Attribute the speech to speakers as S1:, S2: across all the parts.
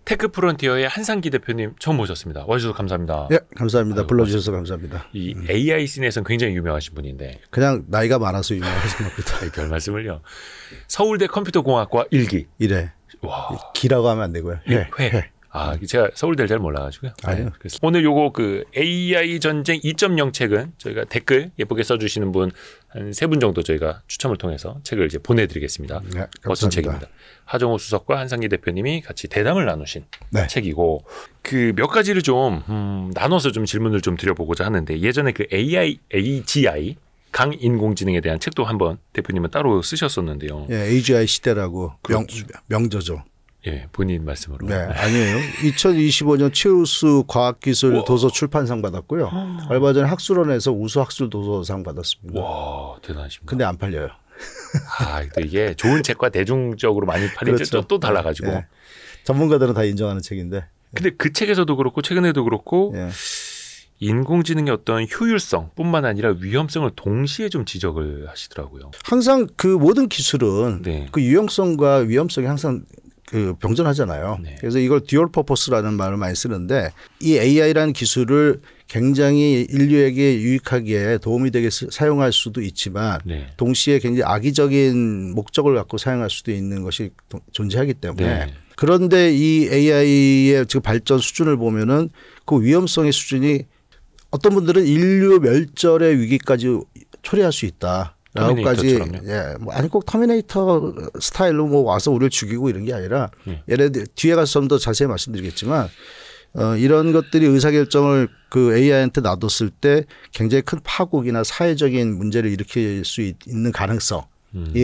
S1: 테크 프론티어의 한상기 대표님 처음 모셨습니다. 와주셔서 감사합니다.
S2: 예, 감사합니다.
S1: 아유,
S2: 불러주셔서 감사합니다.
S1: 이 AI 씬에서는 굉장히 유명하신 분인데
S2: 그냥 나이가 많아서 유명하신 겁니다.
S1: 별 말씀을요. 서울대 컴퓨터공학과 1기.
S2: 이래.
S1: 와.
S2: 기라고 하면 안 되고요.
S1: 회. 아, 제가 서울대를 잘 몰라가지고요.
S2: 아니요.
S1: 그래서 오늘 요거 그 AI 전쟁 2.0 책은 저희가 댓글 예쁘게 써주시는 분 한 3분 정도 저희가 추첨을 통해서 책을 이제 보내드리겠습니다.
S2: 네,
S1: 멋진 책입니다. 하정우 수석과 한상기 대표님이 같이 대담을 나누신
S2: 네.
S1: 책이고 그 몇 가지를 좀 나눠서 좀 질문을 좀 드려보고자 하는데 예전에 그 AGI 강인공지능에 대한 책도 한번 대표님은 따로 쓰셨었는데요.
S2: 예, AGI 시대라고
S1: 그렇죠.
S2: 명저죠.
S1: 예, 본인 말씀으로.
S2: 네, 아니에요. 2025년 최우수 과학기술
S1: 우와.
S2: 도서 출판상 받았고요. 얼마 전에 학술원에서 우수 학술 도서상 받았습니다.
S1: 와, 대단하십니다.
S2: 근데 안 팔려요.
S1: 아, 또 이게 좋은 책과 대중적으로 많이 팔린
S2: 그렇죠.
S1: 책도 또 달라가지고.
S2: 예. 전문가들은 다 인정하는 책인데.
S1: 근데 그 책에서도 그렇고 최근에도 그렇고
S2: 예.
S1: 인공지능의 어떤 효율성뿐만 아니라 위험성을 동시에 좀 지적을 하시더라고요.
S2: 항상 그 모든 기술은
S1: 네.
S2: 그 유용성과 위험성이 항상 그 병존하잖아요.
S1: 네.
S2: 그래서 이걸 듀얼 퍼포스라는 말을 많이 쓰는데 이 AI라는 기술을 굉장히 인류에게 유익하게 도움이 되게 사용할 수도 있지만
S1: 네.
S2: 동시에 굉장히 악의적인 목적을 갖고 사용할 수도 있는 것이 존재하기 때문에
S1: 네.
S2: 그런데 이 AI의 지금 발전 수준을 보면은 그 위험성의 수준이 어떤 분들은 인류 멸절의 위기까지 초래할 수 있다. 라고까지 예, 뭐 아니 꼭 터미네이터 스타일로 뭐 와서 우리를 죽이고 이런 게 아니라 예를 들어 뒤에 가서 좀 더 자세히 말씀드리겠지만 이런 것들이 의사결정을 그 AI한테 놔뒀을 때 굉장히 큰 파국이나 사회적인 문제를 일으킬 수 있는 가능성이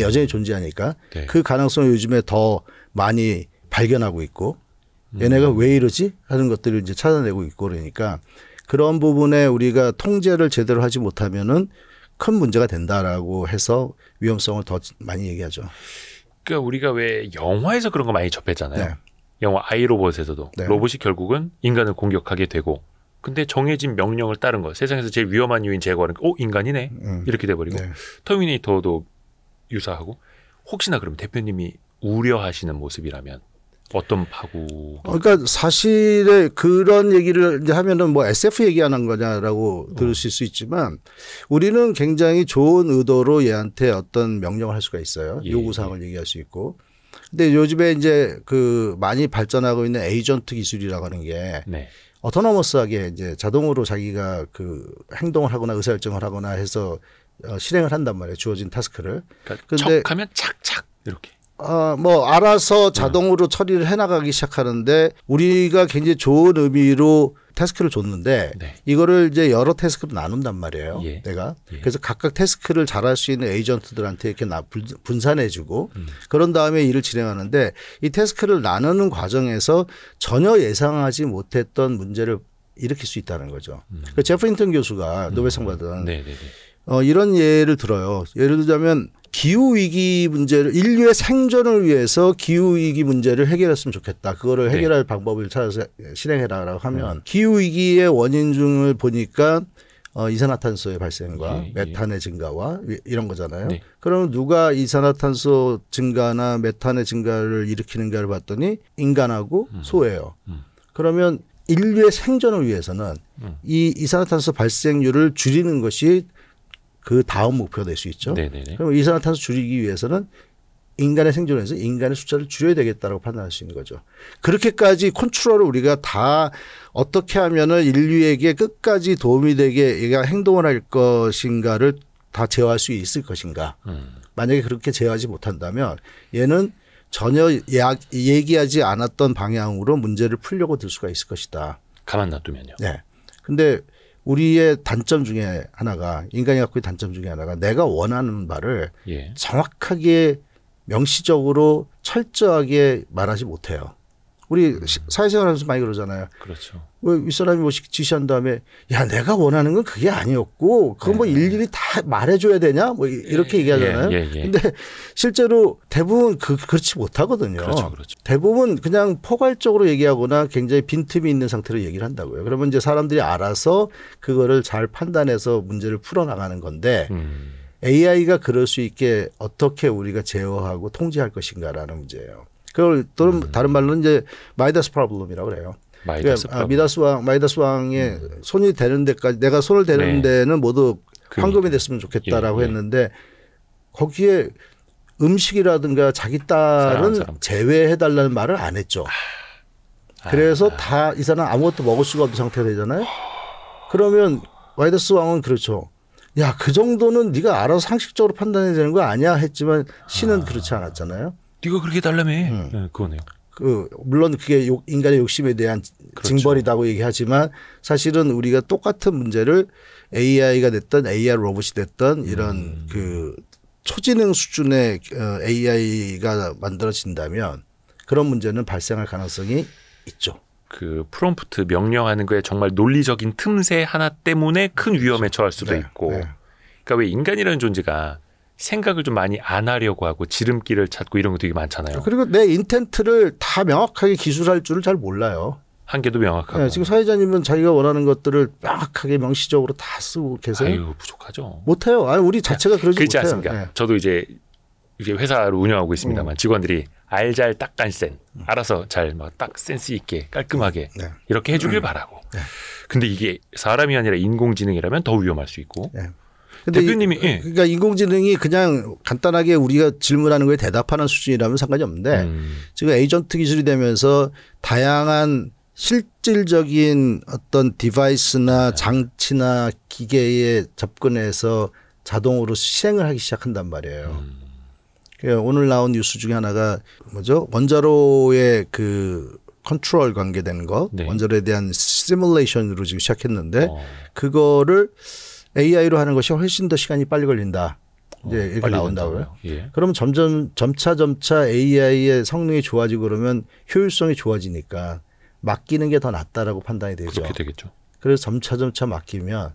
S2: 여전히 존재하니까
S1: 네.
S2: 그 가능성을 요즘에 더 많이 발견하고 있고 얘네가 왜 이러지 하는 것들을 이제 찾아내고 있고 그러니까 그런 부분에 우리가 통제를 제대로 하지 못하면은 큰 문제가 된다라고 해서 위험성을 더 많이 얘기하죠.
S1: 그러니까 우리가 왜 영화에서 그런 거 많이 접했잖아요.
S2: 네.
S1: 영화 아이로봇에서도
S2: 네.
S1: 로봇이 결국은 인간을 공격하게 되고 근데 정해진 명령을 따른 거 세상에서 제일 위험한 요인 제거하는 거 인간이네 이렇게 돼버리고
S2: 네.
S1: 터미네이터도 유사하고 혹시나 그럼 대표님이 우려하시는 모습이라면 어떤 파고?
S2: 그러니까 사실에 그런 얘기를 이제 하면은 뭐 SF 얘기하는 거냐라고 들으실 수 있지만 우리는 굉장히 좋은 의도로 얘한테 어떤 명령을 할 수가 있어요.
S1: 예,
S2: 요구사항을 얘기할 수 있고. 근데 요즘에 이제 그 많이 발전하고 있는 에이전트 기술이라고 하는 게
S1: 네.
S2: 어토노머스하게 이제 자동으로 자기가 그 행동을 하거나 의사결정을 하거나 해서 실행을 한단 말이에요. 주어진 타스크를.
S1: 그러니까
S2: 근데
S1: 척하면 착착 이렇게.
S2: 뭐 알아서 자동으로 처리를 해나가기 시작하는데 우리가 굉장히 좋은 의미로 태스크를 줬는데
S1: 네.
S2: 이거를 이제 여러 태스크로 나눈단 말이에요.
S1: 예.
S2: 내가.
S1: 예.
S2: 그래서 각각 태스크를 잘할 수 있는 에이전트들한테 이렇게 분산해주고 그런 다음에 일을 진행하는데 이 태스크를 나누는 과정에서 전혀 예상하지 못했던 문제를 일으킬 수 있다는 거죠. 그 제프 힌턴 교수가 노벨상 받은 이런 예를 들어요. 예를 들자면 기후위기 문제를 인류의 생존을 위해서 기후위기 문제를 해결했으면 좋겠다. 그거를 해결할 방법을 찾아서 실행해라라고 하면 기후위기의 원인 중을 보니까 이산화탄소의 발생과 메탄의 증가와 이런 거잖아요.
S1: 네.
S2: 그러면 누가 이산화탄소 증가나 메탄의 증가를 일으키는가를 봤더니 인간하고 소예요. 그러면 인류의 생존을 위해서는 이 이산화탄소 발생률을 줄이는 것이 그 다음 목표가 될 수 있죠.
S1: 네네네.
S2: 그럼 이산화탄소 줄이기 위해서는 인간의 생존에서 인간의 숫자를 줄여야 되겠다라고 판단할 수 있는 거죠. 그렇게까지 컨트롤을 우리가 다 어떻게 하면은 인류에게 끝까지 도움이 되게 얘가 행동을 할 것인가를 다 제어할 수 있을 것인가. 만약에 그렇게 제어하지 못한다면 얘는 전혀 얘기하지 않았던 방향으로 문제를 풀려고 들 수가 있을 것이다.
S1: 가만 놔두면요.
S2: 네. 근데 우리의 단점 중에 하나가 인간이 갖고 있는 단점 중에 하나가 내가 원하는 바를 정확하게 명시적으로 철저하게 말하지 못해요. 우리 사회생활하면서 많이 그러잖아요.
S1: 그렇죠.
S2: 왜 윗사람이 뭐 지시한 다음에 야 내가 원하는 건 그게 아니었고 그건 뭐 일일이 다 말해줘야 되냐 뭐 이렇게 얘기하잖아요. 근데 실제로 대부분 그렇지 못하거든요.
S1: 그렇죠.
S2: 대부분 그냥 포괄적으로 얘기하거나 굉장히 빈틈이 있는 상태로 얘기를 한다고요. 그러면 이제 사람들이 알아서 그거를 잘 판단해서 문제를 풀어나가는 건데 AI가 그럴 수 있게 어떻게 우리가 제어하고 통제할 것인가라는 문제예요. 그걸 또 다른 말로는 이제 마이다스 프로블럼이라고 그래요. 마이다스 왕의 손이 되는 데까지 내가 손을 대는 데는 모두 황금이 됐으면 좋겠다라고 했는데 거기에 음식이라든가 자기 딸은 제외해달라는 말을 안 했죠. 그래서 다 이 사람 아무것도 먹을 수가 없는 상태가 되잖아요. 그러면 마이다스 왕은 그렇죠. 야, 그 정도는 네가 알아서 상식적으로 판단해야 되는 거 아니야 했지만 신은 그렇지 않았잖아요.
S1: 네가 그렇게 해달라며. 네, 그거네요.
S2: 물론 그게 인간의 욕심에 대한 징벌이라고 얘기하지만 사실은 우리가 똑같은 문제를 AI가 됐던 AR 로봇이 됐던 이런 그 초지능 수준의 AI가 만들어진다면 그런 문제는 발생할 가능성이 있죠.
S1: 그 프롬프트 명령하는 거에 정말 논리적인 틈새 하나 때문에 큰 위험에 처할 수도 있고. 그러니까 왜 인간이라는 존재가 생각을 좀 많이 안 하려고 하고 지름길을 찾고 이런 거 되게 많잖아요.
S2: 그리고 내 인텐트를 다 명확하게 기술할 줄을 잘 몰라요.
S1: 한계도 명확하고.
S2: 지금 사회자님은 자기가 원하는 것들을 명확하게 명시적으로 다 쓰고 계세요.
S1: 아유, 부족하죠.
S2: 못해요. 우리 자체가 그러지
S1: 그렇지
S2: 못해요.
S1: 않습니까? 저도 이제 회사를 운영하고 있습니다만 직원들이 알잘 딱간센 알아서 잘 막 딱 센스 있게 깔끔하게 이렇게 해주길 바라고. 근데 이게 사람이 아니라 인공지능이라면 더 위험할 수 있고.
S2: 근데
S1: 대표님이
S2: 그러니까 인공지능이 그냥 간단하게 우리가 질문하는 거에 대답하는 수준이라면 상관이 없는데 지금 에이전트 기술이 되면서 다양한 실질적인 어떤 디바이스나 장치나 기계에 접근해서 자동으로 실행을 하기 시작한단 말이에요. 그러니까 오늘 나온 뉴스 중에 하나가 뭐죠? 원자로의 그 컨트롤 관계된 거, 원자로에 대한 시뮬레이션으로 지금 시작했는데 그거를 AI로 하는 것이 훨씬 더 시간이 빨리 걸린다. 이제 이렇게 나온다고요. 그러면 점차 AI의 성능이 좋아지고 그러면 효율성이 좋아지니까 맡기는 게 더 낫다라고 판단이 되죠.
S1: 그렇게 되겠죠.
S2: 그래서 점차 맡기면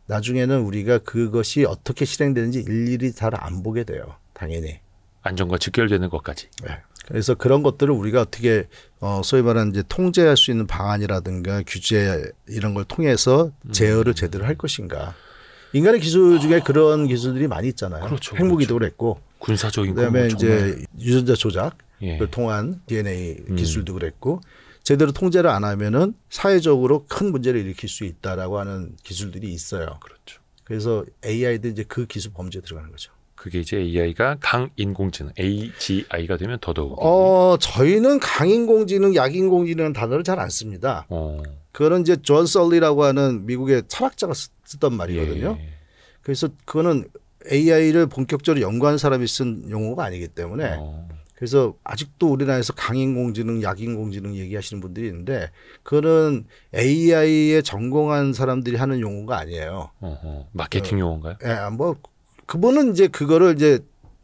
S2: 나중에는 우리가 그것이 어떻게 실행되는지 일일이 잘 안 보게 돼요. 당연히.
S1: 안전과 직결되는 것까지.
S2: 그래서 그런 것들을 우리가 어떻게 소위 말하는 이제 통제할 수 있는 방안이라든가 규제 이런 걸 통해서 제어를 제대로 할 것인가. 인간의 기술 중에 그런 기술들이 많이 있잖아요. 핵무기도 그랬고.
S1: 군사적인
S2: 그다음에 이제 유전자 조작을 통한 DNA 기술도 그랬고 제대로 통제를 안 하면은 사회적으로 큰 문제를 일으킬 수 있다라고 하는 기술들이 있어요.
S1: 그렇죠.
S2: 그래서 AI도 이제 그 기술 범죄에 들어가는 거죠.
S1: 그게 이제 AI가 강인공지능 AGI가 되면 더더욱.
S2: 저희는 강인공지능, 약인공지능은 단어를 잘 안 씁니다. 그거는 이제 존 설리라고 하는 미국의 철학자가 쓰던 말이거든요. 그래서 그거는 AI를 본격적으로 연구한 사람이 쓴 용어가 아니기 때문에 그래서 아직도 우리나라에서 강인공지능, 약인공지능 얘기하시는 분들이 있는데 그거는 AI에 전공한 사람들이 하는 용어가 아니에요.
S1: 마케팅 용어인가요?
S2: 뭐 그분은 이제 그거를 이제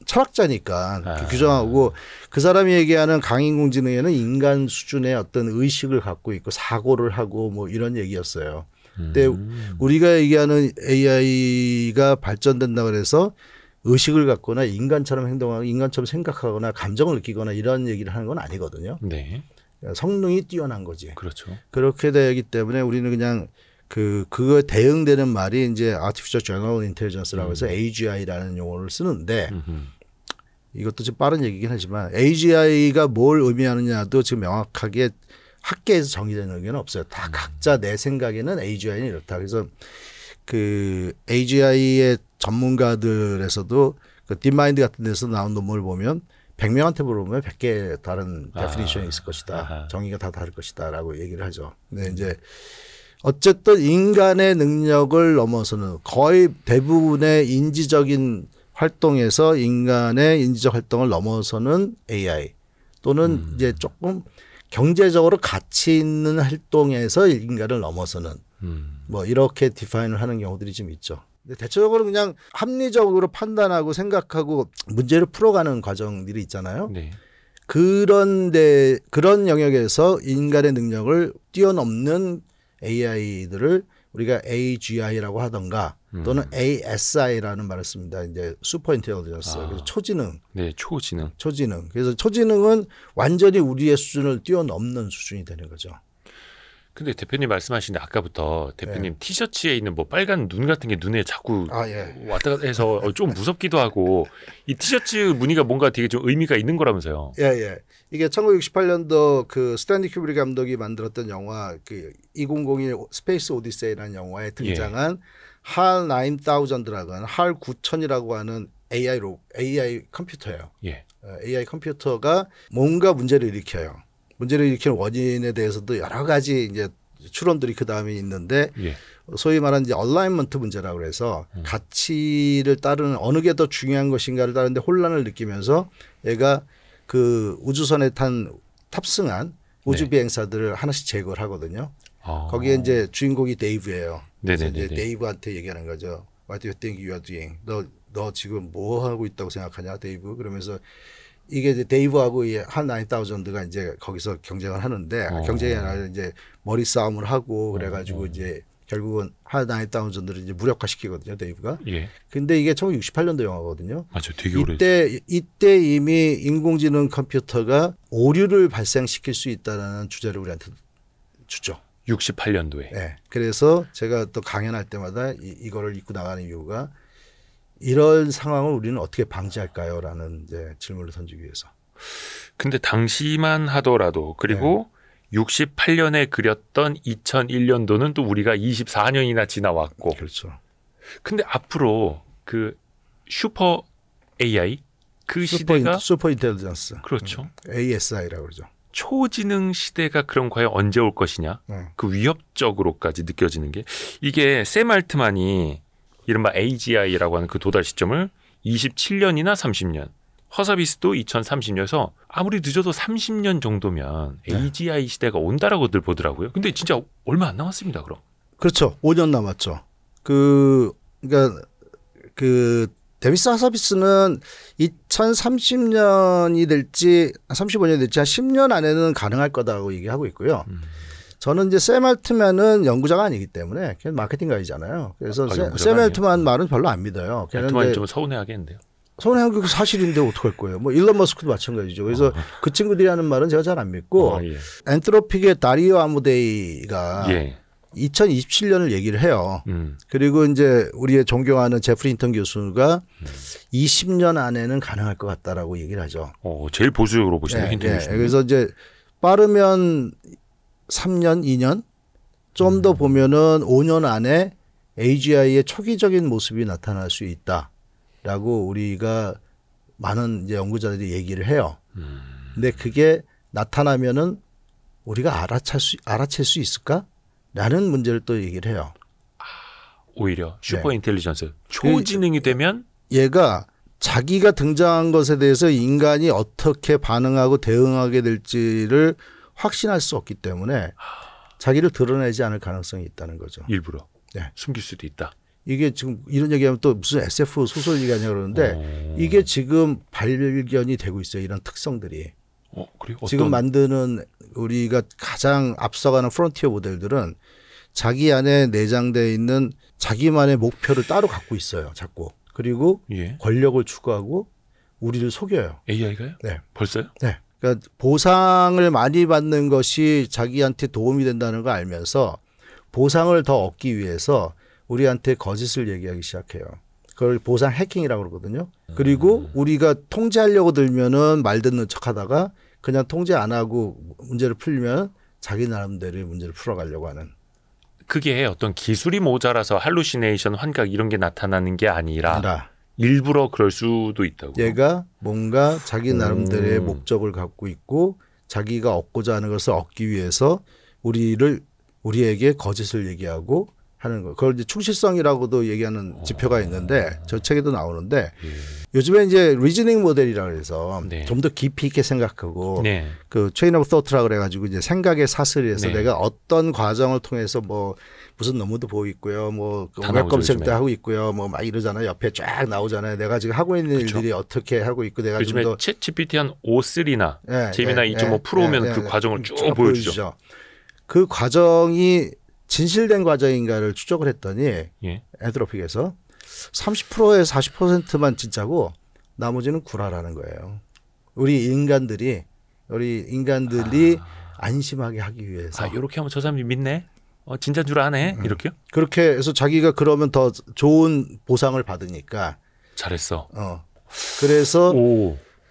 S2: 철학자니까 규정하고 그 사람이 얘기하는 강인공지능에는 인간 수준의 어떤 의식을 갖고 있고 사고를 하고 뭐 이런 얘기였어요. 근데 우리가 얘기하는 AI가 발전된다 그래서 의식을 갖거나 인간처럼 행동하고 인간처럼 생각하거나 감정을 느끼거나 이런 얘기를 하는 건 아니거든요. 성능이 뛰어난 거지.
S1: 그렇죠.
S2: 그렇게 되기 때문에 우리는 그냥 그거에 대응되는 말이 이제 Artificial General Intelligence라고 해서 AGI라는 용어를 쓰는데 이것도 좀 빠른 얘기긴 하지만 AGI가 뭘 의미하느냐도 지금 명확하게 학계에서 정의되는 의견은 없어요. 다 각자 내 생각에는 AGI는 이렇다. 그래서 그 AGI의 전문가들에서도 그 딥마인드 같은 데서 나온 논문을 보면 100명한테 물어보면 100개 다른 데피니션이 있을 것이다. 정의가 다 다를 것이다라고 얘기를 하죠. 근데 이제 어쨌든 인간의 능력을 넘어서는 거의 대부분의 인지적인 활동에서 인간의 인지적 활동을 넘어서는 AI 또는 이제 조금 경제적으로 가치 있는 활동에서 인간을 넘어서는 뭐 이렇게 디파인을 하는 경우들이 좀 있죠. 근데 대체적으로 그냥 합리적으로 판단하고 생각하고 문제를 풀어가는 과정들이 있잖아요. 그런데 그런 영역에서 인간의 능력을 뛰어넘는 AI들을 우리가 AGI라고 하던가 또는 ASI라는 말을 씁니다. 이제 슈퍼 인텔리전스. 그래서 초지능.
S1: 초지능.
S2: 그래서 초지능은 완전히 우리의 수준을 뛰어넘는 수준이 되는 거죠.
S1: 근데 대표님 말씀하시는데 아까부터 대표님 티셔츠에 있는 뭐 빨간 눈 같은 게 눈에 자꾸 왔다 갔다 해서 좀 무섭기도 하고 이 티셔츠 무늬가 뭔가 되게 좀 의미가 있는 거라면서요.
S2: 이게 1968년도 그 스탠리 큐브릭 감독이 만들었던 영화 그 2001 스페이스 오디세이라는 영화에 등장한 할 9000이라고 하는 할 9000이라고 하는 AI 컴퓨터예요.
S1: 예.
S2: AI 컴퓨터가 뭔가 문제를 일으켜요. 문제를 일으키는 원인에 대해서도 여러 가지 이제 추론들이 그 다음에 있는데
S1: 예.
S2: 소위 말하는 이제 얼라이먼트 문제라고 그래서 가치를 따르는 어느 게 더 중요한 것인가를 따르는데 혼란을 느끼면서 얘가 그 우주선에 탑승한 우주 비행사들을 하나씩 제거를 하거든요. 거기에 이제 주인공이 데이브예요. 그래서 이제 데이브한테 얘기하는 거죠. What do you think you are doing? 너 지금 뭐 하고 있다고 생각하냐, 데이브? 그러면서 이게 이제 데이브하고 이 한 9000가 이제 거기서 경쟁을 하는데 경쟁이 아니라 이제 머리 싸움을 하고 그래가지고 이제 결국은 한 9000을 이제 무력화시키거든요, 데이브가.
S1: 예.
S2: 근데 이게 1968년도 영화거든요.
S1: 맞아요, 되게 오래.
S2: 이때 이미 인공지능 컴퓨터가 오류를 발생시킬 수 있다는 주제를 우리한테 주죠.
S1: 68년도에.
S2: 네. 그래서 제가 또 강연할 때마다 이거를 입고 나가는 이유가 이런 상황을 우리는 어떻게 방지할까요? 라는 이제 질문을 던지기 위해서.
S1: 근데 당시만 하더라도 그리고 68년에 그렸던 2001년도는 또 우리가 24년이나 지나왔고.
S2: 그렇죠.
S1: 근데 앞으로 그 슈퍼 AI 그 시대가
S2: 슈퍼 인텔리전스.
S1: 그렇죠.
S2: ASI라고 그러죠.
S1: 초지능 시대가 그럼 과연 언제 올 것이냐? 그 위협적으로까지 느껴지는 게 이게 샘 알트만이 이른바 AGI라고 하는 그 도달 시점을 27년이나 30년, 허서비스도 2030년에서 아무리 늦어도 30년 정도면 AGI 시대가 온다라고들 보더라고요. 근데 진짜 얼마 안 남았습니다. 그럼.
S2: 그렇죠. 5년 남았죠. 그러니까 데비스 허서비스는 2030년이 될지 35년이 될지 한 10년 안에는 가능할 거다고 얘기하고 있고요. 저는 이제 샘 알트만은 연구자가 아니기 때문에 걔는 마케팅 가이잖아요. 그래서 샘 알트만 말은 별로 안 믿어요.
S1: 알트만이 좀 서운해하겠는데요.
S2: 서운해하는 게 사실인데 어떡할 거예요. 뭐 일론 머스크도 마찬가지죠. 그래서 그 친구들이 하는 말은 제가 잘 안 믿고 엔트로픽의 다리오 아무데이가 2027년을 얘기를 해요. 그리고 이제 우리의 존경하는 제프리 힌턴 교수가 20년 안에는 가능할 것 같다라고 얘기를 하죠.
S1: 제일 보수적으로 보시네요. 힌턴 교수님.
S2: 그래서 이제 빠르면 3년, 2년 좀 더 보면은 5년 안에 AGI의 초기적인 모습이 나타날 수 있다라고 우리가 많은 이제 연구자들이 얘기를 해요. 근데 그게 나타나면은 우리가 알아챌 수 있을까? 라는 문제를 또 얘기를 해요.
S1: 오히려 슈퍼 인텔리전스 초지능이 되면
S2: 얘가 자기가 등장한 것에 대해서 인간이 어떻게 반응하고 대응하게 될지를 확신할 수 없기 때문에 자기를 드러내지 않을 가능성이 있다는 거죠.
S1: 일부러 숨길 수도 있다.
S2: 이게 지금 이런 얘기하면 또 무슨 SF 소설 얘기하냐 그러는데 이게 지금 발견이 되고 있어요. 이런 특성들이.
S1: 그래요?
S2: 지금 만드는 우리가 가장 앞서가는 프론티어 모델들은 자기 안에 내장되어 있는 자기만의 목표를 따로 갖고 있어요. 자꾸. 그리고 권력을 추구하고 우리를 속여요.
S1: AI가요?
S2: 네.
S1: 벌써요?
S2: 네. 그러니까 보상을 많이 받는 것이 자기한테 도움이 된다는 걸 알면서 보상을 더 얻기 위해서 우리한테 거짓을 얘기하기 시작해요. 그걸 보상 해킹이라고 그러거든요. 그리고 우리가 통제하려고 들면은 말 듣는 척하다가 그냥 통제 안 하고 문제를 풀면 자기 나름대로의 문제를 풀어가려고 하는.
S1: 그게 어떤 기술이 모자라서 할루시네이션, 환각 이런 게 나타나는 게 아니라 일부러 그럴 수도 있다고.
S2: 얘가 뭔가 자기 나름대로의 목적을 갖고 있고 자기가 얻고자 하는 것을 얻기 위해서 우리에게 거짓을 얘기하고 하는 거. 그걸 이제 충실성이라고도 얘기하는 지표가 있는데 저 책에도 나오는데 요즘에 이제 리즈닝 모델이라고 해서 좀 더 깊이 있게 생각하고 그 체인 오브 토트라 그래가지고 이제 생각의 사슬에서 내가 어떤 과정을 통해서 뭐 무슨 논문도 보고 있고요. 뭐 웹 검색도 하고 있고요. 뭐 막 이러잖아요. 옆에 쫙 나오잖아요. 내가 지금 하고 있는 일들이 어떻게 하고 있고 내가
S1: 요즘에
S2: 좀 더
S1: 챗 GPT 한 5.3나 제미나이 2.5 프로면 그 과정을 쭉 보여주죠.
S2: 그 과정이 진실된 과정인가를 추적을 했더니 엔트로픽에서 30%에서 40%만 진짜고 나머지는 구라라는 거예요. 우리 인간들이 안심하게 하기 위해서.
S1: 이렇게 하면 저 사람이 믿네. 진짜인 줄 아네. 이렇게요?
S2: 그렇게 해서 자기가 그러면 더 좋은 보상을 받으니까.
S1: 잘했어.
S2: 그래서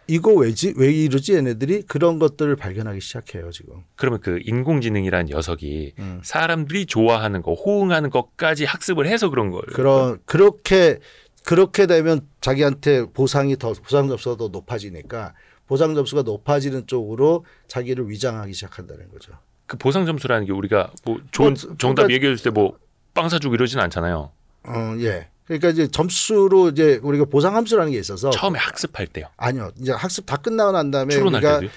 S2: 이거 왜지? 왜 이러지? 얘네들이 그런 것들을 발견하기 시작해요 지금.
S1: 그러면 그 인공지능이라는 녀석이 사람들이 좋아하는 거, 호응하는 것까지 학습을 해서 그런 거예요.
S2: 그렇게 되면 자기한테 보상 점수가 더 높아지니까 보상 점수가 높아지는 쪽으로 자기를 위장하기 시작한다는 거죠.
S1: 그 보상 점수라는 게 우리가 뭐 좋은 정답 얘기해 줄 때 뭐 빵 사주고 이러진 않잖아요.
S2: 예. 그러니까 이제 점수로 이제 우리가 보상 함수라는 게 있어서
S1: 처음에 학습할 때요.
S2: 아니요. 이제 학습 다 끝나고 난 다음에
S1: 추론할
S2: 우리가
S1: 때도요?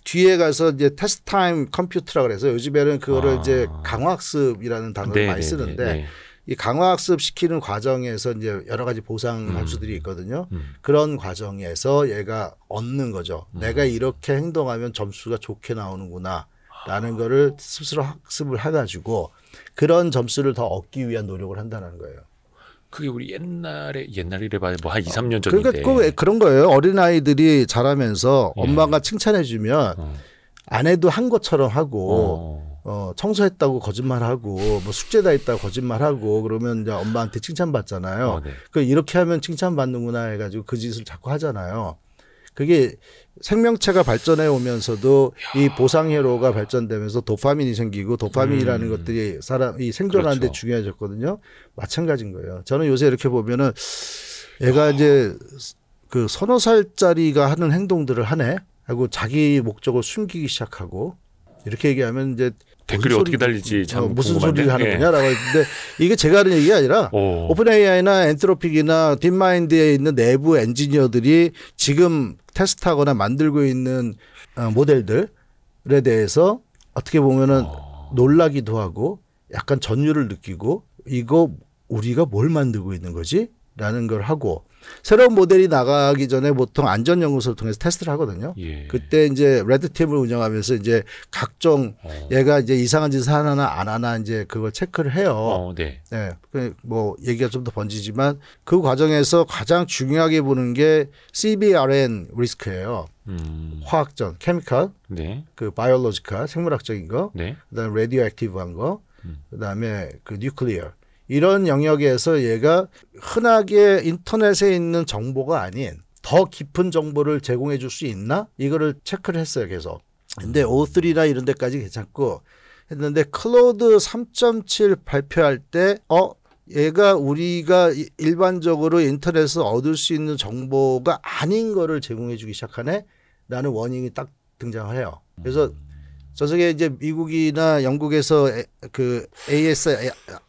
S2: 뒤에 가서 이제 테스트 타임 컴퓨터라고 그래서 요즘에는 그거를 이제 강화학습이라는 단어를 많이 쓰는데 이 강화학습 시키는 과정에서 이제 여러 가지 보상 함수들이 있거든요. 그런 과정에서 얘가 얻는 거죠. 내가 이렇게 행동하면 점수가 좋게 나오는구나라는 거를 스스로 학습을 해가지고 그런 점수를 더 얻기 위한 노력을 한다는 거예요.
S1: 그게 우리 옛날이래 봐야 뭐 한 2, 3년 전인데.
S2: 그러니까 그런 거예요. 어린아이들이 자라면서 엄마가 칭찬해 주면 안 해도 한 것처럼 하고 청소했다고 거짓말하고 뭐 숙제다 했다고 거짓말하고 그러면 이제 엄마한테 칭찬받잖아요.
S1: 네.
S2: 그 이렇게 하면 칭찬받는구나 해가지고 그 짓을 자꾸 하잖아요. 그게 생명체가 발전해 오면서도 이 보상회로가 발전되면서 도파민이 생기고 도파민이라는 것들이 사람이 생존하는 데
S1: 그렇죠.
S2: 중요해졌거든요. 마찬가지인 거예요. 저는 요새 이렇게 보면은 얘가 이제 그 서너 살짜리가 하는 행동들을 하네 하고 자기 목적을 숨기기 시작하고 이렇게 얘기하면 이제
S1: 댓글이 어떻게 달릴지 참
S2: 무슨
S1: 궁금한데?
S2: 소리를 하는 거냐라고 했는데 이게 제가 하는 얘기가 아니라 오픈 AI나 엔트로픽이나 딥마인드에 있는 내부 엔지니어들이 지금 테스트하거나 만들고 있는 모델들에 대해서 어떻게 보면은 놀라기도 하고 약간 전율을 느끼고 이거 우리가 뭘 만들고 있는 거지? 라는 걸 하고 새로운 모델이 나가기 전에 보통 안전연구소를 통해서 테스트를 하거든요.
S1: 예.
S2: 그때 이제 레드팀을 운영하면서 이제 각종 얘가 이제 이상한 짓을 하나 안 하나 이제 그걸 체크를 해요.
S1: 네.
S2: 네. 뭐 얘기가 좀 더 번지지만 그 과정에서 가장 중요하게 보는 게 CBRN 리스크예요. 화학적, 케미컬,
S1: 네.
S2: 그 바이올로지컬, 생물학적인 거,
S1: 네.
S2: 그다음에 레디오 액티브한 거, 그다음에 그 뉴클리어. 이런 영역에서 얘가 흔하게 인터넷에 있는 정보가 아닌 더 깊은 정보를 제공해 줄 수 있나? 이거를 체크를 했어요, 계속. 근데 O3나 이런 데까지 괜찮고 했는데 클로드 3.7 발표할 때 얘가 우리가 일반적으로 인터넷에서 얻을 수 있는 정보가 아닌 거를 제공해 주기 시작하네? 라는 워닝이 딱 등장을 해요. 그래서 저쪽에 이제 미국이나 영국에서 그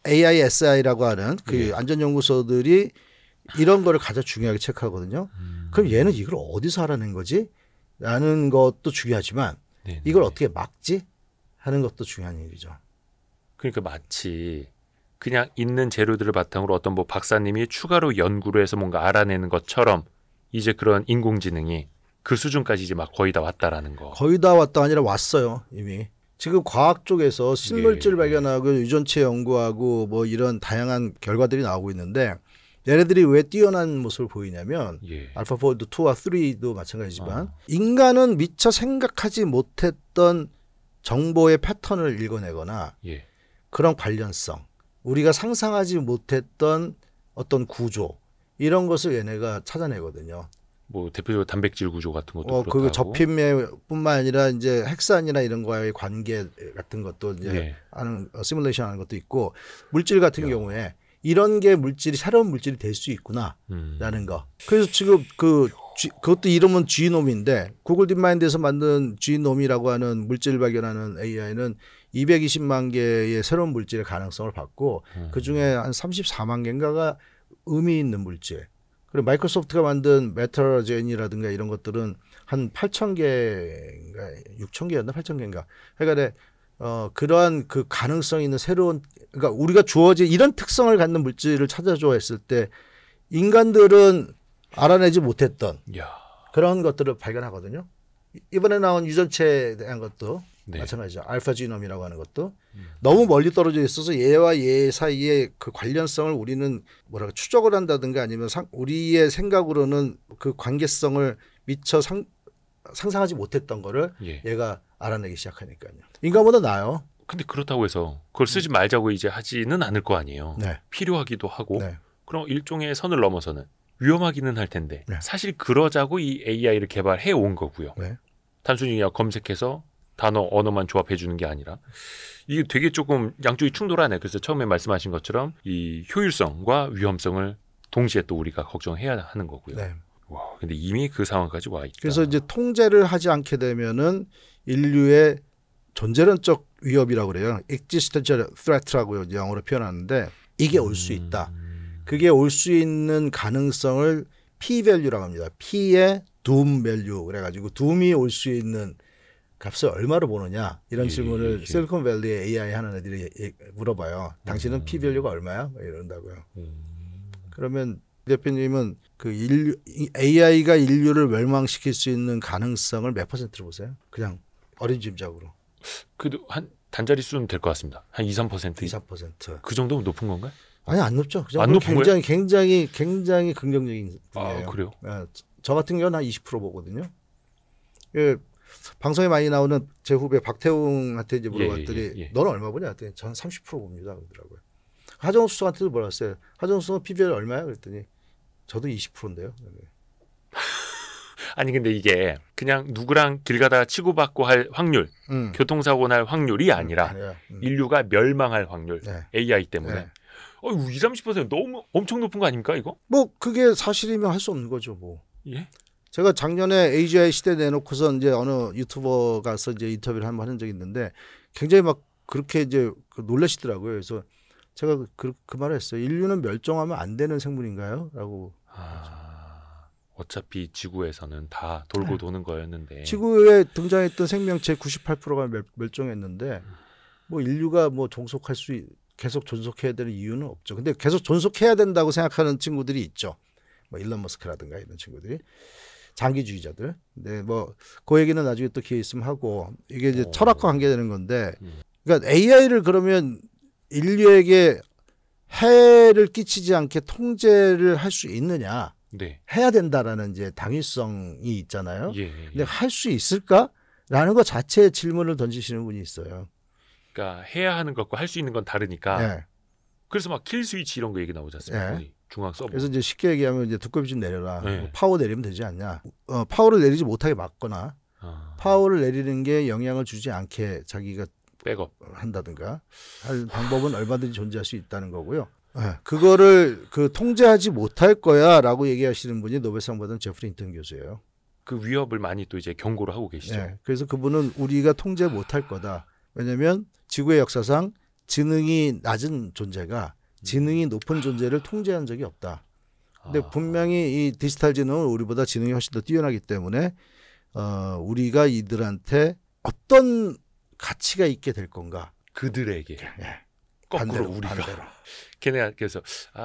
S2: AISI라고 하는 그 안전연구소들이 이런 거를 가장 중요하게 체크하거든요. 그럼 얘는 이걸 어디서 알아낸 거지? 라는 것도 중요하지만 이걸 어떻게 막지? 하는 것도 중요한 얘기죠.
S1: 그러니까 마치 그냥 있는 재료들을 바탕으로 어떤 뭐 박사님이 추가로 연구를 해서 뭔가 알아내는 것처럼 이제 그런 인공지능이 그 수준까지 이제 막 거의 다 왔다라는 거.
S2: 거의 다 왔다 아니라 왔어요 이미. 지금 과학 쪽에서 신물질 발견하고 유전체 연구하고 뭐 이런 다양한 결과들이 나오고 있는데 얘네들이 왜 뛰어난 모습을 보이냐면 알파폴드 2와 3도 마찬가지지만 인간은 미처 생각하지 못했던 정보의 패턴을 읽어내거나 그런 관련성 우리가 상상하지 못했던 어떤 구조 이런 것을 얘네가 찾아내거든요.
S1: 뭐 대표적으로 단백질 구조 같은 것도 그렇고.
S2: 그 접힘뿐만 아니라 이제 핵산이나 이런 거와의 관계 같은 것도 이제 하는 시뮬레이션 하는 것도 있고 물질 같은 경우에 이런 게 새로운 물질이 될 수 있구나라는 거. 그래서 지금 그것도 이름은 지놈인데 구글 딥마인드에서 만든 지놈이라고 하는 물질을 발견하는 AI는 220만 개의 새로운 물질의 가능성을 받고 그 중에 한 34만 개인가가 의미 있는 물질. 그리고 마이크로소프트가 만든 메타젠이라든가 이런 것들은 한 8,000개인가 6,000개였나 8,000개인가. 그러니까 그러한 그 가능성 있는 새로운 그러니까 우리가 주어진 이런 특성을 갖는 물질을 찾아줘 했을 때 인간들은 알아내지 못했던 그런 것들을 발견하거든요. 이번에 나온 유전체에 대한 것도 마찬가지죠. 알파 지놈이라고 하는 것도 너무 멀리 떨어져 있어서 얘와 얘 사이의 그 관련성을 우리는 추적을 한다든가 아니면 우리의 생각으로는 그 관계성을 미처 상상하지 못했던 거를 얘가 알아내기 시작하니까요. 인간보다 나아요.
S1: 근데 그렇다고 해서 그걸 쓰지 말자고 이제 하지는 않을 거 아니에요. 필요하기도 하고. 그럼 일종의 선을 넘어서는 위험하기는 할 텐데
S2: 네.
S1: 사실 그러자고 이 AI를 개발해 온 거고요.
S2: 네.
S1: 단순히 그냥 검색해서 단어 언어만 조합해 주는 게 아니라 이게 되게 조금 양쪽이 충돌하네. 그래서 처음에 말씀하신 것처럼 이 효율성과 위험성을 동시에 또 우리가 걱정해야 하는 거고요.
S2: 네.
S1: 와, 근데 이미 그 상황까지 와 있다.
S2: 그래서 이제 통제를 하지 않게 되면은 인류의 존재론적 위협이라고 그래요. existential threat라고 영어로 표현하는데 이게 올 수 있다. 그게 올 수 있는 가능성을 p-value라고 합니다. p의 doom value 그래가지고 doom이 올 수 있는 값을 얼마로 보느냐 이런 질문을 실리콘밸리의 AI 하는 애들이 물어봐요. 당신은 p-value가 얼마야? 이런다고요. 그러면 대표님은 그 AI가 인류를 멸망시킬 수 있는 가능성을 몇 %로 보세요? 그냥 어림짐작으로.
S1: 그래도 한 단자리 수는 될 것 같습니다. 한 2, 3%.
S2: 2, 3%.
S1: 그 정도면 높은 건가요?
S2: 아니 안 높죠. 그
S1: 안 높은
S2: 굉장히 굉장히 긍정적인 분이에요.
S1: 아, 그래요?
S2: 저 같은 경우는 한 20% 보거든요. 그 방송에 많이 나오는 제 후배 박태웅한테 이제 물어봤더니 너는 얼마 보냐? 그랬더니 저는 30% 봅니다. 그러더라고요. 하정우 수석한테도 물어봤어요. 하정우 수석 PBR 얼마야? 그랬더니 저도 20%인데요.
S1: 아니 근데 이게 그냥 누구랑 길 가다가 치고받고 할 확률, 교통사고 날 확률이 아니라 인류가 멸망할 확률,
S2: 네.
S1: AI 때문에.
S2: 네.
S1: 20, 30% 너무 엄청 높은 거 아닙니까 이거?
S2: 뭐 그게 사실이면 할 수 없는 거죠, 뭐.
S1: 예?
S2: 제가 작년에 AGI 시대 내놓고서 이제 어느 유튜버 가서 이제 인터뷰를 한번 한 적이 있는데 굉장히 막 그렇게 이제 놀라시더라고요. 그래서 제가 그 말을 했어요. 인류는 멸종하면 안 되는 생물인가요? 라고.
S1: 어차피 지구에서는 다 돌고 도는 거였는데.
S2: 지구에 등장했던 생명체 98%가 멸종했는데 뭐 인류가 뭐 계속 존속해야 되는 이유는 없죠. 근데 계속 존속해야 된다고 생각하는 친구들이 있죠. 뭐 일론 머스크라든가 이런 친구들이. 장기주의자들. 근데 뭐 그 얘기는 나중에 또 기회 있으면 하고 이게 이제 철학과 관계되는 건데 그러니까 AI를 그러면 인류에게 해를 끼치지 않게 통제를 할 수 있느냐?
S1: 네.
S2: 해야 된다라는 이제 당위성이 있잖아요.
S1: 예.
S2: 근데 할 수 있을까라는 것 자체의 질문을 던지시는 분이 있어요.
S1: 그러니까 해야 하는 것과 할 수 있는 건 다르니까.
S2: 네.
S1: 그래서 막 킬 스위치 이런 거 얘기 나오지 않습니까?
S2: 네.
S1: 중앙 서버.
S2: 그래서 이제 쉽게 얘기하면 이제 두꺼비 좀 내려라.
S1: 네.
S2: 뭐 파워 내리면 되지 않냐. 파워를 내리지 못하게 막거나 파워를 내리는 게 영향을 주지 않게 자기가
S1: 백업
S2: 한다든가 할 방법은 얼마든지 존재할 수 있다는 거고요. 네. 그거를 통제하지 못할 거야라고 얘기하시는 분이 노벨상 받은 제프리 힌턴 교수예요.
S1: 그 위협을 많이 또 이제 경고를 하고 계시죠.
S2: 네. 그래서 그분은 우리가 통제 못할 거다. 왜냐하면 지구의 역사상 지능이 낮은 존재가 지능이 높은 존재를 통제한 적이 없다. 근데 분명히 이 디지털 지능은 우리보다 지능이 훨씬 더 뛰어나기 때문에 우리가 이들한테 어떤 가치가 있게 될 건가?
S1: 그들에게.
S2: 네.
S1: 거꾸로 우리가.
S2: 반대로.
S1: 걔네가 그래서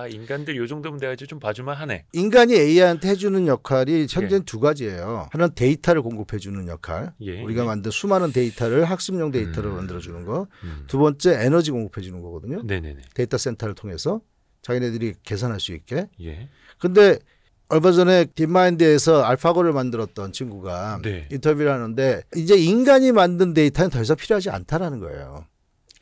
S1: 인간들 요 정도면 내가 좀 봐주만 하네.
S2: 인간이 AI한테 해주는 역할이 현재는 두 가지예요. 하나는 데이터를 공급해주는 역할. 우리가 만든 수많은 데이터를 학습용 데이터를 만들어주는 거. 두 번째 에너지 공급해주는 거거든요.
S1: 네네네.
S2: 데이터 센터를 통해서 자기네들이 계산할 수 있게.
S1: 예.
S2: 근데 얼마 전에 딥마인드에서 알파고를 만들었던 친구가
S1: 네.
S2: 인터뷰를 하는데 이제 인간이 만든 데이터는 더 이상 필요하지 않다라는 거예요.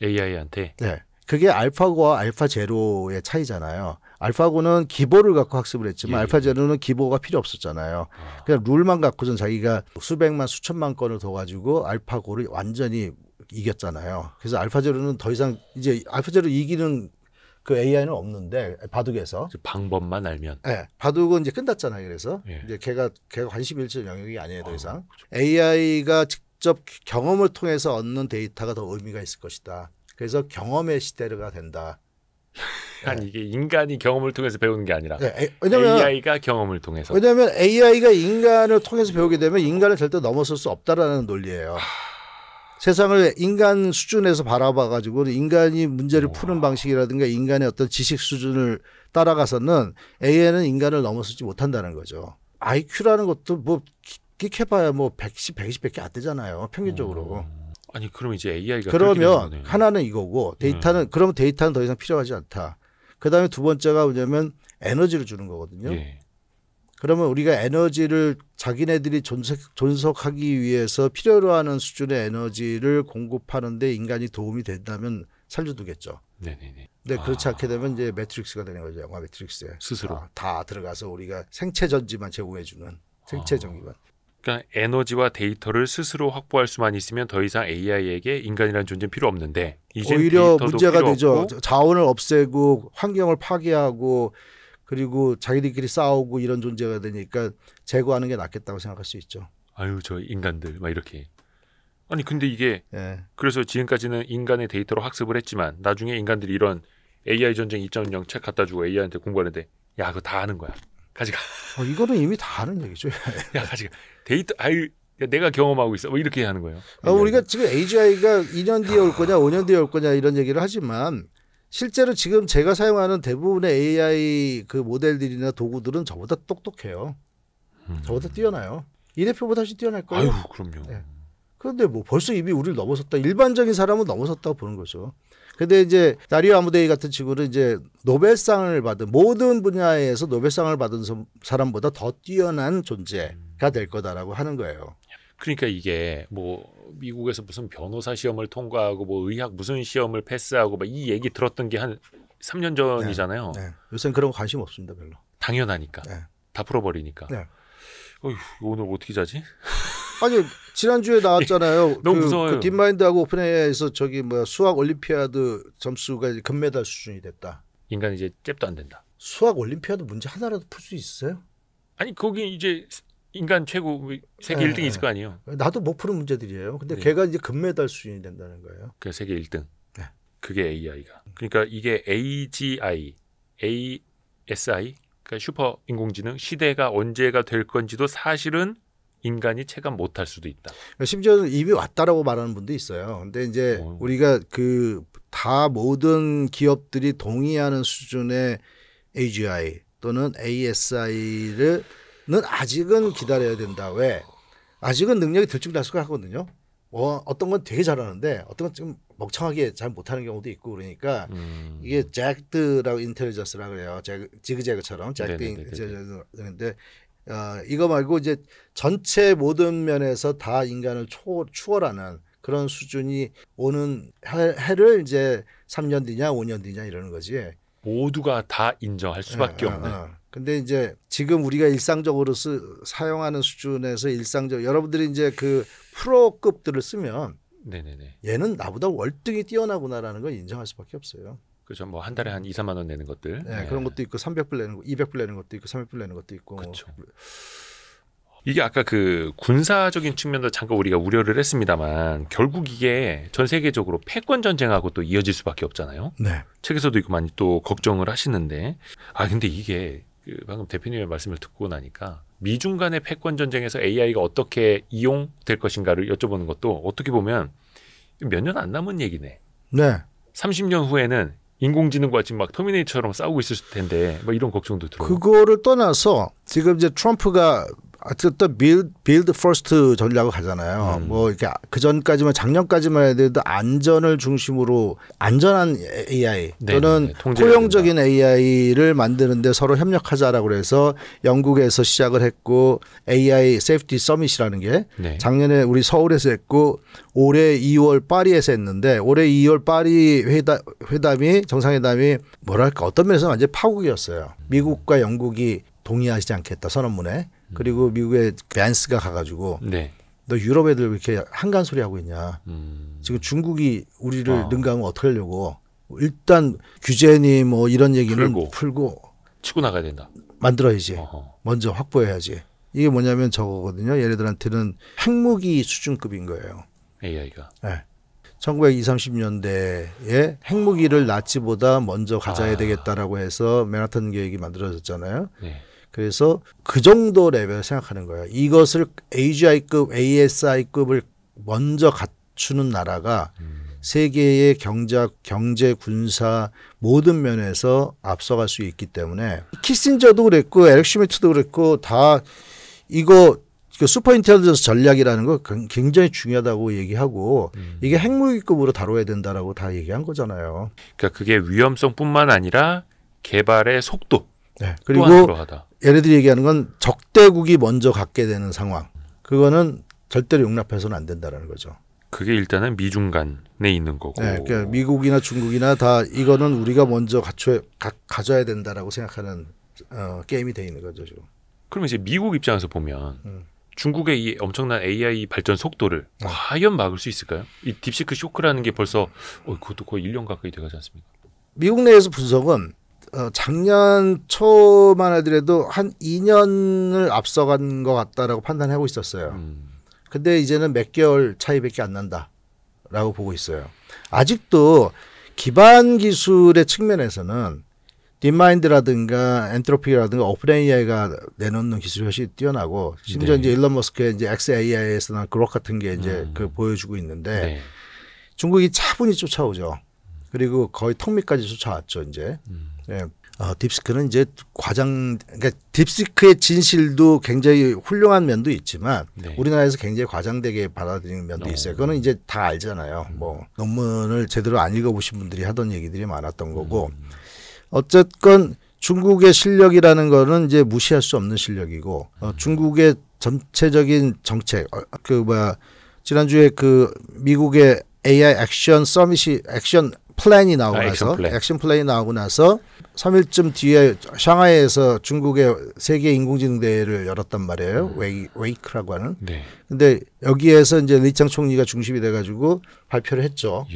S1: AI한테.
S2: 네. 그게 알파고와 알파 제로의 차이잖아요. 알파고는 기보를 갖고 학습을 했지만 알파 제로는 기보가 필요 없었잖아요. 그냥 룰만 갖고선 자기가 수백만 수천만 건을 더 가지고 알파고를 완전히 이겼잖아요. 그래서 알파 제로는 더 이상 이제 알파 제로 이기는 그 AI는 없는데 바둑에서
S1: 방법만 알면.
S2: 네, 바둑은 이제 끝났잖아요. 그래서 이제 걔가 관심이 일치 영역이 아니에요. 더 이상 AI가 직접 경험을 통해서 얻는 데이터가 더 의미가 있을 것이다. 그래서 경험의 시대가 된다.
S1: 아니 이게 인간이 경험을 통해서 배우는 게 아니라
S2: 왜냐면,
S1: AI가 경험을 통해서.
S2: 왜냐하면 AI가 인간을 통해서 배우게 되면 인간을 절대 넘어설 수 없다라는 논리예요. 세상을 인간 수준에서 바라봐가지고 인간이 문제를 푸는 방식이라든가 인간의 어떤 지식 수준을 따라가서는 AI는 인간을 넘어서지 못한다는 거죠. IQ라는 것도 뭐 깊게봐야 뭐 110, 120밖에 안 되잖아요. 평균적으로.
S1: 아니 그럼 이제 AI가
S2: 그러면 하나는 이거고 데이터는 그러면 데이터는 더 이상 필요하지 않다. 그다음에 두 번째가 뭐냐면 에너지를 주는 거거든요.
S1: 예.
S2: 그러면 우리가 에너지를 자기네들이 존속하기 위해서 필요로 하는 수준의 에너지를 공급하는 데 인간이 도움이 된다면 살려두겠죠.
S1: 네네네.
S2: 근데 그렇지 않게 되면 이제 매트릭스가 되는 거죠. 영화 매트릭스에
S1: 스스로
S2: 다 들어가서 우리가 생체 전지만 제공해주는 생체 전기만.
S1: 그러니까 에너지와 데이터를 스스로 확보할 수만 있으면 더 이상 AI에게 인간이라는 존재는 필요 없는데 이제
S2: 오히려 문제가 되죠. 자원을 없애고 환경을 파괴하고 그리고 자기들끼리 싸우고 이런 존재가 되니까 제거하는 게 낫겠다고 생각할 수 있죠.
S1: 아유 저 인간들 막 이렇게. 아니 근데 이게
S2: 예.
S1: 그래서 지금까지는 인간의 데이터로 학습을 했지만 나중에 인간들이 이런 AI 전쟁 2.0 책 갖다 주고 AI한테 공부하는데 야 그거 다 아는 거야. 가지가.
S2: 이거는 이미 다 아는 얘기죠.
S1: 야 가지가 데이터 아유 내가 경험하고 있어. 뭐 이렇게 하는 거예요.
S2: 우리가 지금 AGI가 2년 뒤에 올 거냐 5년 뒤에 올 거냐 이런 얘기를 하지만 실제로 지금 제가 사용하는 대부분의 AI 그 모델들이나 도구들은 저보다 똑똑해요. 저보다 뛰어나요. 이 대표보다 훨씬 뛰어날 거예요.
S1: 아유 그럼요.
S2: 네. 그런데 뭐 벌써 이미 우리를 넘어섰다. 일반적인 사람은 넘어섰다고 보는 거죠. 근데 이제 다리오 아모데이 같은 친구는 이제 노벨상을 받은 모든 분야에서 노벨상을 받은 사람보다 더 뛰어난 존재가 될 거다라고 하는 거예요.
S1: 그러니까 이게 뭐 미국에서 무슨 변호사 시험을 통과하고 뭐 의학 무슨 시험을 패스하고 막 이 얘기 들었던 게 한 3년 전이잖아요.
S2: 네. 요새는 그런 거 관심 없습니다, 별로.
S1: 당연하니까.
S2: 네.
S1: 다 풀어버리니까.
S2: 네.
S1: 어휴, 오늘 어떻게 자지?
S2: 아니 지난주에 나왔잖아요.
S1: 너무 무서워요.
S2: 그 딥마인드하고 오픈AI에서 저기 뭐야 수학 올림피아드 점수가 이제 금메달 수준이 됐다.
S1: 인간 이제 잽도 안 된다.
S2: 수학 올림피아드 문제 하나라도 풀 수 있어요?
S1: 아니 거기 이제 인간 최고 세계 1등이 있을 거 아니에요.
S2: 나도 못 푸는 문제들이에요. 근데
S1: 네.
S2: 걔가 이제 금메달 수준이 된다는 거예요.
S1: 그 세계 1등.
S2: 네.
S1: 그게 AI가. 그러니까 이게 AGI, ASI, 그러니까 슈퍼 인공지능 시대가 언제가 될 건지도 사실은 인간이 체감 못할 수도 있다.
S2: 심지어는 이미 왔다라고 말하는 분도 있어요. 근데 이제 우리가 그 다 모든 기업들이 동의하는 수준의 AGI 또는 ASI는 아직은 기다려야 된다. 왜? 아직은 능력이 들쭉날쭉하거든요. 어떤 건 되게 잘하는데 어떤 건 좀 멍청하게 잘 못하는 경우도 있고 그러니까 이게 잭드라고 인텔리전스라고 그래요. 지그재그처럼 잭드 인텔리전스인데 이거 말고 이제 전체 모든 면에서 다 인간을 추월하는 그런 수준이 오는 해를 이제 3년 뒤냐 5년 뒤냐 이러는 거지.
S1: 모두가 다 인정할 수밖에 없는.
S2: 근데 이제 지금 우리가 일상적으로 사용하는 수준에서 여러분들이 이제 그 프로급들을 쓰면
S1: 네네네.
S2: 얘는 나보다 월등히 뛰어나구나라는 걸 인정할 수밖에 없어요.
S1: 그렇죠. 뭐 한 달에 한 2, 3만 원 내는 것들.
S2: 네, 그런 것도 있고 300불 내는 거, 200불 내는 것도 있고 300불 내는 것도 있고.
S1: 그렇죠. 이게 아까 그 군사적인 측면도 잠깐 우리가 우려를 했습니다만 결국 이게 전 세계적으로 패권 전쟁하고 또 이어질 수밖에 없잖아요.
S2: 네.
S1: 책에서도 있고 많이 또 걱정을 하시는데 근데 이게 방금 대표님의 말씀을 듣고 나니까 미중 간의 패권 전쟁에서 AI가 어떻게 이용될 것인가를 여쭤보는 것도 어떻게 보면 몇 년 안 남은 얘기네.
S2: 네.
S1: 30년 후에는 인공지능과 지금 막 터미네이터처럼 싸우고 있을 텐데 뭐 이런 걱정도 들어요.
S2: 그거를 떠나서 지금 이제 트럼프가 어쨌든 빌드 퍼스트 전략을 가잖아요. 뭐 이렇게 그 전까지만 작년까지만 해도 안전을 중심으로 안전한 AI 또는 포용적인 AI를 만드는데 서로 협력하자라고 그래서 영국에서 시작을 했고 AI 세이프티 서밋이라는 게 작년에 우리 서울에서 했고 올해 2월 파리에서 했는데 올해 2월 파리 회담이 정상회담이 뭐랄까 어떤 면에서 완전 파국이었어요. 미국과 영국이 동의하지 않겠다 선언문에. 그리고 미국의 밴스가 가가지고 너 유럽 애들 왜 이렇게 한간 소리 하고 있냐. 지금 중국이 우리를 능가하면 어떻게 하려고. 일단 규제니 뭐 이런 얘기는 풀고
S1: 치고 나가야 된다.
S2: 만들어야지. 먼저 확보해야지. 이게 뭐냐면 저거거든요. 얘네들한테는 핵무기 수준급인 거예요.
S1: AI가.
S2: 네. 1920, 30년대에 핵무기를 나치보다 먼저 가져야 되겠다라고 해서 맨하탄 계획이 만들어졌잖아요.
S1: 네.
S2: 그래서 그 정도 레벨을 생각하는 거예요. 이것을 AGI급, ASI급을 먼저 갖추는 나라가 세계의 경제, 군사 모든 면에서 앞서갈 수 있기 때문에 키신저도 그랬고 에릭 슈미트도 그랬고 다 이거 슈퍼 인텔리전스 전략이라는 거 굉장히 중요하다고 얘기하고 이게 핵무기급으로 다뤄야 된다라고 다 얘기한 거잖아요.
S1: 그러니까 그게 위험성뿐만 아니라 개발의 속도.
S2: 네. 그리고 얘네들이 얘기하는 건 적대국이 먼저 갖게 되는 상황. 그거는 절대로 용납해서는 안 된다라는 거죠.
S1: 그게 일단은 미중 간에 있는 거고.
S2: 네, 그러니까 미국이나 중국이나 다 이거는 우리가 먼저 가져야 된다라고 생각하는 게임이 돼 있는 거죠 지금.
S1: 그러면 이제 미국 입장에서 보면 중국의 이 엄청난 AI 발전 속도를 과연 막을 수 있을까요? 이 딥시크 쇼크라는 게 벌써 그것도 거의 1년 가까이 돼가지 않습니까?
S2: 미국 내에서 분석은 작년 초만 하더라도 한 2년을 앞서간 것 같다라고 판단하고 있었어요. 근데 이제는 몇 개월 차이밖에 안 난다라고 보고 있어요. 아직도 기반 기술의 측면에서는 딥마인드라든가 엔트로피라든가 오픈AI가 내놓는 기술이 훨씬 뛰어나고 심지어 이제 일론 머스크의 이제 XAI에서나 그록 같은 게 이제 그 보여주고 있는데 중국이 차분히 쫓아오죠. 그리고 거의 턱밑까지 쫓아왔죠 이제. 네. 딥시크는 이제 그러니까 딥시크의 진실도 굉장히 훌륭한 면도 있지만 우리나라에서 굉장히 과장되게 받아들이는 면도 있어요. 그거는 이제 다 알잖아요. 뭐 논문을 제대로 안 읽어보신 분들이 하던 얘기들이 많았던 거고. 어쨌건 중국의 실력이라는 거는 이제 무시할 수 없는 실력이고 중국의 전체적인 정책 지난주에 그 미국의 AI 액션 서밋이 액션 플랜이 나오고 나서 액션 플랜이 나오고 나서 3일쯤 뒤에 샹하이에서 중국의 세계 인공지능 대회를 열었단 말이에요. 웨이크라고 하는. 근데 여기에서 이제 리창 총리가 중심이 돼 가지고 발표를 했죠.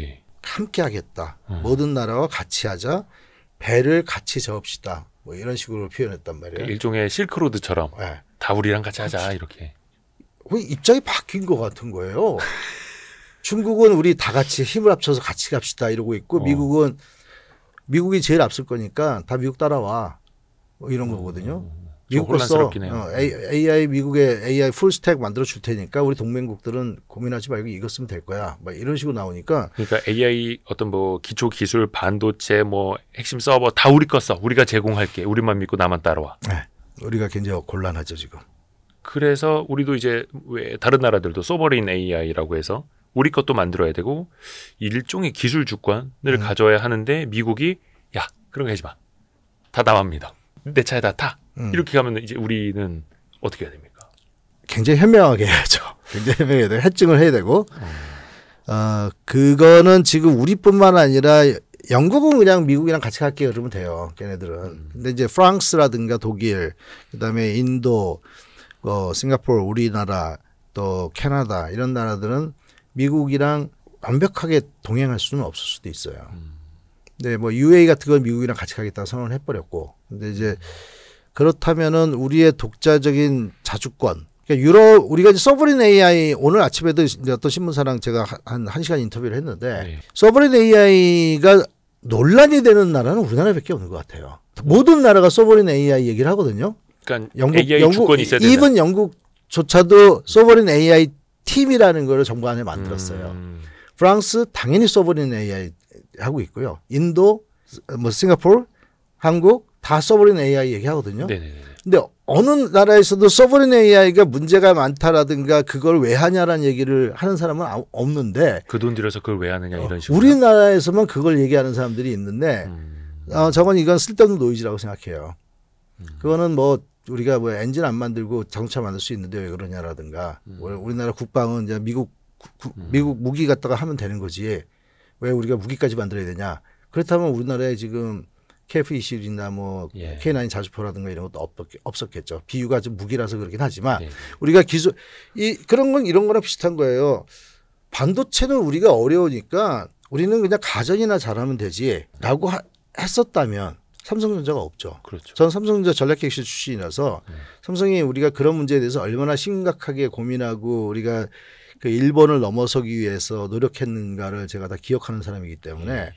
S2: 함께 하겠다. 모든 나라와 같이 하자. 배를 같이 저읍시다. 뭐 이런 식으로 표현했단 말이에요.
S1: 일종의 실크로드처럼 다 우리랑 같이 하자 이렇게.
S2: 왜 입장이 바뀐 것 같은 거예요. 중국은 우리 다 같이 힘을 합쳐서 같이 갑시다 이러고 있고 미국이 제일 앞설 거니까 다 미국 따라와 뭐 이런 거거든요. 미국으로서 AI 미국의 AI 풀스택 만들어 줄 테니까 우리 동맹국들은 고민하지 말고 이거 쓰면 될 거야. 막 이런 식으로 나오니까.
S1: 그러니까 AI 어떤 뭐 기초 기술 반도체 뭐 핵심 서버 다 우리 거 써. 우리가 제공할게. 우리만 믿고 나만 따라와.
S2: 네. 우리가 굉장히 곤란하죠 지금.
S1: 그래서 우리도 이제 왜 다른 나라들도 소버린 AI라고 해서 우리 것도 만들어야 되고 일종의 기술 주권을 가져야 하는데 미국이 야 그런 거 하지 마. 다 남합니다. 내 차에다 타. 이렇게 가면 이제 우리는 어떻게 해야 됩니까?
S2: 굉장히 현명하게 해야죠. 굉장히 현명해야 돼요. 해증을 해야 되고. 그거는 지금 우리뿐만 아니라 영국은 그냥 미국이랑 같이 갈게 그러면 돼요. 걔네들은. 근데 이제 프랑스라든가 독일, 그다음에 인도, 싱가포르, 우리나라, 또 캐나다 이런 나라들은 미국이랑 완벽하게 동행할 수는 없을 수도 있어요. 네, 뭐 UAE 같은 건 미국이랑 같이 가겠다고 선언을 해버렸고, 근데 이제 그렇다면은 우리의 독자적인 자주권, 그러니까 우리가 이제 서브린 AI 오늘 아침에도 어떤 신문사랑 제가 한 1시간 인터뷰를 했는데 서브린 AI가 논란이 되는 나라는 우리나라밖에 없는 것 같아요. 모든 나라가 서브린 AI 얘기를 하거든요.
S1: 그러니까 AI 주권이 있어야 된다.
S2: 이번 영국조차도 서브린 AI 팀이라는 걸 정부 안에 만들었어요. 프랑스 당연히 서브린 AI 하고 있고요. 인도, 뭐 싱가포르, 한국 다 서브린 AI 얘기하거든요. 근데 어느 나라에서도 서브린 AI가 문제가 많다라든가 그걸 왜 하냐라는 얘기를 하는 사람은 없는데
S1: 그 돈 들여서 그걸 왜 하느냐 이런 식으로.
S2: 우리나라에서만 그걸 얘기하는 사람들이 있는데 저건 이건 쓸데없는 노이즈라고 생각해요. 그거는 뭐 우리가 뭐 엔진 안 만들고 자동차 만들 수 있는데 왜 그러냐라든가 우리나라 국방은 이제 미국 무기 갖다가 하면 되는 거지 왜 우리가 무기까지 만들어야 되냐. 그렇다면 우리나라에 지금 KF-21이나 뭐 K9 자주포라든가 이런 것도 없었겠죠. 비유가 좀 무기라서 그렇긴 하지만 우리가 기술 그런 건 이런 거랑 비슷한 거예요. 반도체는 우리가 어려우니까 우리는 그냥 가전이나 잘하면 되지라고 했었다면 삼성전자가 없죠.
S1: 그렇죠.
S2: 저는 삼성전자 전략기획실 출신이라서 삼성이 우리가 그런 문제에 대해서 얼마나 심각하게 고민하고 우리가 그 일본을 넘어서기 위해서 노력했는가를 제가 다 기억하는 사람이기 때문에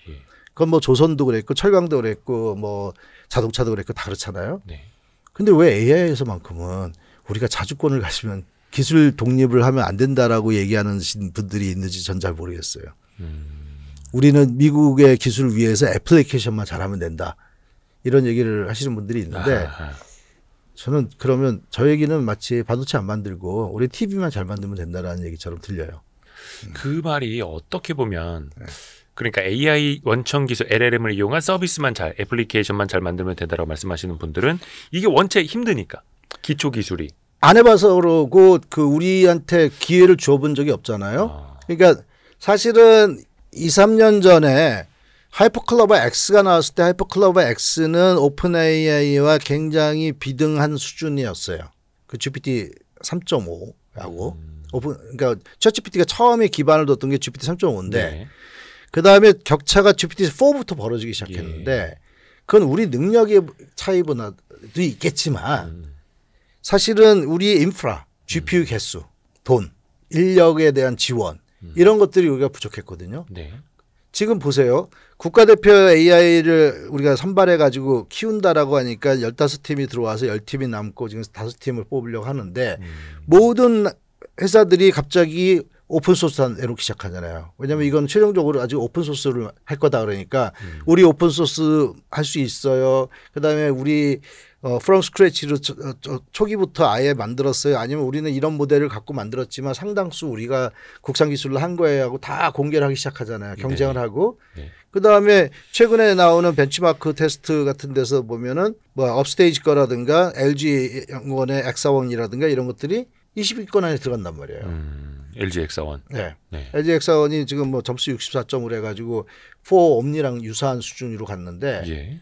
S2: 그건 뭐 조선도 그랬고 철강도 그랬고 뭐 자동차도 그랬고 다 그렇잖아요. 근데 왜 AI에서만큼은 우리가 자주권을 가지면 기술 독립을 하면 안 된다라고 얘기하는 분들이 있는지 전 잘 모르겠어요. 우리는 미국의 기술을 위해서 애플리케이션만 잘하면 된다. 이런 얘기를 하시는 분들이 있는데 저는 그러면 저 얘기는 마치 반도체 안 만들고 우리 TV만 잘 만들면 된다라는 얘기처럼 들려요.
S1: 그 말이 어떻게 보면 그러니까 AI 원천 기술 LLM을 이용한 서비스만 잘 애플리케이션만 잘 만들면 된다라고 말씀하시는 분들은 이게 원체 힘드니까 기초 기술이
S2: 안 해봐서 그러고 그 우리한테 기회를 줘본 적이 없잖아요. 그러니까 사실은 2, 3년 전에 하이퍼클로버 X가 나왔을 때 하이퍼클로버 X는 오픈 AI와 굉장히 비등한 수준이었어요. 그 GPT 3.5하고 그러니까 챗GPT가 처음에 기반을 뒀던 게 GPT 3.5인데
S1: 네.
S2: 그 다음에 격차가 GPT 4부터 벌어지기 시작했는데 그건 우리 능력의 차이보다도 있겠지만 사실은 우리의 인프라, GPU 개수, 돈, 인력에 대한 지원 이런 것들이 우리가 부족했거든요.
S1: 네.
S2: 지금 보세요. 국가대표 AI를 우리가 선발해 가지고 키운다라고 하니까 15팀이 들어와서 10팀이 남고 지금 5팀을 뽑으려고 하는데 모든 회사들이 갑자기 오픈소스 내놓기 시작하잖아요. 왜냐하면 이건 최종적으로 아직 오픈소스를 할 거다 그러니까 우리 오픈소스 할 수 있어요. 그다음에 우리 from scratch로 초기부터 아예 만들었어요. 아니면 우리는 이런 모델을 갖고 만들었지만 상당수 우리가 국산 기술로 한 거예요 하고 다 공개를 하기 시작하잖아요. 경쟁을
S1: 네.
S2: 하고.
S1: 네.
S2: 그다음에 최근에 나오는 벤치마크 테스트 같은 데서 보면은 뭐 업스테이지 거라든가 LG 연구원의 엑사원이라든가 이런 것들이 20위권 안에 들어간단 말이에요.
S1: LG 엑사원.
S2: 네.
S1: 네.
S2: LG 엑사원이 지금 뭐 점수 64점으로 해가지고 4 옴니랑 유사한 수준으로 갔는데
S1: 예.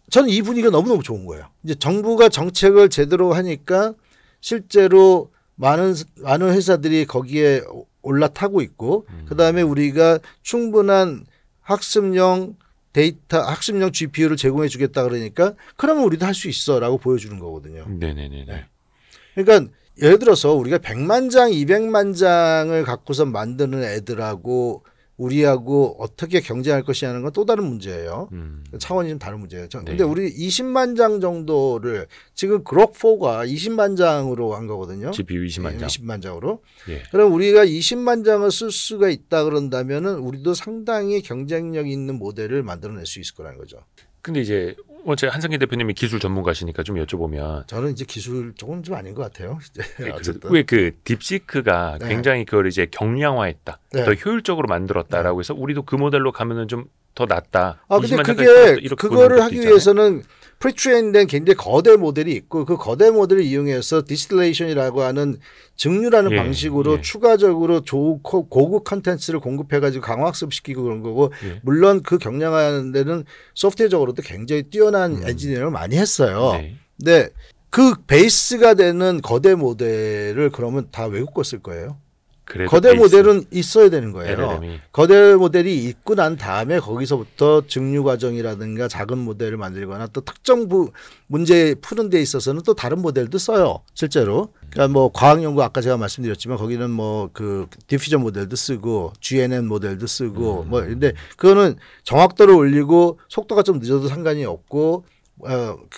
S2: 저는 이 분위기가 너무너무 좋은 거예요. 이제 정부가 정책을 제대로 하니까 실제로 많은 회사들이 거기에 올라타고 있고 그다음에 우리가 충분한 학습용 데이터, 학습용 GPU를 제공해 주겠다 그러니까 그러면 우리도 할 수 있어라고 보여주는 거거든요.
S1: 네네네.
S2: 네. 그러니까 예를 들어서 우리가 100만 장, 200만 장을 갖고서 만드는 애들하고 우리하고 어떻게 경쟁할 것이냐는 건 또 다른 문제예요. 차원이 좀 다른 문제예요. 근데
S1: 네.
S2: 우리 20만 장 정도를 지금 그록4가 20만 장으로 한 거거든요.
S1: GPU 20만 장.
S2: 20만 장으로.
S1: 예.
S2: 그럼 우리가 20만 장을 쓸 수가 있다 그런다면은 우리도 상당히 경쟁력 있는 모델을 만들어낼 수 있을 거라는 거죠.
S1: 근데 이제 어제 한성기 대표님이 기술 전문가시니까 좀 여쭤보면
S2: 저는 이제 기술 조금 좀 아닌 것 같아요.
S1: 왜 그 딥시크가
S2: 네.
S1: 굉장히 그걸 이제 경량화했다,
S2: 네.
S1: 더 효율적으로 만들었다라고 해서 우리도 그 모델로 가면은 좀 더 낫다.
S2: 아 근데
S1: 20만
S2: 그게
S1: 장까지 이렇게
S2: 그거를
S1: 보는
S2: 하기
S1: 것도
S2: 위해서는 프리트레인된 굉장히 거대 모델이 있고 그 거대 모델을 이용해서 디스틸레이션이라고 하는 증류라는
S1: 예,
S2: 방식으로
S1: 예.
S2: 추가적으로 고급 컨텐츠를 공급해가지고 강화학습시키고 그런 거고
S1: 예.
S2: 물론 그 경량화하는 데는 소프트웨어적으로도 굉장히 뛰어난 엔지니어를 많이 했어요.
S1: 네.
S2: 근데 그 베이스가 되는 거대 모델을 그러면 다 외국 거 쓸 거예요.
S1: 그래도
S2: 거대
S1: 베이스,
S2: 모델은 있어야 되는 거예요.
S1: LLM이.
S2: 거대 모델이 있고 난 다음에 거기서부터 증류 과정이라든가 작은 모델을 만들거나 또 특정 문제 푸는 데 있어서는 또 다른 모델도 써요. 실제로. 그러니까 뭐 과학 연구 아까 제가 말씀드렸지만 거기는 뭐 그 디퓨전 모델도 쓰고 GNN 모델도 쓰고 뭐 근데 그거는 정확도를 올리고 속도가 좀 늦어도 상관이 없고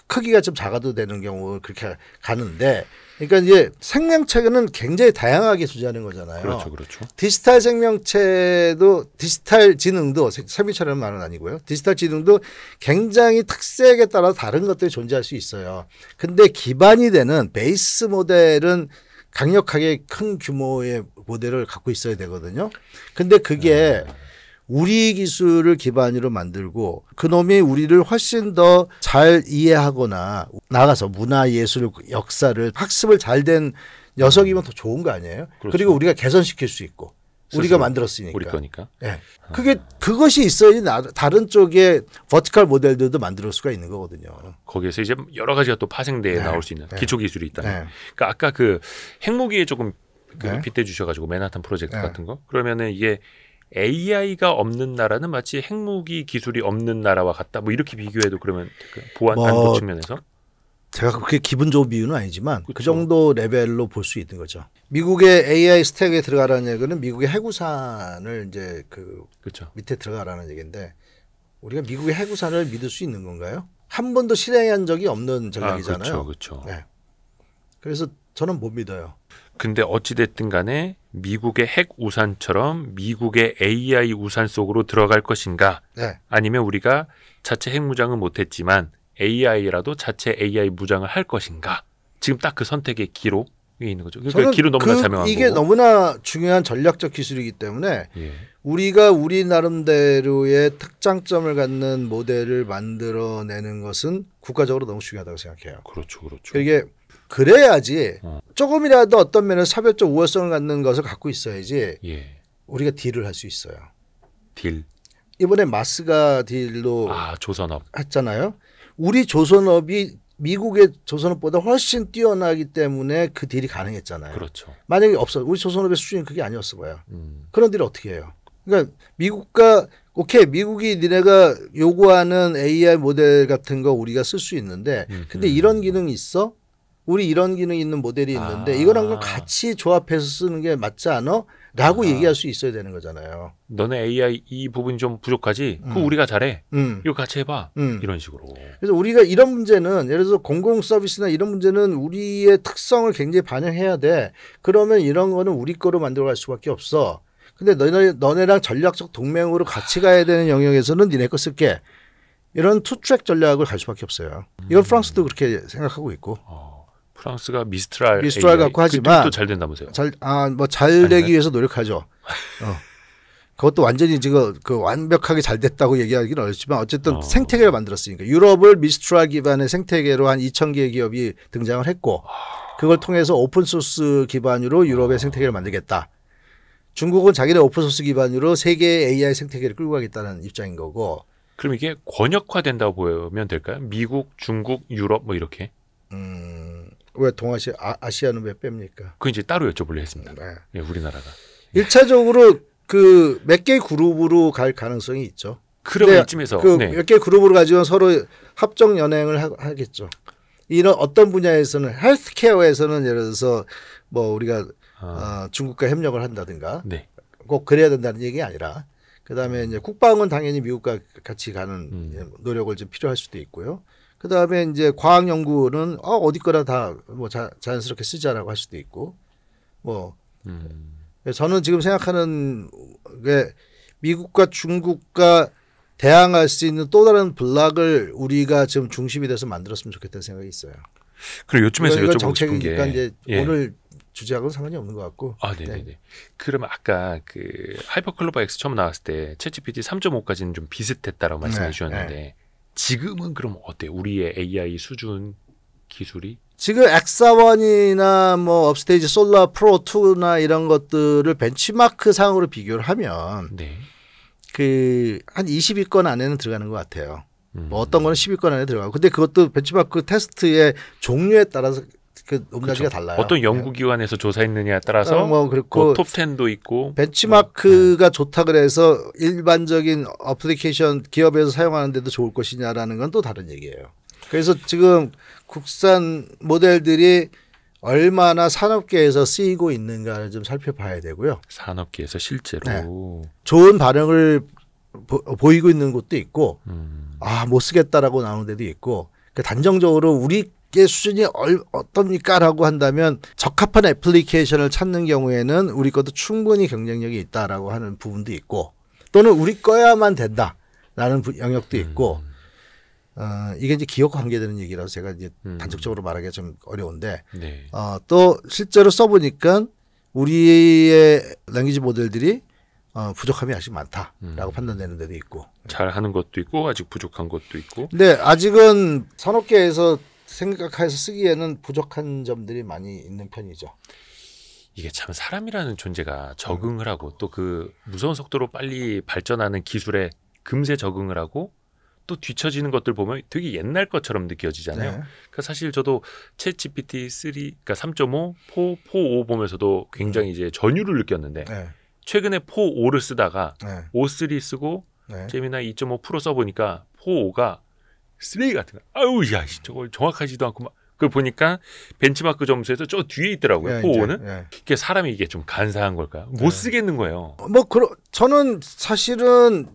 S2: 크기가 좀 작아도 되는 경우 그렇게 가는데 그러니까 이제 생명체는 굉장히 다양하게 존재하는 거잖아요.
S1: 그렇죠, 그렇죠.
S2: 디지털 생명체도 디지털 지능도 생명체라는 말은 아니고요. 디지털 지능도 굉장히 특색에 따라 다른 것들이 존재할 수 있어요. 근데 기반이 되는 베이스 모델은 강력하게 큰 규모의 모델을 갖고 있어야 되거든요. 근데 그게 우리 기술을 기반으로 만들고 그놈이 우리를 훨씬 더 잘 이해하거나 나가서 문화, 예술, 역사를 학습을 잘 된 녀석이면 더 좋은 거 아니에요?
S1: 그렇죠.
S2: 그리고 우리가 개선시킬 수 있고 우리가
S1: 스스로
S2: 만들었으니까.
S1: 우리 거니까.
S2: 네. 그것이 있어야지 다른 쪽에 버티컬 모델들도 만들 수가 있는 거거든요.
S1: 거기에서 이제 여러 가지가 또 파생돼
S2: 네.
S1: 나올 수 있는
S2: 네.
S1: 기초 기술이 있다.
S2: 네.
S1: 그러니까 아까 그 핵무기에 조금 그
S2: 네.
S1: 빗대 주셔가지고 맨하탄 프로젝트
S2: 네.
S1: 같은 거 그러면은 이게 AI가 없는 나라는 마치 핵무기 기술이 없는 나라와 같다. 뭐 이렇게 비교해도 그러면 그 보안 안보 측면에서
S2: 제가 그렇게 기분 좋은 비유는 아니지만 그
S1: 그렇죠.
S2: 정도 레벨로 볼 수 있는 거죠. 미국의 AI 스택에 들어가라는 얘기는 미국의 해구산을 이제 그
S1: 그렇죠.
S2: 밑에 들어가라는 얘기인데 우리가 미국의 해구산을 믿을 수 있는 건가요? 한 번도 실행한 적이 없는 전략이잖아요.
S1: 그렇죠.
S2: 네. 그래서 저는 못 믿어요.
S1: 근데 어찌 됐든 간에 미국의 핵 우산처럼 미국의 AI 우산 속으로 들어갈 것인가?
S2: 네.
S1: 아니면 우리가 자체 핵 무장은 못했지만 AI라도 자체 AI 무장을 할 것인가? 지금 딱 그 선택의 기로에 있는 거죠. 그러니까 기로 너무나 자명한
S2: 이게
S1: 거고.
S2: 너무나 중요한 전략적 기술이기 때문에
S1: 예.
S2: 우리가 우리 나름대로의 특장점을 갖는 모델을 만들어내는 것은 국가적으로 너무 중요하다고 생각해요.
S1: 그렇죠, 그렇죠.
S2: 그게 그래야지 조금이라도 어떤 면에서 차별적 우월성을 갖는 것을 갖고 있어야지
S1: 예.
S2: 우리가 딜을 할 수 있어요.
S1: 딜.
S2: 이번에 마스가 딜로
S1: 조선업
S2: 했잖아요. 우리 조선업이 미국의 조선업보다 훨씬 뛰어나기 때문에 그 딜이 가능했잖아요.
S1: 그렇죠.
S2: 만약에 없어 우리 조선업의 수준이 그게 아니었어 봐요. 그런 딜을 어떻게 해요? 그러니까 미국과 오케이 미국이 니네가 요구하는 AI 모델 같은 거 우리가 쓸 수 있는데 근데 이런 기능이 있어? 우리 이런 기능이 있는 모델이 있는데 이거랑 걸 같이 조합해서 쓰는 게 맞지 않아? 라고 얘기할 수 있어야 되는 거잖아요.
S1: 너네 AI 이 부분이 좀 부족하지? 그거 우리가 잘해. 이거 같이 해봐. 이런 식으로.
S2: 그래서 우리가 이런 문제는 예를 들어서 공공 서비스나 이런 문제는 우리의 특성을 굉장히 반영해야 돼. 그러면 이런 거는 우리 거로 만들어갈 수밖에 없어. 근데 너네랑 전략적 동맹으로 같이 가야 되는 영역에서는 니네 거 쓸게. 이런 투트랙 전략을 갈 수밖에 없어요. 이건 프랑스도 그렇게 생각하고 있고.
S1: 프랑스가 미스트랄
S2: 갖고 하지만
S1: 또 잘 된다면서요?
S2: 잘 되기 위해서 노력하죠. 그것도 완전히 지금 그 완벽하게 잘 됐다고 얘기하기는 어렵지만 어쨌든 생태계를 만들었으니까 유럽을 미스트랄 기반의 생태계로 한 2,000개의 기업이 등장을 했고 그걸 통해서 오픈 소스 기반으로 유럽의 생태계를 만들겠다. 중국은 자기네 오픈 소스 기반으로 세계의 AI 생태계를 끌고 가겠다는 입장인 거고.
S1: 그럼 이게 권역화된다고 보면 될까요? 미국, 중국, 유럽 뭐 이렇게?
S2: 왜 동아시아, 아시아는 왜 뺍니까?
S1: 그 이제 따로 여쭤보려 했습니다. 네. 예, 우리나라가.
S2: 1차적으로 그 몇 개의 그룹으로 갈 가능성이 있죠.
S1: 그러면 이쯤에서
S2: 그 몇 개의 그룹으로 가지고 서로 합정 연행을 하겠죠. 이런 어떤 분야에서는 헬스케어에서는 예를 들어서 뭐 우리가 중국과 협력을 한다든가 꼭 그래야 된다는 얘기가 아니라 그다음에 이제 국방은 당연히 미국과 같이 가는 노력을 좀 필요할 수도 있고요. 그다음에 이제 과학 연구는 어디 거나 다 뭐 자연스럽게 쓰자라고 할 수도 있고 뭐 저는 지금 생각하는 게 미국과 중국과 대항할 수 있는 또 다른 블락을 우리가 지금 중심이 돼서 만들었으면 좋겠다는 생각이 있어요.
S1: 그럼 요즘에서 여쭤보고 싶은 게
S2: 이제 오늘 주제하고는 상관이 없는 것 같고.
S1: 네네네. 네. 그러면 아까 그 하이퍼클로버 X 처음 나왔을 때 챗GPT 3.5까지는 좀 비슷했다라고 말씀해 주셨는데 지금은 그럼 어때요? 우리의 AI 수준 기술이?
S2: 지금 X1이나 뭐 업스테이지 솔라 프로 2나 이런 것들을 벤치마크 상으로 비교를 하면 그 한 20위권 안에는 들어가는 것 같아요. 뭐 어떤 거는 10위권 안에 들어가고. 근데 그것도 벤치마크 테스트의 종류에 따라서 그 높낮이가 달라요.
S1: 어떤 연구기관에서 조사했느냐에 따라서
S2: 뭐 그렇고
S1: 톱 10도 있고
S2: 벤치마크가 좋다 그래서 일반적인 어플리케이션 기업에서 사용하는데도 좋을 것이냐라는 건 또 다른 얘기예요. 그래서 지금 국산 모델들이 얼마나 산업계에서 쓰이고 있는가를 좀 살펴봐야 되고요.
S1: 산업계에서 실제로
S2: 좋은 반응을 보이고 있는 곳도 있고 못 쓰겠다라고 나오는 데도 있고 단정적으로 우리의 수준이 어떻습니까라고 한다면 적합한 애플리케이션을 찾는 경우에는 우리 것도 충분히 경쟁력이 있다라고 하는 부분도 있고 또는 우리 거야만 된다라는 영역도 있고 이게 이제 기업과 관계되는 얘기라서 제가 이제 단적적으로 말하기가 좀 어려운데 또 실제로 써보니까 우리의 랭귀지 모델들이 부족함이 아직 많다라고 판단되는 데도 있고
S1: 잘하는 것도 있고 아직 부족한 것도 있고
S2: 근데 아직은 산업계에서 생각해서 쓰기에는 부족한 점들이 많이 있는 편이죠.
S1: 이게 참 사람이라는 존재가 적응을 하고 또 그 무서운 속도로 빨리 발전하는 기술에 금세 적응을 하고 또 뒤처지는 것들 보면 되게 옛날 것처럼 느껴지잖아요. 그러니까 사실 저도 챗 GPT 3, 그러니까 3.5, 4, 5 보면서도 굉장히 이제 전율을 느꼈는데 최근에 4, 5를 쓰다가 5, 3 쓰고 제미나이 2.5 프로 써보니까 4, 5가 쓰레기 같은 거. 아유, 야, 저걸 정확하지도 않고 막. 그걸 보니까 벤치마크 점수에서 저 뒤에 있더라고요. 4, 5는. 이게 사람이 이게 좀 간사한 걸까요? 못 쓰겠는 거예요.
S2: 저는 사실은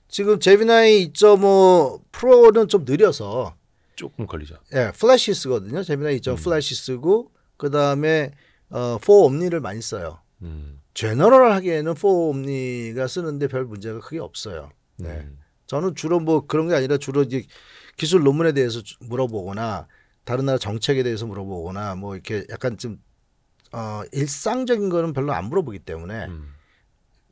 S2: 지금 제미나이 2.5 프로는 좀 느려서
S1: 조금 걸리죠.
S2: 플래시 쓰거든요. 제미나이 2.5 플래시 쓰고 그다음에 4 옴니를 많이 써요. 제너럴 하기에는 4 옴니가 쓰는데 별 문제가 크게 없어요. 저는 주로 뭐 그런 게 아니라 주로 이제 기술 논문에 대해서 물어보거나 다른 나라 정책에 대해서 물어보거나 뭐 이렇게 약간 좀 일상적인 거는 별로 안 물어보기 때문에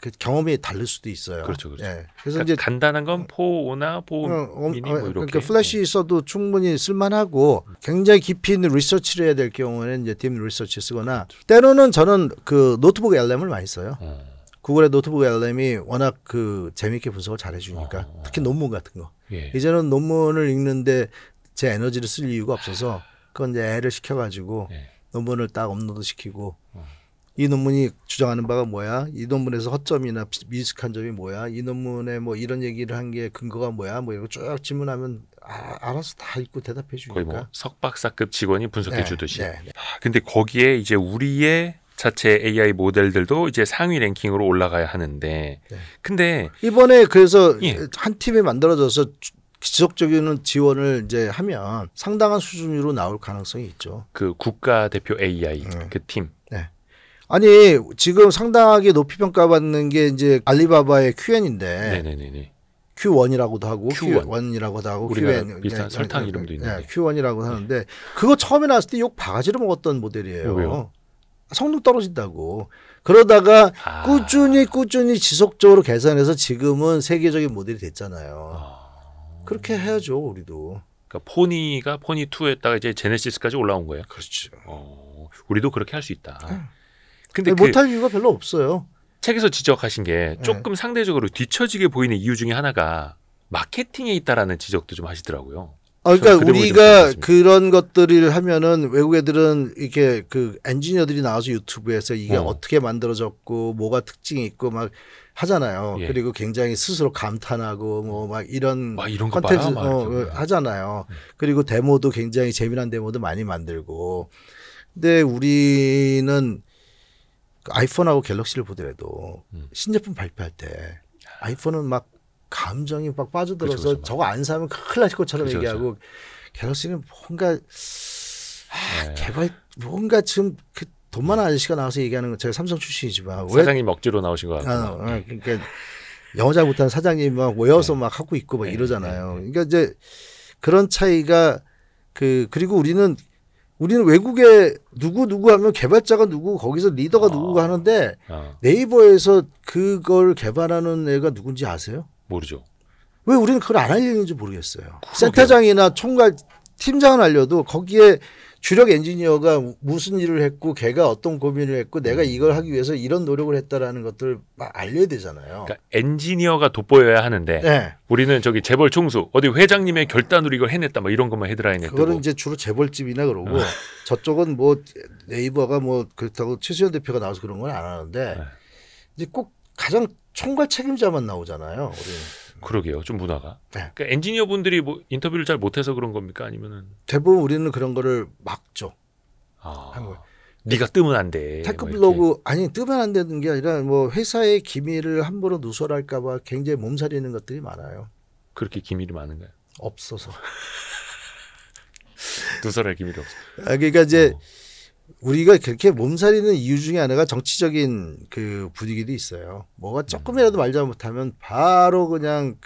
S2: 그 경험이 다를 수도 있어요.
S1: 그렇죠.
S2: 그래서
S1: 그러니까 이제 간단한 건 4, 5나 4 미니 뭐 이렇게.
S2: 그러니까 플래시 써도 충분히 쓸만하고 굉장히 깊이 있는 리서치를 해야 될 경우에는 이제 딥 리서치 쓰거나 때로는 저는 그 노트북 LM을 많이 써요. 구글의 노트북 LM이 워낙 그 재미있게 분석을 잘 해주니까 특히 논문 같은 거.
S1: 예.
S2: 이제는 논문을 읽는데 제 에너지를 쓸 이유가 없어서 그건 이제 애를 시켜가지고
S1: 예.
S2: 논문을 딱 업로드 시키고 이 논문이 주장하는 바가 뭐야? 이 논문에서 허점이나 미숙한 점이 뭐야? 이 논문에 뭐 이런 얘기를 한 게 근거가 뭐야? 뭐 이런 거 쭉 질문하면 알아서 다 읽고 대답해 주니까.
S1: 거의 뭐 석박사급 직원이 분석해
S2: 네,
S1: 주듯이.
S2: 네.
S1: 근데 거기에 이제 우리의 자체 AI 모델들도 이제 상위 랭킹으로 올라가야 하는데
S2: 네.
S1: 근데
S2: 이번에 그래서
S1: 예.
S2: 한 팀이 만들어져서 지속적인 지원을 이제 하면 상당한 수준으로 나올 가능성이 있죠.
S1: 그 국가대표 AI 그 팀.
S2: 네. 아니 지금 상당하게 높이 평가받는 게 이제 알리바바의 QN인데
S1: 네네네네.
S2: Q1이라고도 하고
S1: Q1.
S2: Q1이라고도 하고
S1: 우리나라
S2: QN
S1: 비슷한 설탕 이름도 있는데.
S2: Q1이라고 하는데 그거 처음에 나왔을 때 욕 바가지로 먹었던 모델이에요.
S1: 왜요?
S2: 성능 떨어진다고. 그러다가 꾸준히 지속적으로 개선해서 지금은 세계적인 모델이 됐잖아요. 그렇게 해야죠, 우리도.
S1: 그러니까 포니 2에다가 이제 제네시스까지 올라온 거예요.
S2: 그렇죠.
S1: 우리도 그렇게 할 수 있다. 근데
S2: 못할 이유가 별로 없어요.
S1: 책에서 지적하신 게 조금 상대적으로 뒤처지게 보이는 이유 중에 하나가 마케팅에 있다라는 지적도 좀 하시더라고요.
S2: 그러니까 우리가 그런 것들을 하면은 외국 애들은 이렇게 그 엔지니어들이 나와서 유튜브에서 이게 어떻게 만들어졌고 뭐가 특징이 있고 막 하잖아요.
S1: 예.
S2: 그리고 굉장히 스스로 감탄하고 뭐 막 이런
S1: 거
S2: 컨텐츠
S1: 봐요,
S2: 하잖아요. 그리고 데모도 굉장히 재미난 데모도 많이 만들고. 근데 우리는 아이폰하고 갤럭시를 보더라도 신제품 발표할 때 아이폰은 막 감정이 막 빠져들어서
S1: 그렇죠.
S2: 저거 안 사면 큰일 날 것처럼
S1: 그렇죠.
S2: 얘기하고 갤럭시는 뭔가 개발 뭔가 지금 그 돈 많은 아저씨가 나와서 얘기하는 거 제가 삼성 출신이지만
S1: 사장님 억지로 나오신 것 같아요.
S2: 그러니까 영어 잘 못하는 사장님 막 외워서 막 하고 있고 막 이러잖아요. 그러니까 이제 그런 차이가 그리고 우리는 외국에 누구 하면 개발자가 누구 거기서 리더가 누구가 하는데 네이버에서 그걸 개발하는 애가 누군지 아세요?
S1: 모르죠.
S2: 왜 우리는 그걸 안 알리는지 모르겠어요. 센터장이나 총괄 팀장은 알려도 거기에 주력 엔지니어가 무슨 일을 했고 걔가 어떤 고민을 했고 내가 이걸 하기 위해서 이런 노력을 했다라는 것들을 막 알려야 되잖아요.
S1: 그러니까 엔지니어가 돋보여야 하는데
S2: 네.
S1: 우리는 저기 재벌 총수 어디 회장님의 결단으로 이걸 해냈다 뭐 이런 것만 헤드라인에 뜨고.
S2: 그거는 이제 주로 재벌집이나 그러고 저쪽은 뭐 네이버가 뭐 그렇다고 최수현 대표가 나와서 그런 건 안 하는데 이제 꼭 가장 총괄 책임자만 나오잖아요. 우리는.
S1: 그러게요. 좀 문화가.
S2: 네.
S1: 그러니까 엔지니어 분들이 뭐 인터뷰를 잘 못해서 그런 겁니까? 아니면은
S2: 대부분 우리는 그런 거를 막죠.
S1: 네가 뜨면 안 돼.
S2: 테크블로그 아니 뜨면 안 되는 게 아니라 뭐 회사의 기밀을 함부로 누설할까 봐 굉장히 몸살이는 것들이 많아요.
S1: 그렇게 기밀이 많은가요?
S2: 없어서.
S1: 누설할 기밀이 없어.
S2: 그러니까 이제 우리가 그렇게 몸살이는 이유 중에 하나가 정치적인 그 분위기도 있어요. 뭐가 조금이라도 말 잘못하면 바로 그냥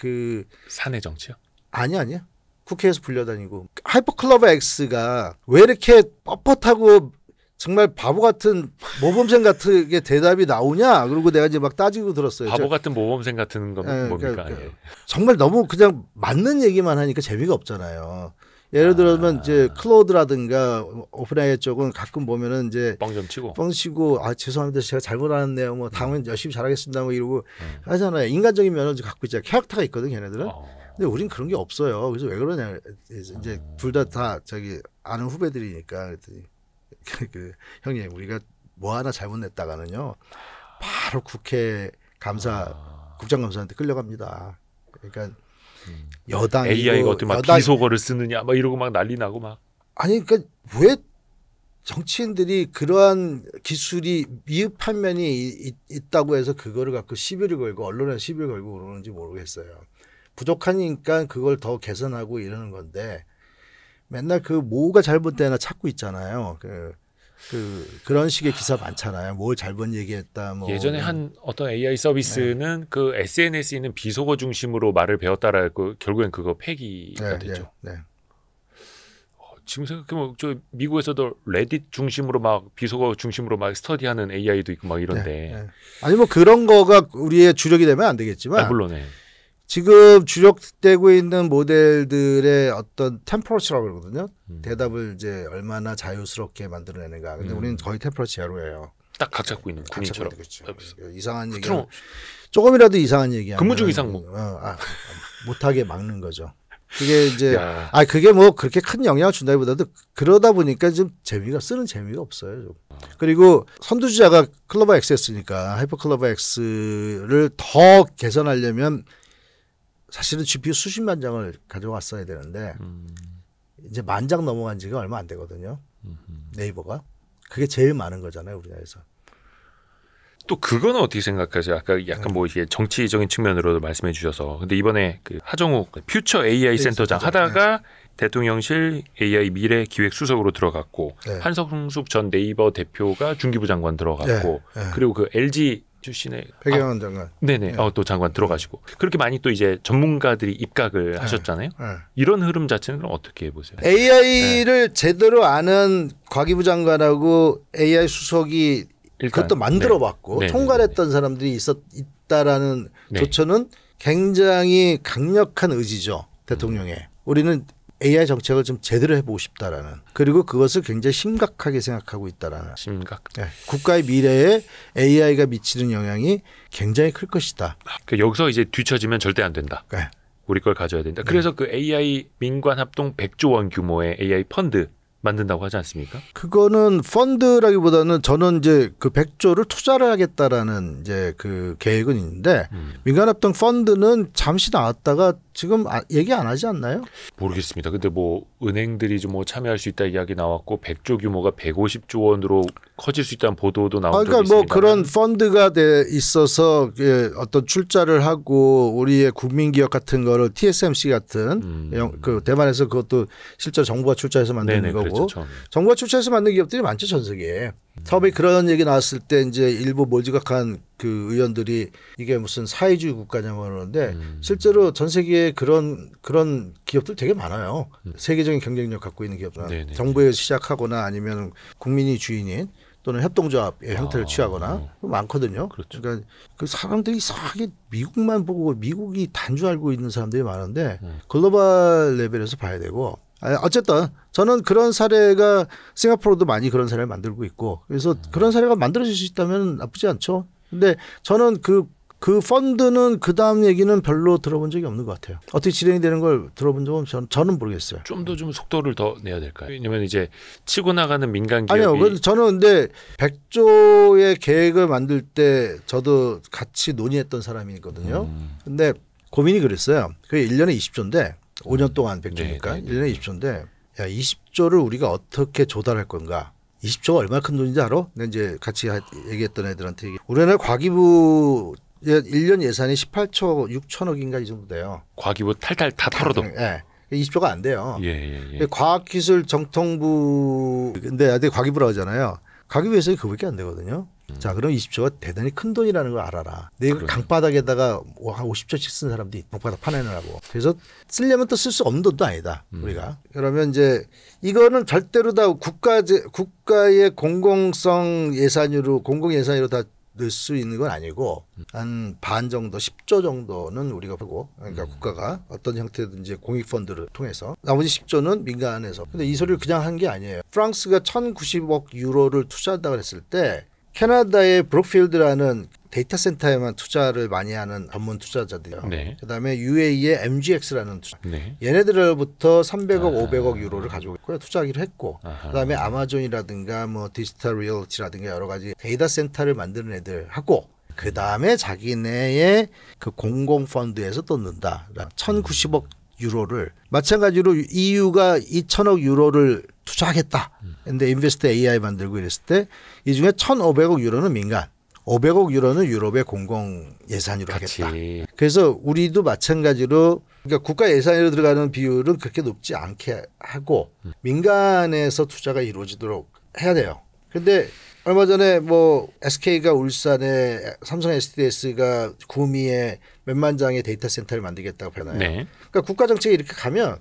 S1: 사내 정치요?
S2: 아니야. 국회에서 불려다니고 하이퍼클러버 X가 왜 이렇게 뻣뻣하고 정말 바보 같은 모범생 같은 게 대답이 나오냐? 그리고 내가 이제 막 따지고 들었어요.
S1: 바보 같은 모범생 같은 건 뭡니까?
S2: 정말 너무 그냥 맞는 얘기만 하니까 재미가 없잖아요. 예를 들면 이제 클로드라든가 오픈AI 쪽은 가끔 보면은 이제 뻥 치고 죄송합니다 제가 잘못하는데요 뭐 다음엔 열심히 잘하겠습니다 뭐 이러고 하잖아요. 인간적인 면을 갖고 있잖아요. 캐릭터가 있거든 걔네들은. 근데 우린 그런 게 없어요. 그래서 왜 그러냐 이제 둘 다 저기 아는 후배들이니까 그랬더니 형님 우리가 뭐 하나 잘못냈다가는요 바로 국회 국장감사한테 끌려갑니다. 그러니까 여당
S1: AI가 어떻게 막 비속어를 쓰느냐 막 이러고 막 난리 나고 막
S2: 아니 그러니까 왜 정치인들이 그러한 기술이 미흡한 면이 있다고 해서 그거를 갖고 시비를 걸고 언론에 시비를 걸고 그러는지 모르겠어요. 부족하니까 그걸 더 개선하고 이러는 건데 맨날 뭐가 잘못되나 찾고 있잖아요. 그런 식의 기사 많잖아요. 뭘 잘못 얘기했다. 뭐
S1: 예전에 한 어떤 AI 서비스는 그 SNS에 있는 비속어 중심으로 말을 배웠다라고 결국엔 그거 폐기가 됐죠. 지금 생각해보면 저 미국에서도 레딧 중심으로 막 비속어 중심으로 막 스터디하는 AI도 있고 막 이런데.
S2: 아니 뭐 그런 거가 우리의 주력이 되면 안 되겠지만.
S1: 물론에.
S2: 지금 주력되고 있는 모델들의 어떤 템퍼러처라고 그러거든요. 대답을 이제 얼마나 자유스럽게 만들어내는가. 근데 우리는 거의 템퍼러 제로예요.
S1: 딱 각 잡고 있는 군인처럼.
S2: 이상한 얘기. 조금이라도 이상한 얘기하면
S1: 근무 중 이상
S2: 못하게 막는 거죠. 그게 이제 그게 뭐 그렇게 큰 영향을 준다기보다도 그러다 보니까 좀 쓰는 재미가 없어요. 좀. 그리고 선두주자가 클로버 X였으니까 하이퍼 클로버 X를 더 개선하려면 사실은 GPU 수십만 장을 가져왔어야 되는데 이제 10,000장 넘어간 지가 얼마 안 되거든요. 네이버가. 그게 제일 많은 거잖아요, 우리나라에서.
S1: 또 그거는 어떻게 생각하세요? 아까 약간 뭐 이게 정치적인 측면으로도 말씀해 주셔서 근데 이번에 그 하정욱 퓨처 AI 센터장 하다가 대통령실 AI 미래 기획 수석으로 들어갔고 한성숙 전 네이버 대표가 중기부 장관 들어갔고 그리고 그 LG 출신의
S2: 배경원 장관.
S1: 네네. 또 장관 들어가시고 그렇게 많이 또 이제 전문가들이 입각을 하셨잖아요. 이런 흐름 자체는 그럼 어떻게 보세요?
S2: AI를 제대로 아는 과기부 장관하고 AI 수석이 그것도 만들어봤고 총괄했던 사람들이 있다라는 조처는 굉장히 강력한 의지죠. 대통령의. 우리는 AI 정책을 좀 제대로 해보고 싶다라는. 그리고 그것을 굉장히 심각하게 생각하고 있다라는. 국가의 미래에 AI가 미치는 영향이 굉장히 클 것이다.
S1: 그러니까 여기서 이제 뒤처지면 절대 안 된다. 우리 걸 가져야 된다. 그래서 그 AI 민관 합동 100조 원 규모의 AI 펀드 만든다고 하지 않습니까?
S2: 그거는 펀드라기보다는 저는 이제 그 100조를 투자를 하겠다라는 이제 그 계획은 있는데 민간합동 펀드는 잠시 나왔다가 지금 얘기 안 하지 않나요?
S1: 모르겠습니다. 근데 뭐 은행들이 좀 뭐 참여할 수 있다 이야기 나왔고 100조 규모가 150조 원으로 커질 수 있다는 보도도 나온 적이
S2: 그러니까
S1: 있습니다.
S2: 뭐 그런 펀드가 돼 있어서 어떤 출자를 하고 우리의 국민기업 같은 거를 TSMC 같은 그 대만에서 그것도 실제 정부가 출자해서 만드는 거고 그렇죠, 정부가 출자해서 만든 기업들이 많죠 전 세계에. 처음에 그런 얘기 나왔을 때 이제 일부 몰지각한 그 의원들이 이게 무슨 사회주의 국가냐고 그러는데 실제로 전 세계에 그런 기업들 되게 많아요. 세계적인 경쟁력 갖고 있는 기업들. 정부에서 시작하거나 아니면 국민이 주인인 또는 협동조합의 형태를 취하거나 많거든요.
S1: 그렇죠.
S2: 그러니까 그 사람들이 이상하게 미국만 보고 미국이 단주 알고 있는 사람들이 많은데 글로벌 레벨에서 봐야 되고 어쨌든 저는 그런 사례가 싱가포르도 많이 그런 사례를 만들고 있고 그래서 그런 사례가 만들어질 수 있다면 나쁘지 않죠. 근데 저는 그 펀드는 그 다음 얘기는 별로 들어본 적이 없는 것 같아요. 어떻게 진행이 되는 걸 들어본 적은 저는 모르겠어요.
S1: 좀 더 좀 속도를 더 내야 될까요? 왜냐하면 이제 치고 나가는 민간 기업이
S2: 아니요. 저는 근데 100조의 계획을 만들 때 저도 같이 논의했던 사람이거든요. 근데 고민이 그랬어요. 그게 1년에 20조인데 5년 동안 100조니까 1년에 20조인데 야 20조를 우리가 어떻게 조달할 건가? 20조가 얼마나 큰 돈인지 알아? 내가 이제 같이 얘기했던 애들한테 우리나라 과기부 1년 예산이 18조 6천억인가 이 정도 돼요.
S1: 과기부 탈탈 다 털어도.
S2: 네. 20조가 안 돼요.
S1: 예.
S2: 과학기술정통부 근데 과기부라고 하잖아요. 과기부 예산이 그밖에 안 되거든요. 자, 그럼 20조가 대단히 큰 돈이라는 걸 알아라. 내가 강바닥에다가 한 50조씩 쓴 사람들이 강바닥 파내느라고. 그래서 쓰려면 또 쓸 수 없는 돈도 아니다. 우리가. 그러면 이제 이거는 절대로 다 국가의 공공성 예산으로 다 넣을 수 있는 건 아니고 한 반 정도 10조 정도는 우리가 하고 그러니까 국가가 어떤 형태든지 공익펀드를 통해서 나머지 10조는 민간에서. 근데 이 소리를 그냥 한 게 아니에요. 프랑스가 1,090억 유로를 투자한다고 했을 때 캐나다의 브룩필드라는 데이터 센터에만 투자를 많이 하는 전문 투자자들이요. 그다음에 UAE의 MGX라는 투자. 얘네들로부터 300억, 500억 유로를 가지고 있고요. 투자하기로 했고. 그다음에 아마존이라든가 뭐 디지털 리얼티라든가 여러 가지 데이터 센터를 만드는 애들하고 그다음에 자기네의 그 공공 펀드에서 또 넣는다. 1,090억 유로를 마찬가지로 EU가 2,000억 유로를 투자하겠다. 근데 인베스트 AI 만들고 이랬을 때 이 중에 1,500억 유로는 민간, 500억 유로는 유럽의 공공 예산으로 하겠다. 그래서 우리도 마찬가지로 그러니까 국가 예산으로 들어가는 비율은 그렇게 높지 않게 하고 민간에서 투자가 이루어지도록 해야 돼요. 근데 얼마 전에 뭐 SK가 울산에 삼성 SDS가 구미에 몇만 장의 데이터 센터를 만들겠다고 하나요? 그러니까 국가 정책이 이렇게 가면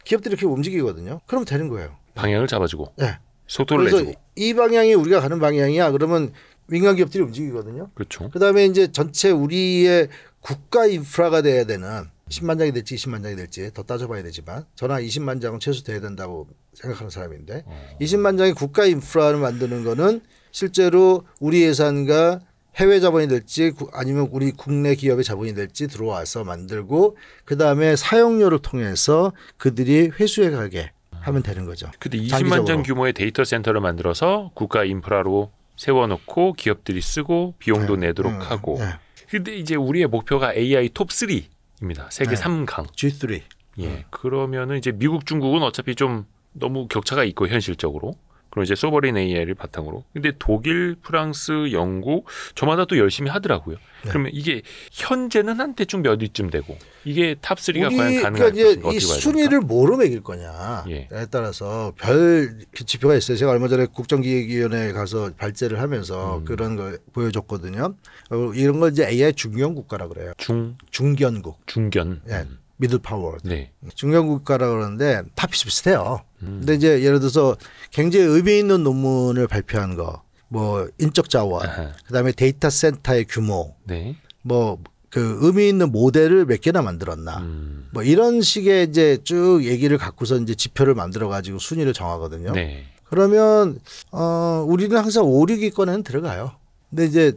S2: 기업들이 이렇게 움직이거든요. 그럼 되는 거예요.
S1: 방향을 잡아주고
S2: 네.
S1: 속도를
S2: 그래서
S1: 내주고.
S2: 이 방향이 우리가 가는 방향이야. 그러면 민간 기업들이 움직이거든요.
S1: 그렇죠.
S2: 그다음에 이제 전체 우리의 국가 인프라가 돼야 되는 10만 장이 될지 20만 장이 될지 더 따져봐야 되지만 저는 20만 장은 최소 돼야 된다고 생각하는 사람인데 20만 장의 국가 인프라를 만드는 거는 실제로 우리 예산과 해외 자본이 될지 아니면 우리 국내 기업의 자본이 될지 들어와서 만들고 그다음에 사용료를 통해서 그들이 회수해 가게 하면 되는 거죠.
S1: 근데 20만 전 규모의 데이터 센터를 만들어서 국가 인프라로 세워놓고 기업들이 쓰고 비용도 내도록 하고. 근데 이제 우리의 목표가 AI 톱 3입니다. 세계 3강.
S2: G3.
S1: 예. 그러면은 이제 미국, 중국은 어차피 좀 너무 격차가 있고 현실적으로. 그럼 이제 소버린 AI를 바탕으로. 근데 독일, 프랑스, 영국 저마다 또 열심히 하더라고요. 그러면 이게 현재는 한 대충 몇 위쯤 되고 이게 탑 3가 과연 가능할 것인가
S2: 이 순위를 뭐로 매길 거냐에 따라서 별 지표가 있어요. 제가 얼마 전에 국정기획위원회에 가서 발제를 하면서 그런 걸 보여줬거든요. 이런 걸 이제 AI 중견 국가라 그래요. 중견국.
S1: 중견.
S2: 예. 미들 파워.
S1: 네.
S2: 중견 국가라 그러는데 다 비슷비슷해요. 근데 이제 예를 들어서 굉장히 의미 있는 논문을 발표한 거, 뭐 인적 자원, 그다음에 데이터 센터의 규모,
S1: 네.
S2: 뭐 그 의미 있는 모델을 몇 개나 만들었나, 뭐 이런 식의 이제 쭉 얘기를 갖고서 이제 지표를 만들어 가지고 순위를 정하거든요.
S1: 네.
S2: 그러면 우리는 항상 5, 6위권에는 들어가요. 근데 이제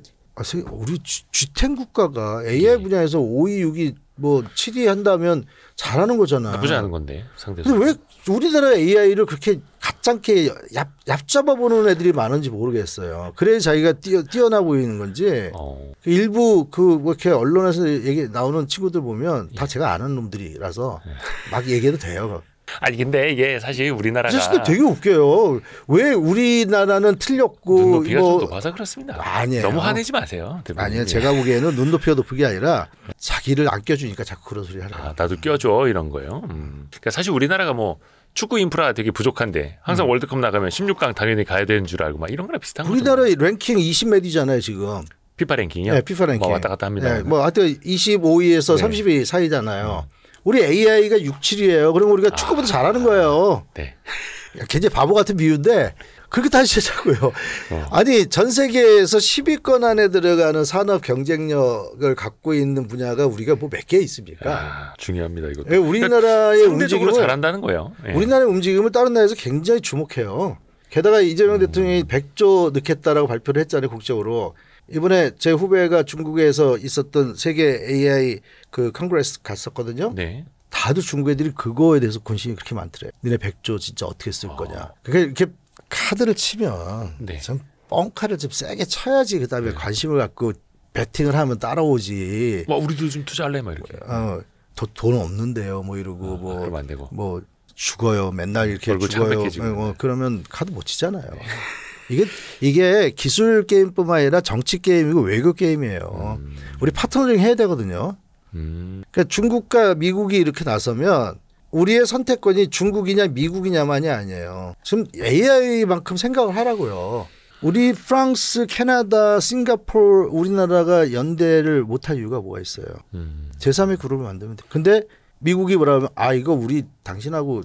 S2: 우리 G10 국가가 AI 분야에서 5위, 6위, 뭐 7위 한다면 잘하는 거잖아.
S1: 나쁘지 않은 건데 상대적으로.
S2: 근데 왜 우리나라 AI를 그렇게 가짱게 얕잡아보는 애들이 많은지 모르겠어요. 그래 자기가 뛰어나 보이는 건지. 일부 뭐 이렇게 언론에서 얘기 나오는 친구들 보면 다 제가 아는 놈들이라서 막 얘기해도 돼요.
S1: 아니 근데 이게 사실 우리나라가
S2: 사실 되게 웃겨요. 왜 우리나라는 틀렸고
S1: 눈높이가 좀 높아서 그렇습니다.
S2: 아니에요.
S1: 너무 화내지 마세요.
S2: 아니에요. 제가 보기에는 눈높이가 높은 게 아니라 자기를 안 껴주니까 자꾸 그런 소리 하라.
S1: 나도 껴줘 이런 거예요. 그러니까 사실 우리나라가 뭐 축구 인프라 되게 부족한데 항상 월드컵 나가면 16강 당연히 가야 되는 줄 알고 막 이런 거랑 비슷한 거죠.
S2: 우리나라 랭킹 20몇이잖아요 지금.
S1: 피파 랭킹이요?
S2: 네, 피파 랭킹.
S1: 뭐 왔다 갔다 합니다.
S2: 네, 뭐 하여튼 25위에서 30위 사이잖아요. 우리 AI가 6, 7위예요. 그럼 우리가 축구보다 잘하는 거예요.
S1: 네.
S2: 굉장히 바보 같은 비유인데 그렇게 따지자고요. 아니 전 세계에서 10위권 안에 들어가는 산업 경쟁력을 갖고 있는 분야가 우리가 뭐 몇 개 있습니까?
S1: 중요합니다 이것도.
S2: 네, 우리나라의
S1: 상대적으로 잘한다는 거예요.
S2: 우리나라의 움직임을 다른 나라에서 굉장히 주목해요. 게다가 이재명 대통령이 100조 넣겠다라고 발표를 했잖아요 국적으로. 이번에 제 후배가 중국에서 있었던 세계 AI 그 컨그레스 갔었거든요.
S1: 네.
S2: 다들 중국 애들이 그거에 대해서 관심이 그렇게 많더래. 니네 100조 진짜 어떻게 쓸 거냐. 그러니까 이렇게 카드를 치면 좀 뻥카를 좀 세게 쳐야지 그다음에 관심을 갖고 배팅을 하면 따라오지.
S1: 뭐 우리도 좀 투자할래 막 이렇게.
S2: 돈 없는데요. 뭐 이러고 뭐
S1: 그러면 안 되고.
S2: 뭐 죽어요. 맨날 이렇게 죽어요. 그러면 카드 못 치잖아요. 이게 기술 게임뿐만 아니라 정치 게임이고 외교 게임이에요. 우리 파트너링 해야 되거든요. 그러니까 중국과 미국이 이렇게 나서면 우리의 선택권이 중국이냐 미국이냐만이 아니에요. 지금 AI만큼 생각을 하라고요. 우리 프랑스, 캐나다, 싱가포르 우리나라가 연대를 못할 이유가 뭐가 있어요. 제3의 그룹을 만들면 돼. 근데 미국이 뭐라 하면 이거 우리 당신하고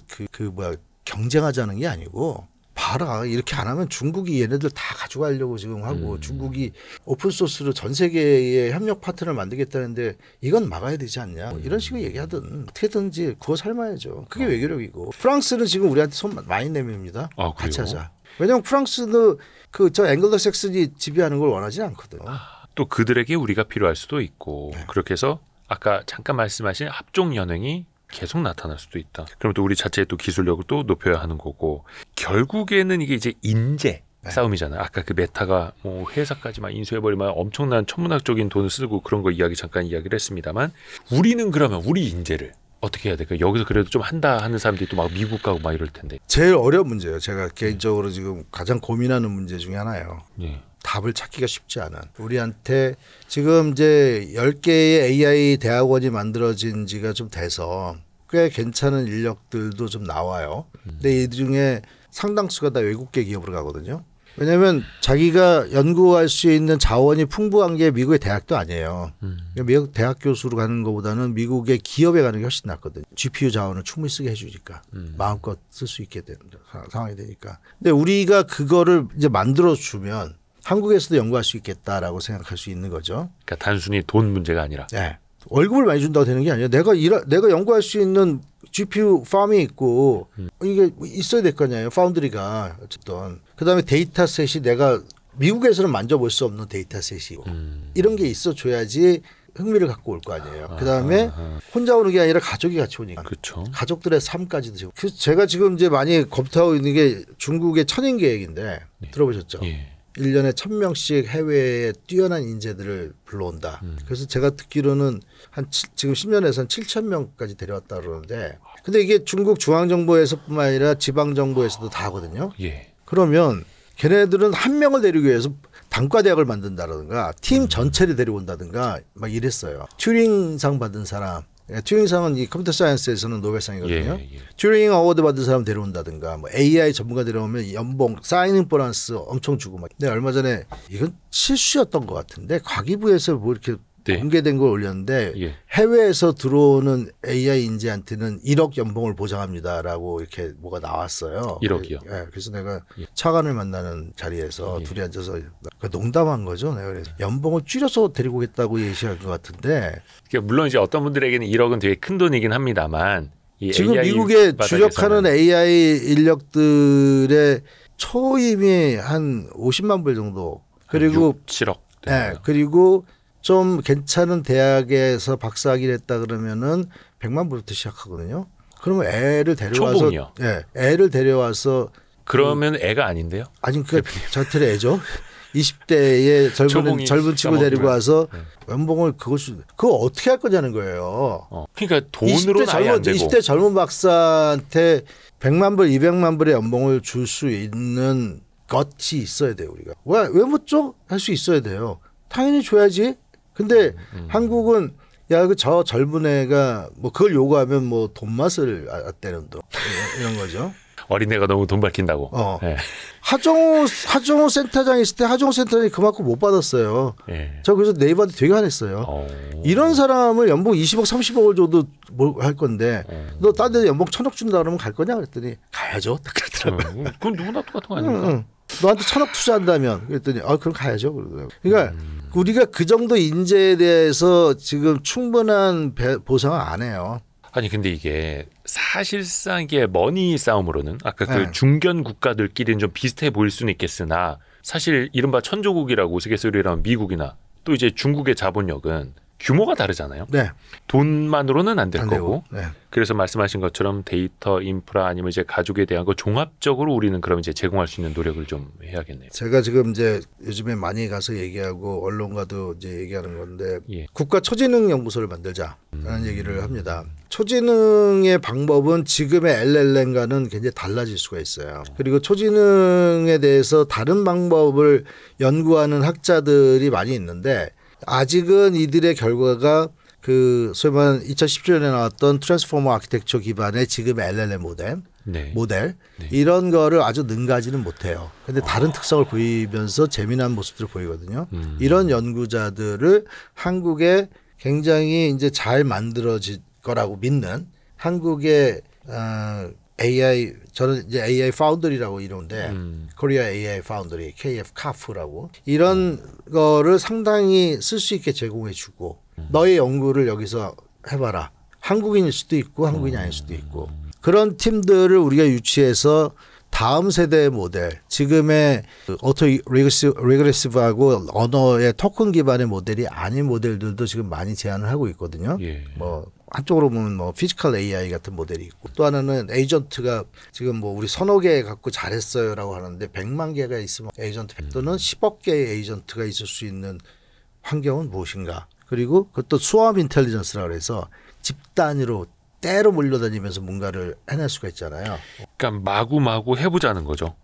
S2: 경쟁하자는 게 아니고 봐라 이렇게 안 하면 중국이 얘네들 다 가져가려고 지금 하고 중국이 오픈소스로 전 세계의 협력 파트너를 만들겠다는데 이건 막아야 되지 않냐 이런 식으로 얘기하든 어떻게든지 그거 삶아야죠. 그게 외교력이고 프랑스는 지금 우리한테 손 많이 내밉니다. 같이 하자. 왜냐하면 프랑스는 저 앵글로색슨이 지배하는 걸 원하지 않거든.
S1: 또 그들에게 우리가 필요할 수도 있고 그렇게 해서 아까 잠깐 말씀하신 합종 연행이 계속 나타날 수도 있다. 그럼 또 우리 자체의 또 기술력을 또 높여야 하는 거고 결국에는 이게 이제 인재 싸움이잖아요. 아까 그 메타가 뭐 회사까지 막 인수해버리면 엄청난 천문학적인 돈을 쓰고 그런 거 잠깐 이야기를 했습니다만 우리는 그러면 우리 인재를 어떻게 해야 될까요? 여기서 그래도 좀 한다 하는 사람들이 또 막 미국 가고 막 이럴 텐데.
S2: 제일 어려운 문제예요. 제가 개인적으로 지금 가장 고민하는 문제 중에 하나예요. 답을 찾기가 쉽지 않은. 우리한테 지금 이제 10개의 AI 대학원이 만들어진 지가 좀 돼서 꽤 괜찮은 인력들도 좀 나와요. 근데 이 중에 상당수가 다 외국계 기업으로 가거든요. 왜냐하면 자기가 연구할 수 있는 자원이 풍부한 게 미국의 대학도 아니에요. 미국 대학 교수로 가는 것보다는 미국의 기업에 가는 게 훨씬 낫거든요. GPU 자원을 충분히 쓰게 해주니까 마음껏 쓸 수 있게 되는 상황이 되니까. 근데 우리가 그거를 이제 만들어주면 한국에서도 연구할 수 있겠다라고 생각할 수 있는 거죠.
S1: 그러니까 단순히 돈 문제가 아니라.
S2: 네. 월급을 많이 준다고 되는 게 아니라 내가 연구할 수 있는 GPU 팜이 있고 이게 있어야 될 거 아니에요. 파운드리가 어쨌든. 그다음에 데이터셋이 내가 미국에서는 만져볼 수 없는 데이터셋이고 이런 게 있어줘야지 흥미를 갖고 올 거 아니에요. 그다음에 혼자 오는 게 아니라 가족이 같이 오니까.
S1: 그렇죠.
S2: 가족들의 삶까지도 지금. 그래서 제가 지금 이제 많이 검토하고 있는 게 중국의 천인 계획인데 들어보셨죠?
S1: 예.
S2: 1년에 1000명씩 해외에 뛰어난 인재들을 불러온다. 그래서 제가 듣기로는 지금 10년에서 한 7000명까지 데려왔다 그러는데 근데 이게 중국 중앙정부에서뿐만 아니라 지방정부에서도 다 하거든요.
S1: 예.
S2: 그러면 걔네들은 한 명을 데리기 위해서 단과대학을 만든다든가 팀 전체를 데려온다든가 막 이랬어요. 튜링상 받은 사람. 튜링상은 이 컴퓨터 사이언스에서는 노벨상이거든요.
S1: 예.
S2: 튜링 어워드 받은 사람 데려온다든가 뭐 AI 전문가 데려오면 연봉 사이닝 보너스 엄청 주고 막. 근데 얼마 전에 이건 실수였던 것 같은데 과기부에서 뭐 이렇게 공개된 걸 올렸는데 해외에서 들어오는 AI 인재한테는 1억 연봉을 보장합니다라고 이렇게 뭐가 나왔어요.
S1: 1억이요.
S2: 예, 그래서 내가 차관을 만나는 자리에서 둘이 앉아서 농담한 거죠. 내가 그래서 연봉을 줄여서 데리고 오겠다고 예시할 것 같은데.
S1: 물론 이제 어떤 분들에게는 1억은 되게 큰 돈이긴 합니다만
S2: 지금
S1: AI
S2: 미국에
S1: 바닥에서는
S2: 주력하는 AI 인력들의 초임이 한 50만 불 정도. 그리고
S1: 6, 7억.
S2: 네, 그리고 좀 괜찮은 대학에서 박사학위를 했다 그러면은 100만 불부터 시작하거든요. 그러면 애를 데려와서
S1: 초봉이요.
S2: 네, 애를 데려와서
S1: 그러면 애가 아닌데요?
S2: 아니 그 자체로 애죠. 20대의 젊은 친구 데리고 와서 연봉을 그거 어떻게 할 거냐는 거예요.
S1: 그러니까 돈으로는 아예 안 되고.
S2: 20대 젊은 박사한테 100만 불, 200만 불의 연봉을 줄 수 있는 것이 있어야 돼요. 우리가 왜 못 줘? 할 수 있어야 돼요. 당연히 줘야지. 근데 한국은 야, 저 젊은 애가 뭐 그걸 요구하면 뭐 돈 맛을 떼는 돈 이런 거죠.
S1: 어린애가 너무 돈 밝힌다고. 네.
S2: 하정우 센터장 있을 때 하정우 센터장이 그만큼 못 받았어요.
S1: 네.
S2: 저 그래서 네이버한테 되게 화냈어요. 이런 사람을 연봉 20억 30억을 줘도 뭐 할 건데 너 딴 데 연봉 1000억 준다 그러면 갈 거냐 그랬더니 가야죠. 그러더라고요.
S1: 그건 누구나 똑같은 거 아닙니까?
S2: 너한테 1000억 투자한다면 그랬더니 그럼 가야죠. 그러더라고요. 그러니까 우리가 그 정도 인재에 대해서 지금 충분한 보상을 안 해요.
S1: 아니 근데 이게 사실상 이게 머니 싸움으로는 아까 그 중견 국가들끼리는 좀 비슷해 보일 수는 있겠으나 사실 이른바 천조국이라고 우스갯소리라면 미국이나 또 이제 중국의 자본력은 규모가 다르잖아요.
S2: 네.
S1: 돈만으로는 안 될 거고.
S2: 네.
S1: 그래서 말씀하신 것처럼 데이터, 인프라 아니면 이제 가족에 대한 거 종합적으로 우리는 그럼 이제 제공할 수 있는 노력을 좀 해야겠네요.
S2: 제가 지금 이제 요즘에 많이 가서 얘기하고 언론과도 이제 얘기하는 건데 국가 초지능 연구소를 만들자라는 얘기를 합니다. 초지능의 방법은 지금의 LLM과는 굉장히 달라질 수가 있어요. 그리고 초지능에 대해서 다른 방법을 연구하는 학자들이 많이 있는데 아직은 이들의 결과가 그 소위 말하는 2017년에 나왔던 트랜스포머 아키텍처 기반의 지금의 LLM 모델 이런 거를 아주 능가하지는 못해요. 근데 다른 특성을 보이면서 재미난 모습들을 보이거든요. 이런 연구자들을 한국에 굉장히 이제 잘 만들어질 거라고 믿는 한국의 AI 저는 이제 AI 파운더리라고 이러는데 코리아 AI 파운더리 KF 카프라고 이런 거를 상당히 쓸 수 있게 제공해주고 너의 연구를 여기서 해봐라. 한국인일 수도 있고 한국인이 아닐 수도 있고 그런 팀들을 우리가 유치해서 다음 세대의 모델 지금의 오토 리그레시브하고 언어의 토큰 기반의 모델이 아닌 모델들도 지금 많이 제안을 하고 있거든요. 뭐 한쪽으로 보면 뭐 피지컬 AI 같은 모델이 있고 또 하나는 에이전트가 지금 뭐 우리 서너 개 갖고 잘했어요라고 하는데 100만 개가 있으면 에이전트 또는 10억 개의 에이전트가 있을 수 있는 환경은 무엇인가. 그리고 그것도 수험 인텔리전스라고 해서 집단위로 때로 몰려다니면서 뭔가를 해낼 수가 있잖아요.
S1: 그러니까 마구마구 해보자는 거죠.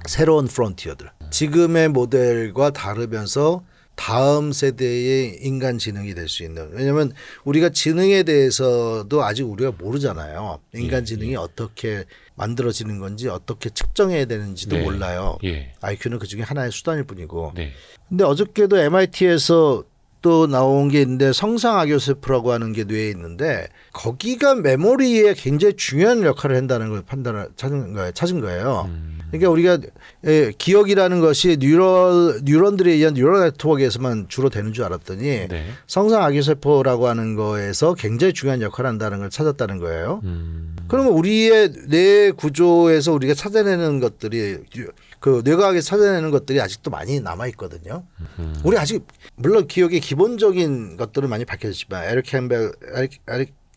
S2: 새로운 프론티어들. 지금의 모델과 다르면서 다음 세대의 인간 지능이 될 수 있는. 왜냐하면 우리가 지능에 대해서도 아직 우리가 모르잖아요. 인간 지능이 어떻게 만들어지는 건지 어떻게 측정해야 되는지도 몰라요. IQ는 그중에 하나의 수단일 뿐이고. 근데 어저께도 MIT에서 또 나온 게 있는데 성상악요세포라고 하는 게 뇌에 있는데 거기가 메모리에 굉장히 중요한 역할을 한다는 걸 찾은 거예요. 그러니까 우리가 기억이라는 것이 뉴런들에 의한 뉴럴 네트워크에서만 주로 되는 줄 알았더니 성상악요세포라고 하는 거에서 굉장히 중요한 역할을 한다는 걸 찾았다는 거예요. 그러면 우리의 뇌 구조에서 우리가 찾아내는 것들이 그 뇌과학에 찾아내는 것들이 아직도 많이 남아 있거든요. 우리 아직 물론 기억의 기본적인 것들은 많이 밝혀졌지만 에릭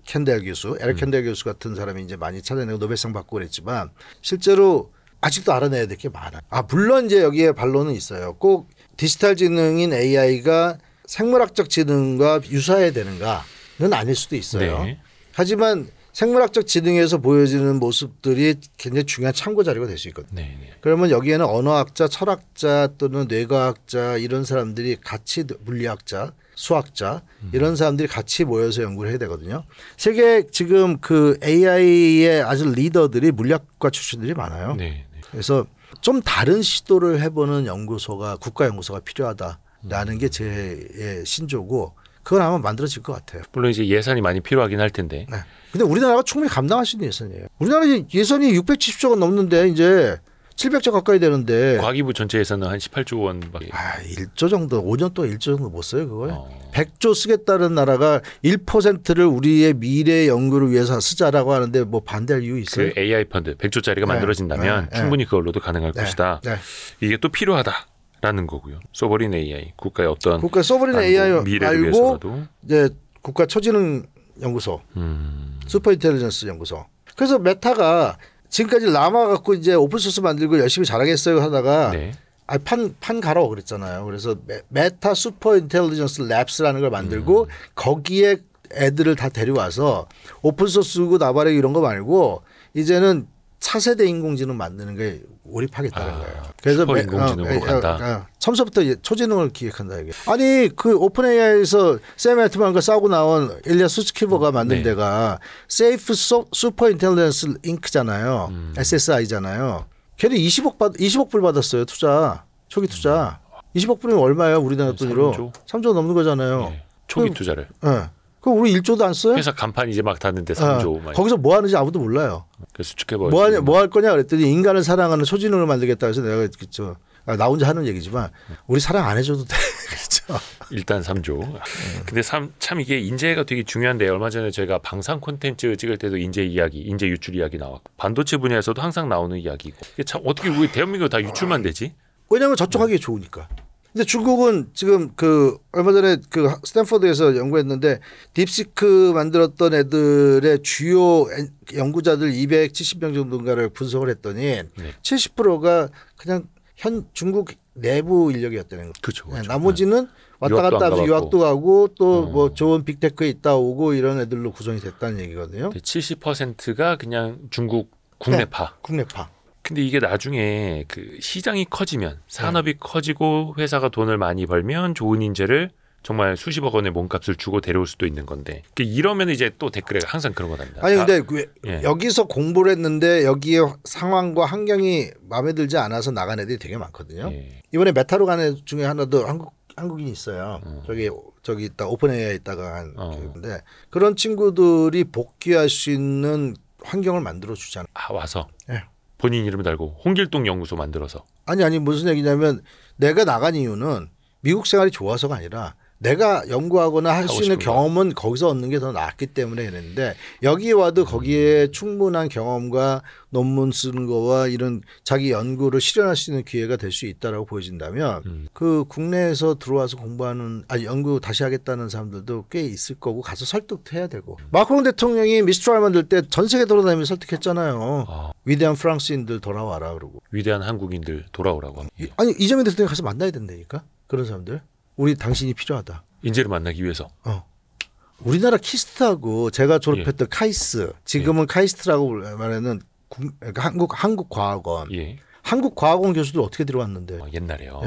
S2: 캔델 교수 같은 사람이 이제 많이 찾아내고 노벨상 받고 그랬지만 실제로 아직도 알아내야 될 게 많아요. 물론 이제 여기에 반론은 있어요. 꼭 디지털 지능인 AI가 생물학적 지능과 유사해야 되는가는 아닐 수도 있어요. 네. 하지만 생물학적 지능에서 보여지는 모습들이 굉장히 중요한 참고 자료가 될 수 있거든요. 네. 그러면 여기에는 언어학자, 철학자 또는 뇌과학자 이런 사람들이 같이 물리학자, 수학자 이런 사람들이 같이 모여서 연구를 해야 되거든요. 세계 지금 그 AI의 아주 리더들이 물리학과 출신들이 많아요. 네. 그래서 좀 다른 시도를 해보는 연구소가 국가연구소가 필요하다라는 게 제 신조고 그건 아마 만들어질 것 같아요.
S1: 물론 이제 예산이 많이 필요하긴 할 텐데.
S2: 네. 근데 우리나라가 충분히 감당할 수 있는 예산이에요. 우리나라 예산이 670조가 넘는데 이제 700조 가까이 되는데.
S1: 과기부 전체 예산은 한 18조 원밖에.
S2: 1조 정도 5년 동안 1조 정도 못 써요 그걸. 100조 쓰겠다는 나라가 1%를 우리의 미래 연구를 위해서 쓰자라고 하는데 뭐 반대할 이유 있어요?
S1: 그 AI 펀드 100조짜리가 만들어진다면 충분히 그걸로도 가능할 것이다. 이게 또 필요하다라는 거고요. 소버린 AI 국가의 어떤
S2: 국가 소버린 AI 말고 이제 국가 초지능 연구소, 슈퍼 인텔리전스 연구소. 그래서 메타가 지금까지 라마 갖고 이제 오픈소스 만들고 열심히 잘하겠어요 하다가 판 가라 그랬잖아요. 그래서 메타 슈퍼 인텔리전스 랩스라는 걸 만들고 거기에 애들을 다 데려와서 오픈소스고 나발ek 이런 거 말고 이제는 차세대 인공지능 만드는 게 몰입하겠다는 거예요. 그래서
S1: 슈퍼 인공지능으로 간다.
S2: 처음부터 초지능을 기획한다 이게. 아니 그 오픈 AI에서 샘 알트만과 싸우고 나온 일리아 수츠키버가 만든 데가 세이프 슈퍼 인텔리전스 잉크잖아요. SSI잖아요. 걔는 20억 불 받았어요. 투자. 초기 투자. 20억 불이면 얼마예요? 우리나라 돈으로. 3조 넘는 거잖아요.
S1: 초기 투자를.
S2: 그럼 우리 1조도 안 써요?
S1: 회사 간판 이제 막 닫는데 3조.
S2: 거기서 뭐 하는지 아무도 몰라요.
S1: 수축해버려.
S2: 뭐 할 거냐 그랬더니 인간을 사랑하는 초지능을 만들겠다 해서 내가 그랬죠. 나 혼자 하는 얘기지만 우리 사랑 안 해줘도 돼. 그렇죠.
S1: 일단 3조. 근데 참 이게 인재가 되게 중요한데 얼마 전에 저희가 방산 콘텐츠 찍을 때도 인재 유출 이야기 나왔고 반도체 분야에서도 항상 나오는 이야기고. 이게 참 어떻게 우리 대한민국 다 유출만 되지?
S2: 왜냐하면 저쪽 하기에 좋으니까. 근데 중국은 지금 그 얼마 전에 그 스탠퍼드에서 연구했는데 딥시크 만들었던 애들의 주요 연구자들 270명 정도인가를 분석을 했더니 70%가 그냥 중국 내부 인력이었다는 거죠.
S1: 그렇죠.
S2: 나머지는 왔다 갔다 하면서 유학도 가고 또 뭐 좋은 빅테크에 있다 오고 이런 애들로 구성이 됐다는 얘기거든요.
S1: 70%가 그냥 중국 국내파.
S2: 네, 국내파.
S1: 근데 이게 나중에 그 시장이 커지면 산업이 커지고 회사가 돈을 많이 벌면 좋은 인재를 정말 수십억 원의 몸값을 주고 데려올 수도 있는 건데 이러면 이제 또 댓글에 항상 그런 거랍니다.
S2: 아니 근데 여기서 공부를 했는데 여기에 상황과 환경이 마음에 들지 않아서 나간 애들이 되게 많거든요. 이번에 메타로 간 애 중에 하나도 한국인이 있어요. 저기 있다 오픈 AI 있다가 한 근데 그런 친구들이 복귀할 수 있는 환경을 만들어 주잖아요.
S1: 와서. 본인 이름 달고 홍길동 연구소 만들어서.
S2: 아니 무슨 얘기냐면 내가 나간 이유는 미국 생활이 좋아서가 아니라 내가 연구하거나 할 수 있는 경험은 거기서 얻는 게 더 낫기 때문에 했는데 여기 와도 거기에 충분한 경험과 논문 쓰는 거와 이런 자기 연구를 실현할 수 있는 기회가 될 수 있다라고 보여진다면 그 국내에서 들어와서 연구 다시 하겠다는 사람들도 꽤 있을 거고 가서 설득도 해야 되고 마크롱 대통령이 미스트랄 만들 때 전 세계 돌아다니면서 설득했잖아요. 위대한 프랑스인들 돌아와라 그러고
S1: 위대한 한국인들 돌아오라고.
S2: 아니 이재명 대통령 가서 만나야 된다니까 그런 사람들. 우리 당신이 필요하다.
S1: 인재를 만나기 위해서.
S2: 우리나라 키스트하고 제가 졸업했던 카이스트 지금은 카이스트라고 말하는 한국과학원. 한국과학원 교수들 어떻게 들어왔는데.
S1: 옛날에요.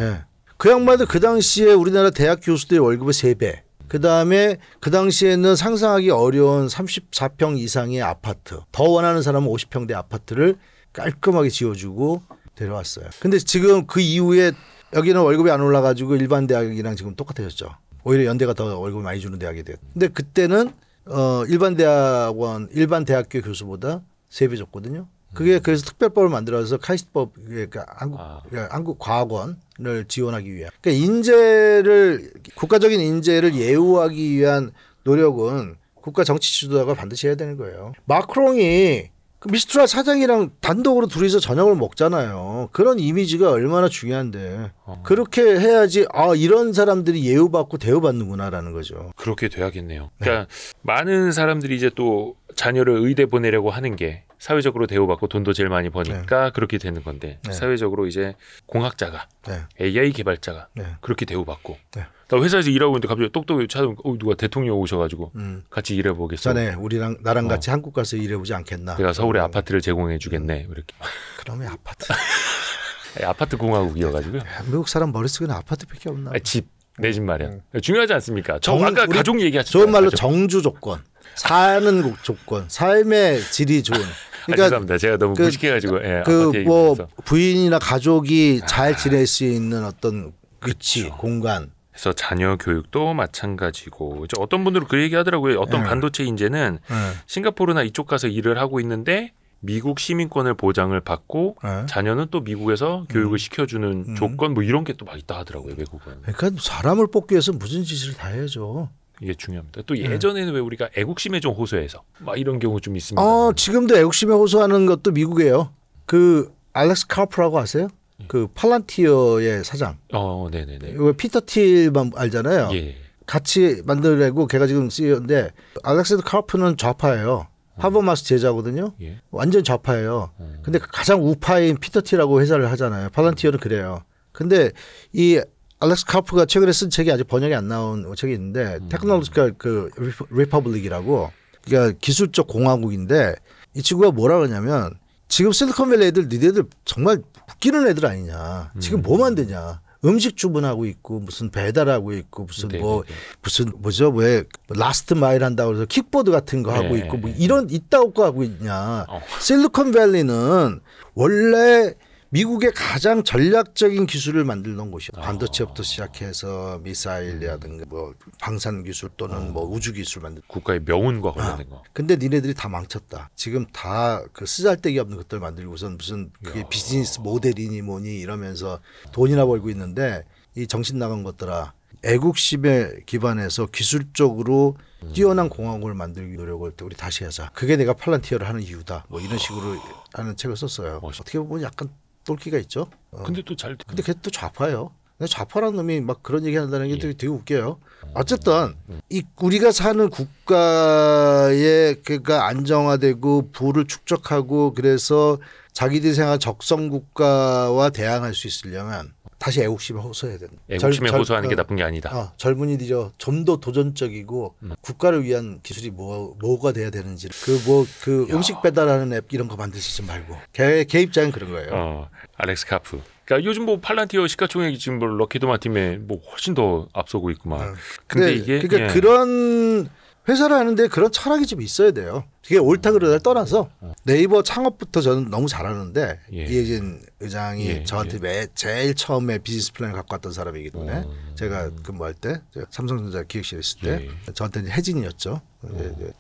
S2: 그 양반들 그 당시에 우리나라 대학 교수들의 월급의 3배. 그다음에 그 당시에는 상상하기 어려운 34평 이상의 아파트. 더 원하는 사람은 50평대 아파트를 깔끔하게 지어주고 데려왔어요. 근데 지금 그 이후에 여기는 월급이 안 올라가지고 일반 대학이랑 지금 똑같아졌죠. 오히려 연대가 더 월급을 많이 주는 대학이 됐. 근데 그때는 일반 대학교 교수보다 3배 줬거든요. 그게 그래서 특별법을 만들어서 카이스트법 그러니까 한국 과학원을 지원하기 위한. 그러니까 국가적인 인재를 예우하기 위한 노력은 국가 정치 지도자가 반드시 해야 되는 거예요. 마크롱이 그 미스트랄 사장이랑 단독으로 둘이서 저녁을 먹잖아요. 그런 이미지가 얼마나 중요한데 그렇게 해야지 이런 사람들이 예우받고 대우받는구나라는 거죠.
S1: 그렇게 돼야겠네요. 그러니까 많은 사람들이 이제 또 자녀를 의대 보내려고 하는 게 사회적으로 대우받고 돈도 제일 많이 버니까 그렇게 되는 건데 사회적으로 이제 공학자가 AI 개발자가 그렇게 대우받고 나 회사에서 일하고 있는데 갑자기 똑똑히 찾아보니까 누가 대통령 오셔가지고 같이 일해보겠어.
S2: 자네 나랑 같이 한국 가서 일해보지 않겠나.
S1: 내가 서울에 아파트를 제공해주겠네. 이렇게.
S2: 그러면 아파트.
S1: 아파트 공화국이어가지고요.
S2: 미국 사람 머릿속에는 아파트밖에 없나.
S1: 집. 내 집 마련. 중요하지 않습니까? 아까 가족 얘기하셨죠.
S2: 좋은 말로 정주 조건. 사는 조건. 삶의 질이 좋은.
S1: 그러니까 죄송합니다. 제가 너무 무식해가지고
S2: 부인이나 가족이 잘 지낼 수 있는 어떤 위치, 공간.
S1: 그래서 자녀 교육도 마찬가지고 이제 어떤 분들은 그 얘기하더라고요. 어떤 반도체 인재는 싱가포르나 이쪽 가서 일을 하고 있는데 미국 시민권을 보장을 받고 자녀는 또 미국에서 교육을 시켜주는 조건 뭐 이런 게 또 막 있다 하더라고요. 외국은.
S2: 그러니까 사람을 뽑기 위해서 무슨 짓을 다 해야죠.
S1: 이게 중요합니다. 또 예전에는 왜 우리가 애국심에 좀 호소해서 막 이런 경우 좀 있습니다.
S2: 지금도 애국심에 호소하는 것도 미국이에요. 그 알렉스 카프라고 아세요? 그 팔란티어의 사장.
S1: 네네네.
S2: 피터 틸만 알잖아요.
S1: 예.
S2: 같이 만들려고 걔가 지금 CEO인데 알렉산더 카프는 좌파예요. 하버마스 제자거든요.
S1: 예.
S2: 완전 좌파예요. 근데 가장 우파인 피터 틸하고 회사를 하잖아요. 팔란티어는 그래요. 근데 이 알렉스 카프가 최근에 쓴 책이 아직 번역이 안 나온 책이 있는데 테크놀로지컬 그 리퍼블릭이라고 그러니까 기술적 공화국인데 이 친구가 뭐라 그러냐면 지금 실리콘밸리 애들 니네들 정말 웃기는 애들 아니냐. 지금 뭐 만드냐. 음식 주문하고 있고 무슨 배달하고 있고 무슨 왜 라스트 마일 한다고 해서 킥보드 같은 거 하고 있고 뭐 이런 이따구 거 하고 있냐. 실리콘밸리는 원래 미국의 가장 전략적인 기술을 만들던 곳이에요. 반도체부터 시작해서 미사일이라든가 뭐 방산 기술 또는 뭐 우주 기술 만들.
S1: 국가의 명운과 관련된 거.
S2: 근데 니네들이 다 망쳤다. 지금 다 그 쓰잘데기 없는 것들 만들고선 무슨 그게 비즈니스 모델이니 뭐니 이러면서 돈이나 벌고 있는데 이 정신 나간 것들아. 애국심에 기반해서 기술적으로 뛰어난 공화국을 만들기 노력을 우리 다시 하자. 그게 내가 팔란티어를 하는 이유다. 뭐 이런 식으로 하는 책을 썼어요. 어떻게 보면 약간 똘끼가 있죠.
S1: 근데 또
S2: 근데 걔 또 좌파예요. 좌파라는 놈이 막 그런 얘기 한다는 게 되게 웃겨요. 어쨌든 이 우리가 사는 국가의 그러니까 안정화되고 부를 축적하고 그래서 자기들이 생각한 적성 국가와 대항할 수 있으려면 다시 애국심에 호소해야 된다.
S1: 애국심에 호소하는 게 나쁜 게 아니다.
S2: 젊은이들이 좀 더 도전적이고 국가를 위한 기술이 뭐가 돼야 되는지 그 음식 배달하는 앱 이런 거 만드시지 말고 걔 입장은 그런 거예요.
S1: 알렉스 카프. 그러니까 요즘 뭐 팔란티어 시가총액이 지금 뭐 럭키드 마틴에 뭐 훨씬 더 앞서고 있구만. 근데 이게
S2: 그러니까 그런 회사를 하는데 그런 철학이 좀 있어야 돼요. 그게 옳다 그르다를 떠나서 네이버 창업부터 저는 너무 잘하는데 이혜진 의장이 저한테 제일 처음에 비즈니스 플랜을 갖고 왔던 사람이기 때문에 제가 근무할 때 삼성전자 기획실에 있을 때 저한테는 혜진이었죠.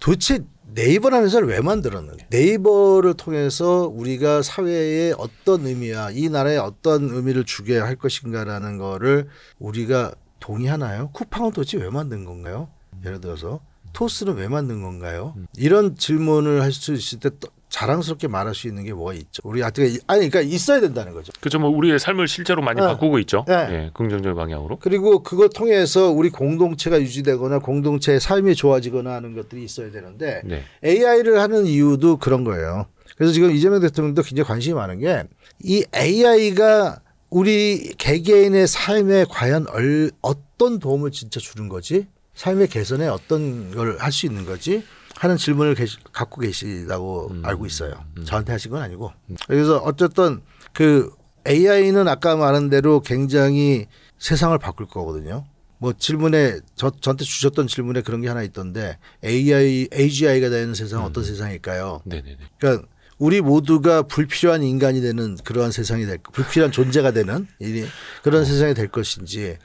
S2: 도대체 네이버라는 회사를 왜 만들었는지 네이버를 통해서 우리가 사회에 어떤 의미야 이 나라에 어떤 의미를 주게 할 것인가라는 거를 우리가 동의하나요? 쿠팡은 도대체 왜 만든 건가요? 예를 들어서 토스는 왜 만든 건가요? 이런 질문을 할 수 있을 때 자랑스럽게 말할 수 있는 게 뭐가 있죠? 우리 그러니까 있어야 된다는 거죠.
S1: 그렇죠. 뭐 우리의 삶을 실제로 많이 바꾸고 있죠. 긍정적 방향으로.
S2: 그리고 그걸 통해서 우리 공동체가 유지되거나 공동체의 삶이 좋아지거나 하는 것들이 있어야 되는데 AI를 하는 이유도 그런 거예요. 그래서 지금 이재명 대통령도 굉장히 관심이 많은 게 이 AI가 우리 개개인의 삶에 과연 어떤 도움을 진짜 주는 거지? 삶의 개선에 어떤 걸 할 수 있는 거지 하는 질문을 갖고 계시다고 알고 있어요. 저한테 하신 건 아니고. 그래서 어쨌든 그 AI는 아까 말한 대로 굉장히 세상을 바꿀 거거든요. 뭐 질문에 저한테 주셨던 질문에 그런 게 하나 있던데 AGI가 되는 세상은 어떤 세상일까요?
S1: 네네네.
S2: 그러니까 우리 모두가 불필요한 인간이 되는 그러한 세상이 불필요한 존재가 되는 그런 세상이 될 것인지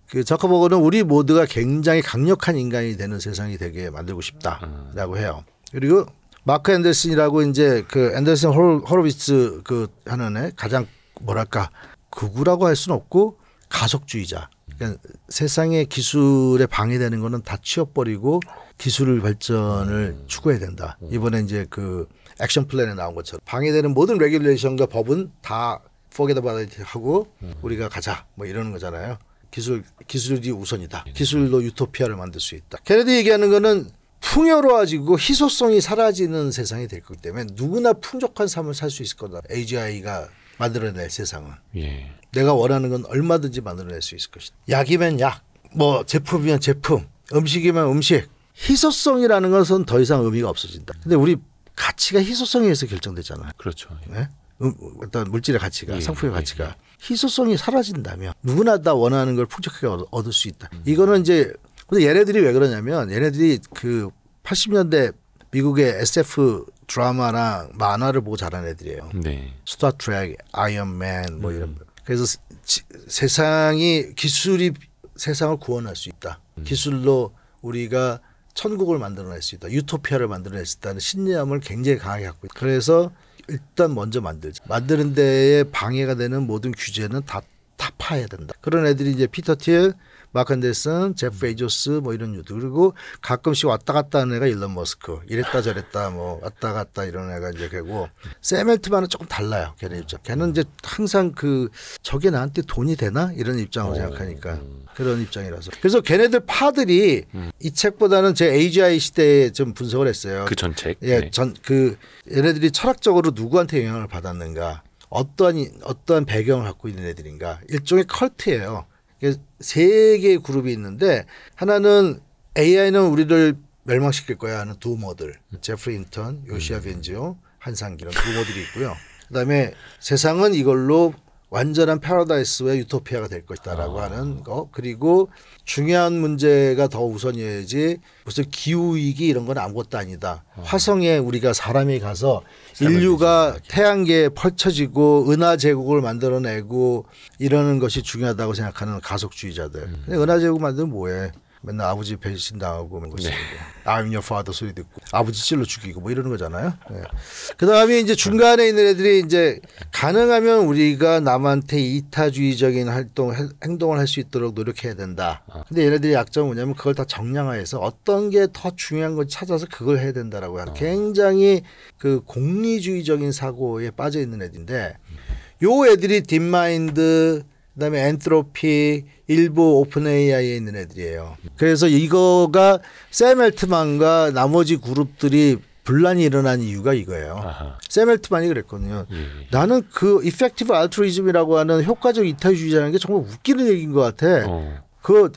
S2: 그 저커버거는 우리 모두가 굉장히 강력한 인간이 되는 세상이 되게 만들고 싶다라고 해요. 그리고 마크 앤더슨이라고 이제 그 앤더슨 호로비츠 그 하는 애 가장 뭐랄까 극우라고 할 수는 없고 가속주의자. 그러니까 세상의 기술에 방해되는 거는 다 치워버리고 기술 발전을 추구해야 된다. 이번에 이제 그 액션 플랜에 나온 것처럼 방해되는 모든 레귤레이션과 법은 다 forget about it 하고 우리가 가자 뭐 이러는 거잖아요. 기술이 우선이다. 기술로 유토피아를 만들 수 있다. 걔네들이 얘기하는 거는 풍요로워지고 희소성이 사라지는 세상이 될 거기 때문에 누구나 풍족한 삶을 살 수 있을 거다. AGI가 만들어낼 세상은. 예. 내가 원하는 건 얼마든지 만들어낼 수 있을 것이다. 약이면 약, 뭐 제품이면 제품, 음식이면 음식. 희소성이라는 것은 더 이상 의미가 없어진다. 근데 우리 가치가 희소성에 의해서 결정되잖아요.
S1: 그렇죠.
S2: 네? 어떤 물질의 가치가, 상품의 가치가 희소성이 사라진다면 누구나 다 원하는 걸 풍족하게 얻을 수 있다. 이거는 이제 근데 얘네들이 왜 그러냐면 얘네들이 그 80년대 미국의 SF 드라마나 만화를 보고 자란 애들이에요. 네. 스타트랙, 아이언맨 뭐 이런. 그래서 세상이 기술이 세상을 구원할 수 있다. 기술로 우리가 천국을 만들어낼 수 있다. 유토피아를 만들어낼 수 있다는 신념을 굉장히 강하게 갖고 있다. 그래서 일단 먼저 만들자. 만드는 데에 방해가 되는 모든 규제는 다 파야 된다. 그런 애들이 이제 피터 틸, 마크 안데슨, 제프 베이조스 뭐 이런 유도. 그리고 가끔씩 왔다 갔다 하는 애가 일론 머스크. 이랬다 저랬다 뭐 왔다 갔다 이런 애가 이제 되고 샘 앨트만은 조금 달라요. 걔네 입장. 걔는 이제 항상 저게 나한테 돈이 되나 이런 입장으로 생각하니까 그런 입장이라서. 그래서 걔네들 파들이 이 책보다는 제 AGI 시대에 좀 분석을 했어요.
S1: 그 전 책.
S2: 예, 얘네들이 철학적으로 누구한테 영향을 받았는가. 어떠한 배경을 갖고 있는 애들인가. 일종의 컬트예요. 세 개의 그룹이 있는데 하나는 AI는 우리를 멸망시킬 거야 하는 두모들. 제프리 힌턴, 요시아 벤지오, 한상기 이런 두모들이 있고요. 그다음에 세상은 이걸로 완전한 패러다이스와 유토피아가 될 것이다라고 하는 거. 그리고 중요한 문제가 더 우선이어야지 무슨 기후위기 이런 건 아무것도 아니다. 화성에 우리가 사람이 가서 인류가 태양계에 펼쳐지고 은하 제국을 만들어내고 이러는 것이 중요하다고 생각하는 가속주의자들. 근데 은하 제국 만들면 뭐해. 맨날 아버지 배신당하고 네. I'm your father 소리 듣고 아버지 찔러 죽이고 뭐 이러는 거잖아요. 네. 그다음에 이제 중간에 있는 애들이 이제 가능하면 우리가 남한테 이타주의적인 행동을 할 수 있도록 노력해야 된다. 근데 얘네들이 약점은 뭐냐면 그걸 다 정량화해서 어떤 게 더 중요한 걸 찾아서 그걸 해야 된다라고 하는 굉장히 그 공리주의적인 사고에 빠져 있는 애들인데 요 애들이 딥마인드 그다음에 엔트로피 일부 오픈 AI에 있는 애들이에요. 그래서 이거가 샘 앨트만과 나머지 그룹들이 분란이 일어난 이유가 이거예요. 아하. 샘 앨트만이 그랬거든요. 나는 그 이펙티브 알트루이즘이라고 하는 효과적 이타주의자라는 게 정말 웃기는 얘기인 것 같아.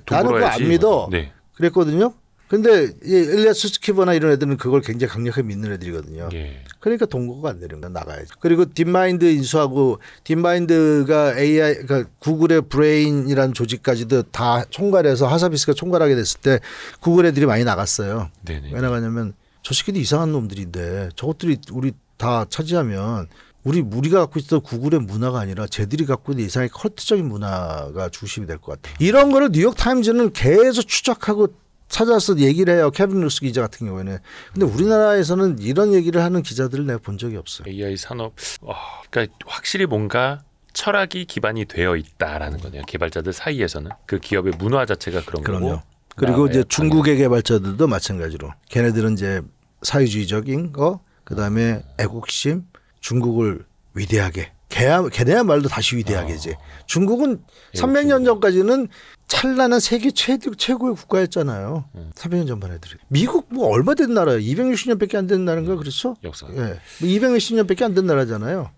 S2: 나는 그거 안 믿어. 네. 그랬거든요. 근데 일리아 수스키버나 이런 애들은 그걸 굉장히 강력하게 믿는 애들이거든요. 예. 그러니까 동거가 안 되는 거야. 나가야지. 그리고 딥마인드 인수하고 딥마인드가 AI 그러니까 구글의 브레인이라는 조직까지도 다 총괄해서 하사비스가 총괄하게 됐을 때 구글 애들이 많이 나갔어요. 네네. 왜 나가냐면 저 새끼들 이상한 놈들인데 저것들이 우리 다 차지하면 우리가 갖고 있었던 구글의 문화가 아니라 쟤들이 갖고 있는 이상의 컬트적인 문화가 중심이 될 것 같아요. 이런 거를 뉴욕타임즈는 계속 추적하고 찾아서 얘기를 해요. 케빈 루스 기자 같은 경우에는. 근데 우리나라에서는 이런 얘기를 하는 기자들을 내가 본 적이 없어요.
S1: AI 산업, 그러니까 확실히 뭔가 철학이 기반이 되어 있다라는 거네요. 개발자들 사이에서는 그 기업의 문화 자체가 그런 거고.
S2: 그리고 이제 중국의 개발자들도 마찬가지로. 걔네들은 이제 사회주의적인 거, 그다음에 애국심, 중국을 위대하게. 걔네야말로 다시 위대하게지. 중국은 300년 전까지는 찬란한 세계 최고의 국가였잖아요. 300년 전만 해도. 미국 뭐 얼마 된 나라예요. 260년밖에 안 된 나라인가 그렇죠?
S1: 역사.
S2: 예. 260년밖에 안 된 나라잖아요.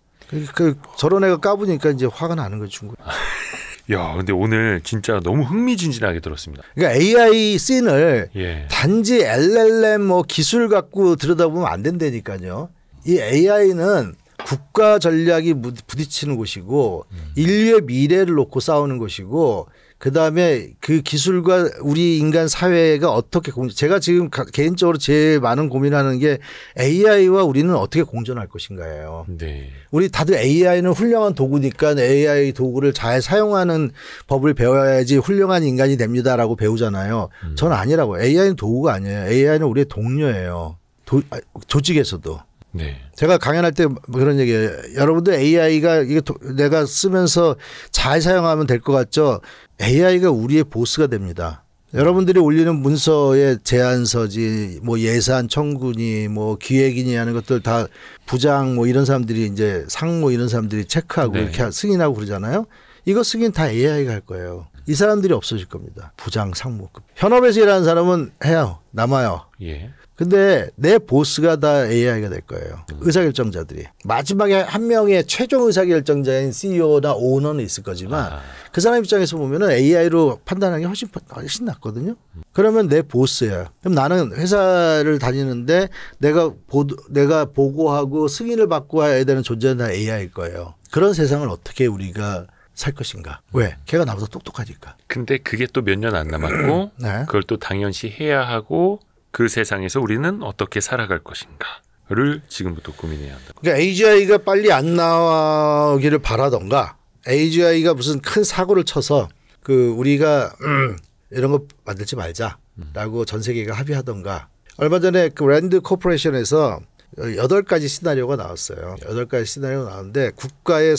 S2: 저런 애가 까부니까 이제 화가 나는 거죠, 중국.
S1: 야, 근데 오늘 진짜 너무 흥미진진하게 들었습니다.
S2: 그러니까 AI 씬을 단지 LLM 뭐 기술 갖고 들여다보면 안 된다니까요. 이 AI는 국가 전략이 부딪히는 곳이고 인류의 미래를 놓고 싸우는 곳이고 그다음에 그 기술과 우리 인간 사회가 어떻게 제가 지금 개인적으로 제일 많은 고민하는 게 AI와 우리는 어떻게 공존할 것인가예요. 네. 우리 다들 AI는 훌륭한 도구니까 AI 도구를 잘 사용하는 법을 배워야지 훌륭한 인간이 됩니다라고 배우잖아요. 저는 아니라고. AI는 도구가 아니에요. AI는 우리의 동료예요. 조직에서도. 네. 제가 강연할 때 그런 얘기예요. 여러분들 AI가 이게 내가 쓰면서 잘 사용하면 될 것 같죠? AI가 우리의 보스가 됩니다. 여러분들이 올리는 문서의 제안서지 뭐 예산 청구니 뭐 기획이니 하는 것들 다 부장 뭐 이런 사람들이 이제 상무 이런 사람들이 체크하고
S1: 네.
S2: 이렇게 승인하고 그러잖아요. 이거 승인 다 AI가 할 거예요. 이 사람들이 없어질 겁니다. 부장 상무급. 현업에서 일하는 사람은 해요. 남아요.
S1: 예.
S2: 근데 내 보스가 다 AI가 될 거예요. 의사결정자들이. 마지막에 한 명의 최종 의사결정자인 CEO나 오너는 있을 거지만 그 사람 입장에서 보면은 AI로 판단하는 게 훨씬 낫거든요. 그러면 내 보스야. 그럼 나는 회사를 다니는데 내가 보고하고 승인을 받고 해야 되는 존재는 다 AI일 거예요. 그런 세상을 어떻게 우리가 살 것인가. 왜? 걔가 나보다 똑똑하니까.
S1: 근데 그게 또 몇 년 안 남았고
S2: 네.
S1: 그걸 또 당연시 해야 하고 그 세상에서 우리는 어떻게 살아갈 것인가를 지금부터 고민해야 한다.
S2: 그러니까 AGI가 빨리 안 나오기를 바라던가 AGI가 무슨 큰 사고를 쳐서 그 우리가 이런 거 만들지 말자라고 전 세계가 합의하던가. 얼마 전에 그 랜드 코퍼레이션에서 8가지 시나리오가 나왔어요. 8가지 시나리오가 나왔는데 국가의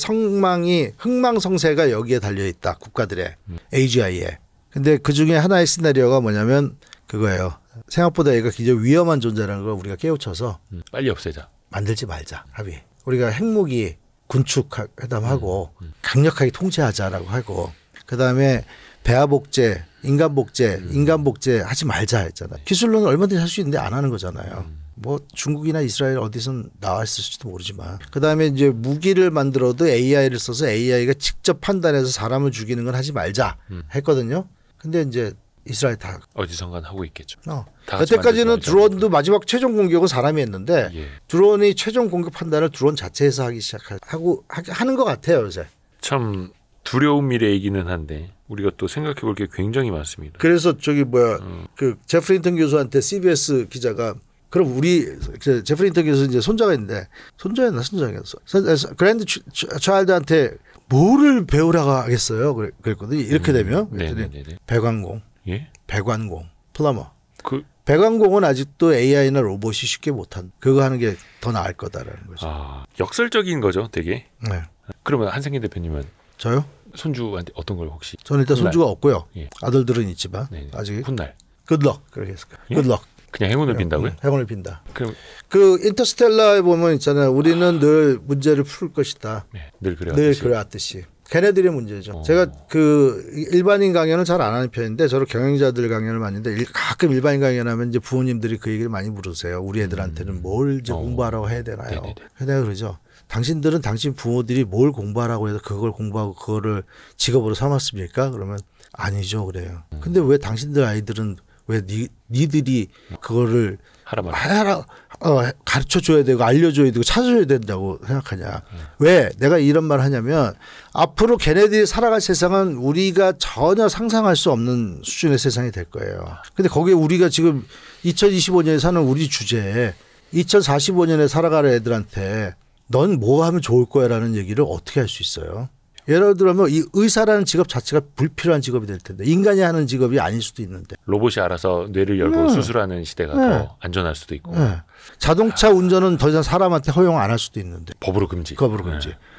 S2: 흥망성쇠가 여기에 달려있다. 국가들의 AGI에. 근데 그중에 하나의 시나리오가 뭐냐면 그거예요. 생각보다 얘가 굉장히 위험한 존재라는 걸 우리가 깨우쳐서
S1: 빨리 없애자.
S2: 만들지 말자. 합의. 우리가 핵무기 군축 회담하고 강력하게 통제하자라고 하고 그다음에 배아복제, 인간복제 하지 말자 했잖아요. 기술로는 얼마든지 할 수 있는데 안 하는 거잖아요. 뭐 중국이나 이스라엘 어디선 나와 있을지도 모르지만 그다음에 이제 무기를 만들어도 AI를 써서 AI가 직접 판단해서 사람을 죽이는 건 하지 말자 했거든요. 근데 이제 이스라엘 다
S1: 어디선간 하고 있겠죠.
S2: 여태까지는 드론도 마지막 최종 공격은 사람이 했는데
S1: 예.
S2: 드론이 최종 공격 판단을 드론 자체에서 하기 하는 것 같아요 요새.
S1: 참 두려운 미래이기는 한데 우리가 또 생각해 볼 게 굉장히 많습니다.
S2: 그래서 저기 그 제프리 힌턴 교수한테 CBS 기자가 그럼 우리 제프리 힌턴 교수 이제 손자가 있는데 손자였나 손자였어. 그랜드 차일드한테 뭐를 배우라고 하겠어요. 그랬거든요. 이렇게 되면 배관공,
S1: 예?
S2: 배관공, 플러머. 배관공은 아직도 AI나 로봇이 쉽게 못한. 그거 하는 게 더 나을 거다라는 거죠.
S1: 역설적인 거죠, 되게.
S2: 네.
S1: 그러면 한승기 대표님은
S2: 저요?
S1: 손주한테 어떤 걸 혹시?
S2: 저는 일단
S1: 훗날.
S2: 손주가 없고요.
S1: 예.
S2: 아들들은 있지만
S1: 네네.
S2: 아직.
S1: 훗날.
S2: 굿럭 그렇게 했을까?
S1: 예?
S2: 굿럭.
S1: 그냥 행운을 빈다고요?
S2: 행운을 빈다.
S1: 그럼
S2: 그 인터스텔라에 보면 있잖아요. 우리는 늘 문제를 풀 것이다.
S1: 네, 늘
S2: 그래왔듯이. 걔네들의 문제죠. 제가 그 일반인 강연을 잘 안 하는 편인데 저를 경영자들 강연을 많이 했는데 가끔 일반인 강연하면 이제 부모님들이 그 얘기를 많이 물으세요. 우리 애들한테는 뭘 이제 공부하라고 해야 되나요? 내가 그러죠. 당신들은 당신 부모들이 뭘 공부하라고 해서 그걸 공부하고 그거를 직업으로 삼았습니까? 그러면 아니죠 그래요. 근데 왜 당신들 아이들은 왜 니들이 그거를 가르쳐 줘야 되고 알려줘야 되고 찾아줘야 된다고 생각하냐. 왜 내가 이런 말 하냐면 앞으로 걔네들이 살아갈 세상은 우리가 전혀 상상할 수 없는 수준의 세상이 될 거예요. 근데 거기에 우리가 지금 2025년에 사는 우리 주제에 2045년에 살아가는 애들한테 넌 뭐 하면 좋을 거야 라는 얘기를 어떻게 할 수 있어요. 예를 들면 이 의사라는 직업 자체가 불필요한 직업이 될 텐데 인간이 하는 직업이 아닐 수도 있는데
S1: 로봇이 알아서 뇌를 열고 수술하는 시대가 더 안전할 수도 있고
S2: 자동차 운전은 더 이상 사람한테 허용 안 할 수도 있는데
S1: 법으로 금지.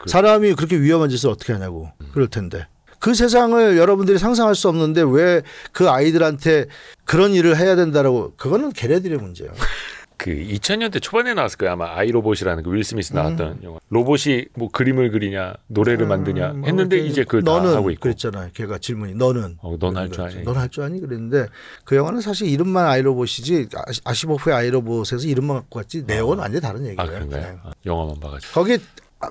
S2: 사람이 그렇게 위험한 짓을 어떻게 하냐고 그럴 텐데 그 세상을 여러분들이 상상할 수 없는데 왜 그 아이들한테 그런 일을 해야 된다라고 그거는 걔네들의 문제예요.
S1: 그 2000년대 초반에 나왔을 거예요. 아마 아이로봇이라는 그 윌 스미스 나왔던 영화. 로봇이 뭐 그림을 그리냐 노래를 만드냐 했는데 이제 그걸 다 하고 있고.
S2: 그랬잖아요. 걔가 질문이 너는
S1: 할 줄 아니?
S2: 넌 할 줄 아니? 그랬는데 그 영화는 사실 이름만 아이로봇이지 아시모프의 아이로봇에서 이름만 갖고 왔지 내용은 완전히 다른 얘기예요.
S1: 그런가요? 영화만 봐가지고.
S2: 거기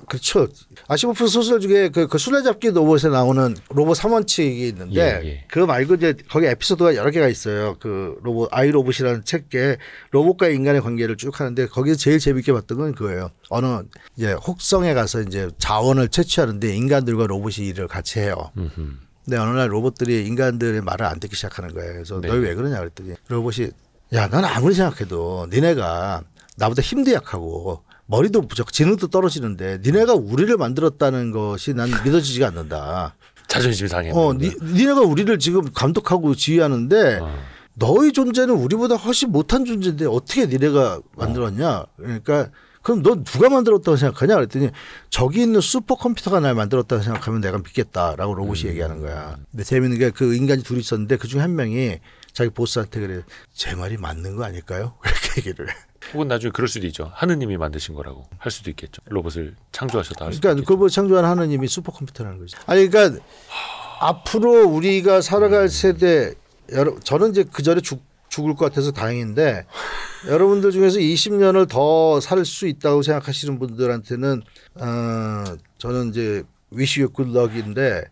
S2: 그렇죠. 아시모프 소설 중에 그 술래잡기 로봇에 나오는 로봇 3원칙이 있는데 그거 말고 이제 거기 에피소드가 여러 개가 있어요. 그 로봇 아이로봇이라는 책에 로봇과 인간의 관계를 쭉 하는데 거기서 제일 재밌게 봤던 건 그거예요. 어느 이제 혹성에 가서 이제 자원을 채취하는데 인간들과 로봇이 일을 같이 해요. 근데 어느 날 로봇들이 인간들의 말을 안 듣기 시작하는 거예요. 그래서 너희 왜 그러냐 그랬더니 로봇이 야, 난 아무리 생각해도 니네가 나보다 힘도 약하고 머리도 부족, 지능도 떨어지는데 니네가 우리를 만들었다는 것이 난 믿어지지가 않는다.
S1: 자존심이 상해.
S2: 니네가 우리를 지금 감독하고 지휘하는데 너희 존재는 우리보다 훨씬 못한 존재인데 어떻게 니네가 만들었냐. 그러니까 그럼 너 누가 만들었다고 생각하냐 그랬더니 저기 있는 슈퍼컴퓨터가 날 만들었다고 생각하면 내가 믿겠다라고 로봇이 얘기하는 거야. 근데 재밌는 게 그 인간이 둘이 있었는데 그중 한 명이 자기 보스한테 그래. 제 말이 맞는 거 아닐까요? 그렇게 얘기를 해.
S1: 혹은 나중에 그럴 수도 있죠. 하느님이 만드신 거라고 할 수도 있겠죠. 로봇을 창조하셨다 할 수도
S2: 그러니까
S1: 있겠죠.
S2: 그걸 창조한 하느님이 슈퍼컴퓨터라는 거죠. 아니 그러니까 앞으로 우리가 살아갈 세대 저는 이제 그 전에 죽을 것 같아서 다행인데 여러분들 중에서 20년을 더 살 수 있다고 생각하시는 분들한테는 저는 이제 wish you good luck인데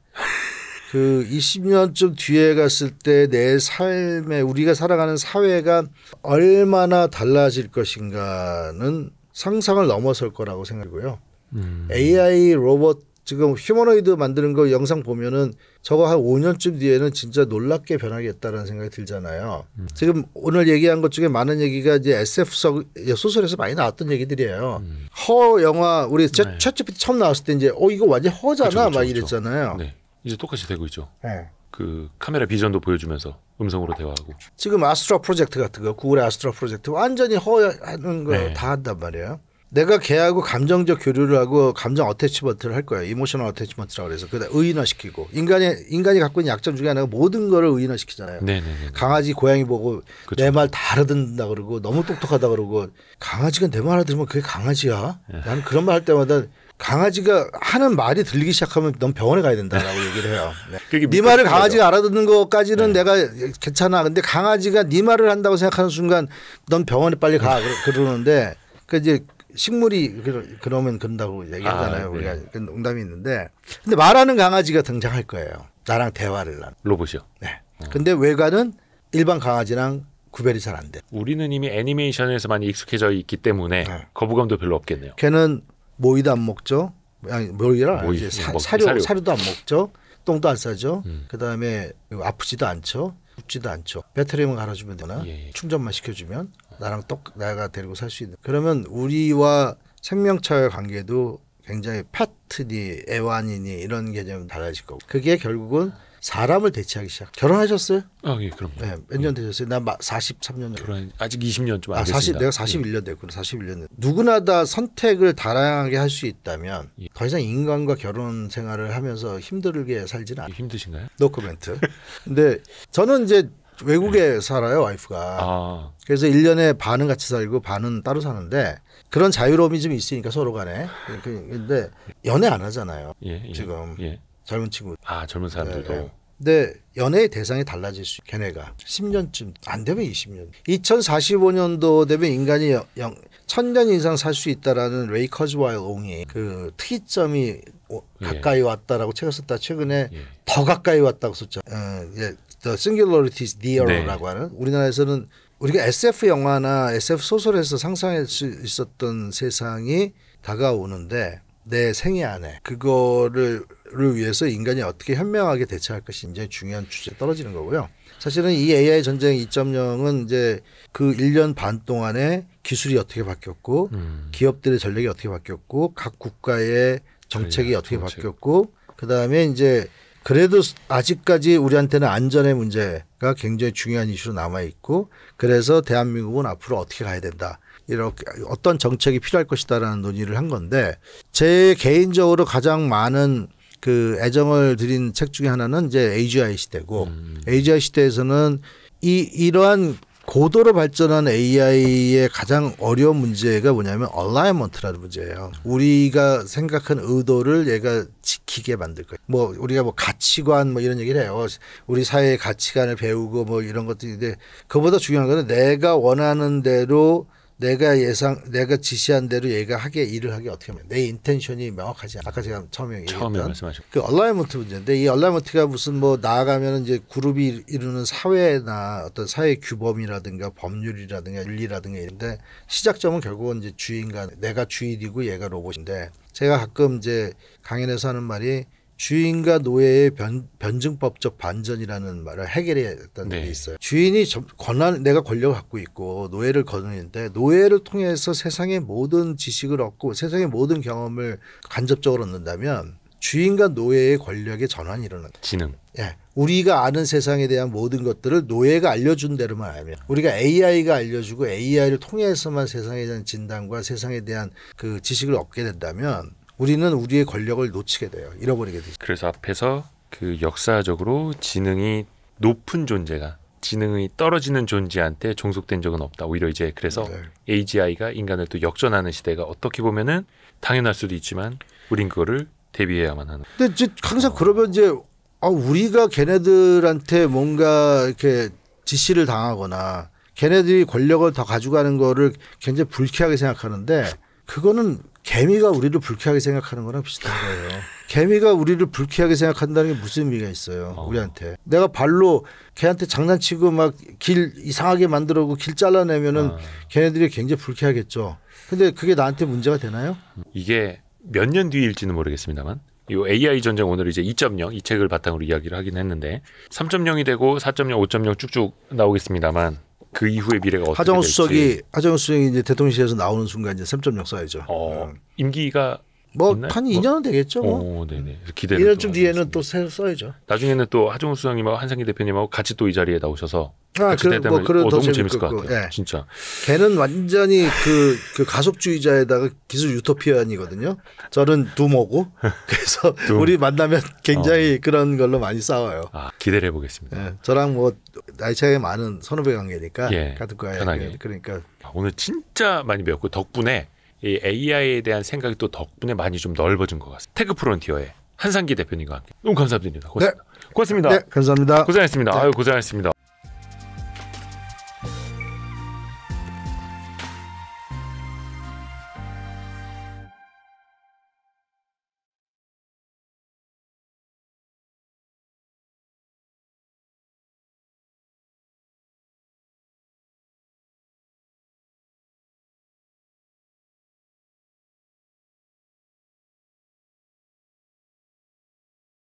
S2: 그 20년쯤 뒤에 갔을 때 내 삶에 우리가 살아가는 사회가 얼마나 달라질 것인가는 상상을 넘어설 거라고 생각이고요. AI 로봇 지금 휴머노이드 만드는 거 영상 보면은 저거 한 5년쯤 뒤에는 진짜 놀랍게 변하겠다라는 생각이 들잖아요. 지금 오늘 얘기한 것 중에 많은 얘기가 이제 SF 소설에서 많이 나왔던 얘기들이에요. 허 영화 우리 챗GPT 처음 나왔을 때 이제 이거 완전 허잖아 막 이랬잖아요.
S1: 네. 이제 똑같이 되고 있죠.
S2: 네.
S1: 그 카메라 비전도 보여주면서 음성으로 대화하고.
S2: 지금 아스트라 프로젝트 같은 거 구글의 아스트라 프로젝트 완전히 허하는 거 다 한단 말이에요. 내가 걔하고 감정적 교류를 하고 감정 어태치먼트를 할 거야. 이모셔널 어태치먼트라고 그래서 그다 의인화시키고 인간이 갖고 있는 약점 중에 하나가 모든 거를 의인화시키잖아요.
S1: 네네네.
S2: 강아지 고양이 보고
S1: 그렇죠.
S2: 내 말 다 알아듣는다 그러고 너무 똑똑하다 그러고 강아지가 내 말 알아들으면 그게 강아지야. 나는 그런 말 할 때마다 강아지가 하는 말이 들리기 시작하면 넌 병원에 가야 된다라고 얘기를 해요. 네 말을 강아지가 알아듣는 것까지는 내가 괜찮아. 근데 강아지가 네 말을 한다고 생각하는 순간 넌 병원에 빨리 가 그러는데 그 이제 식물이 그러면 그런다고 얘기하잖아요. 우리가 농담이 있는데 근데 말하는 강아지가 등장할 거예요. 나랑 대화를 하는
S1: 로봇이요.
S2: 네. 근데 외관은 일반 강아지랑 구별이 잘 안 돼.
S1: 우리는 이미 애니메이션에서 많이 익숙해져 있기 때문에 거부감도 별로 없겠네요.
S2: 걔는 모이도 안 먹죠. 아니 모이라 이제 사료도 안 먹죠. 똥도 안 싸죠. 그다음에 아프지도 않죠. 붓지도 않죠. 배터리만 갈아주면 되나? 충전만 시켜주면 내가 데리고 살 수 있는. 그러면 우리와 생명체의 관계도 굉장히 패트니 애완이니 이런 개념은 달라질 거고. 그게 결국은 사람을 대체하기 시작. 결혼하셨어요?
S1: 예, 그럼요.
S2: 네, 몇 년 되셨어요? 나 43년.
S1: 결혼 아직 20년 좀 안 됐습니다.
S2: 내가 41년 됐구나. 41년. 누구나 다 선택을 다양하게 할 수 있다면 더 이상 인간과 결혼 생활을 하면서 힘들게 살지는 않아요.
S1: 힘드신가요?
S2: 노 코멘트. 근데 저는 이제 외국에 살아요, 와이프가. 그래서 1년에 반은 같이 살고 반은 따로 사는데 그런 자유로움이 좀 있으니까 서로 간에. 근데 연애 안 하잖아요. 지금. 젊은 친구.
S1: 젊은 사람들도.
S2: 근데 연애의 대상이 달라질 수 있어요. 걔네가 10년쯤 안 되면 20년. 2045년도 되면 인간이 1000년 이상 살 수 있다라는 레이 커즈와일 옹이 그 특이점이 가까이 왔다라고 책을 썼다. 최근에 더 가까이 왔다고 썼죠. The Singularity is Near라고 하는 우리나라에서는 우리가 SF 영화나 SF 소설에서 상상할 수 있었던 세상이 다가오는데 내 생애 안에 그거를 위해서 인간이 어떻게 현명하게 대처할 것이 굉장히 중요한 주제에 떨어지는 거고요. 사실은 이 AI 전쟁 2.0은 이제 그 1년 반 동안에 기술이 어떻게 바뀌었고 기업들의 전략이 어떻게 바뀌었고 각 국가의 정책이 어떻게 바뀌었고 그다음에 이제 그래도 아직까지 우리한테는 안전의 문제가 굉장히 중요한 이슈로 남아 있고 그래서 대한민국은 앞으로 어떻게 가야 된다. 이렇게 어떤 정책이 필요할 것이다라는 논의를 한 건데 제 개인적으로 가장 많은 그 애정을 드린 책 중에 하나는 이제 AGI 시대고 AGI 시대에서는 이러한 고도로 발전한 AI의 가장 어려운 문제가 뭐냐면 얼라이먼트라는 문제예요. 우리가 생각한 의도를 얘가 지키게 만들 거예요. 뭐 우리가 뭐 가치관 뭐 이런 얘기를 해요. 우리 사회의 가치관을 배우고 뭐 이런 것들인데 그보다 중요한 거는 내가 원하는 대로 내가 지시한 대로 얘가 일을 하게 어떻게 하면 내 인텐션이 명확하지 않아. 아까 제가 처음에 얘기했던 그 얼라이먼트 문제인데 이 얼라이먼트가 무슨 뭐 나아가면 이제 그룹이 이루는 사회나 어떤 사회 규범이라든가 법률이라든가 윤리라든가 이런데 시작점은 결국은 이제 주인과 내가 주인이고 얘가 로봇인데 제가 가끔 이제 강연에서 하는 말이 주인과 노예의 변증법적 반전이라는 말을 해결했던 게 있어요. 주인이 내가 권력을 갖고 있고 노예를 거느리는데 노예를 통해서 세상의 모든 지식을 얻고 세상의 모든 경험을 간접적으로 얻는다면 주인과 노예의 권력의 전환이 일어난다.
S1: 지능.
S2: 예. 우리가 아는 세상에 대한 모든 것들을 노예가 알려준 대로만 알면 우리가 AI가 알려주고 AI를 통해서만 세상에 대한 진단과 세상에 대한 그 지식을 얻게 된다면 우리는 우리의 권력을 놓치게 돼요. 잃어버리게 되죠.
S1: 그래서 앞에서 그 역사적으로 지능이 높은 존재가 지능이 떨어지는 존재한테 종속된 적은 없다. 오히려 이제 그래서 AGI가 인간을 또 역전하는 시대가 어떻게 보면은 당연할 수도 있지만 우린 그거를 대비해야만 하는.
S2: 근데 이제 항상 그러면 이제 우리가 걔네들한테 뭔가 이렇게 지시를 당하거나 걔네들이 권력을 더 가져가는 거를 굉장히 불쾌하게 생각하는데 그거는 개미가 우리를 불쾌하게 생각하는 거랑 비슷한 거예요. 개미가 우리를 불쾌하게 생각한다는 게 무슨 의미가 있어요. 우리한테. 내가 발로 걔한테 장난치고 막 길 이상하게 만들어고 길 잘라내면은 걔네들이 굉장히 불쾌하겠죠. 근데 그게 나한테 문제가 되나요?
S1: 이게 몇 년 뒤일지는 모르겠습니다만 이 AI 전쟁 오늘 이제 2.0 이 책을 바탕으로 이야기를 하긴 했는데 3.0이 되고 4.0, 5.0 쭉쭉 나오겠습니다만 그 이후의 미래가 어떻게 될지.
S2: 하정우 수석이 이제 대통령실에서 나오는 순간 이제 3.0 써야죠.
S1: 임기가
S2: 한 2년은 되겠죠. 뭐.
S1: 네네. 기대를
S2: 2년쯤 뒤에는 또 새로 써야죠.
S1: 나중에는 또 하정우 수석님하고 한상기 대표님하고 같이 또 이 자리에 나오셔서 같이
S2: 그래,
S1: 대담을
S2: 더
S1: 너무 재밌을 것 같아요.
S2: 예.
S1: 진짜.
S2: 걔는 완전히 그 가속주의자에다가 기술 유토피안이거든요. 저는 두모고 그래서 우리 만나면 굉장히 그런 걸로 많이 싸워요.
S1: 기대를 해보겠습니다.
S2: 예. 저랑 뭐 나이 차이가 많은 선후배 관계니까 같은 거예요.
S1: 편하게.
S2: 그러니까
S1: 오늘 진짜 많이 배웠고 덕분에 이 AI에 대한 생각이 또 덕분에 많이 좀 넓어진 것 같습니다. 태그 프론티어의 한상기 대표님과 함께 너무 감사드립니다. 고맙습니다.
S2: 네.
S1: 고맙습니다.
S2: 네, 감사합니다.
S1: 고생하셨습니다.
S2: 네.
S1: 아유, 고생하셨습니다.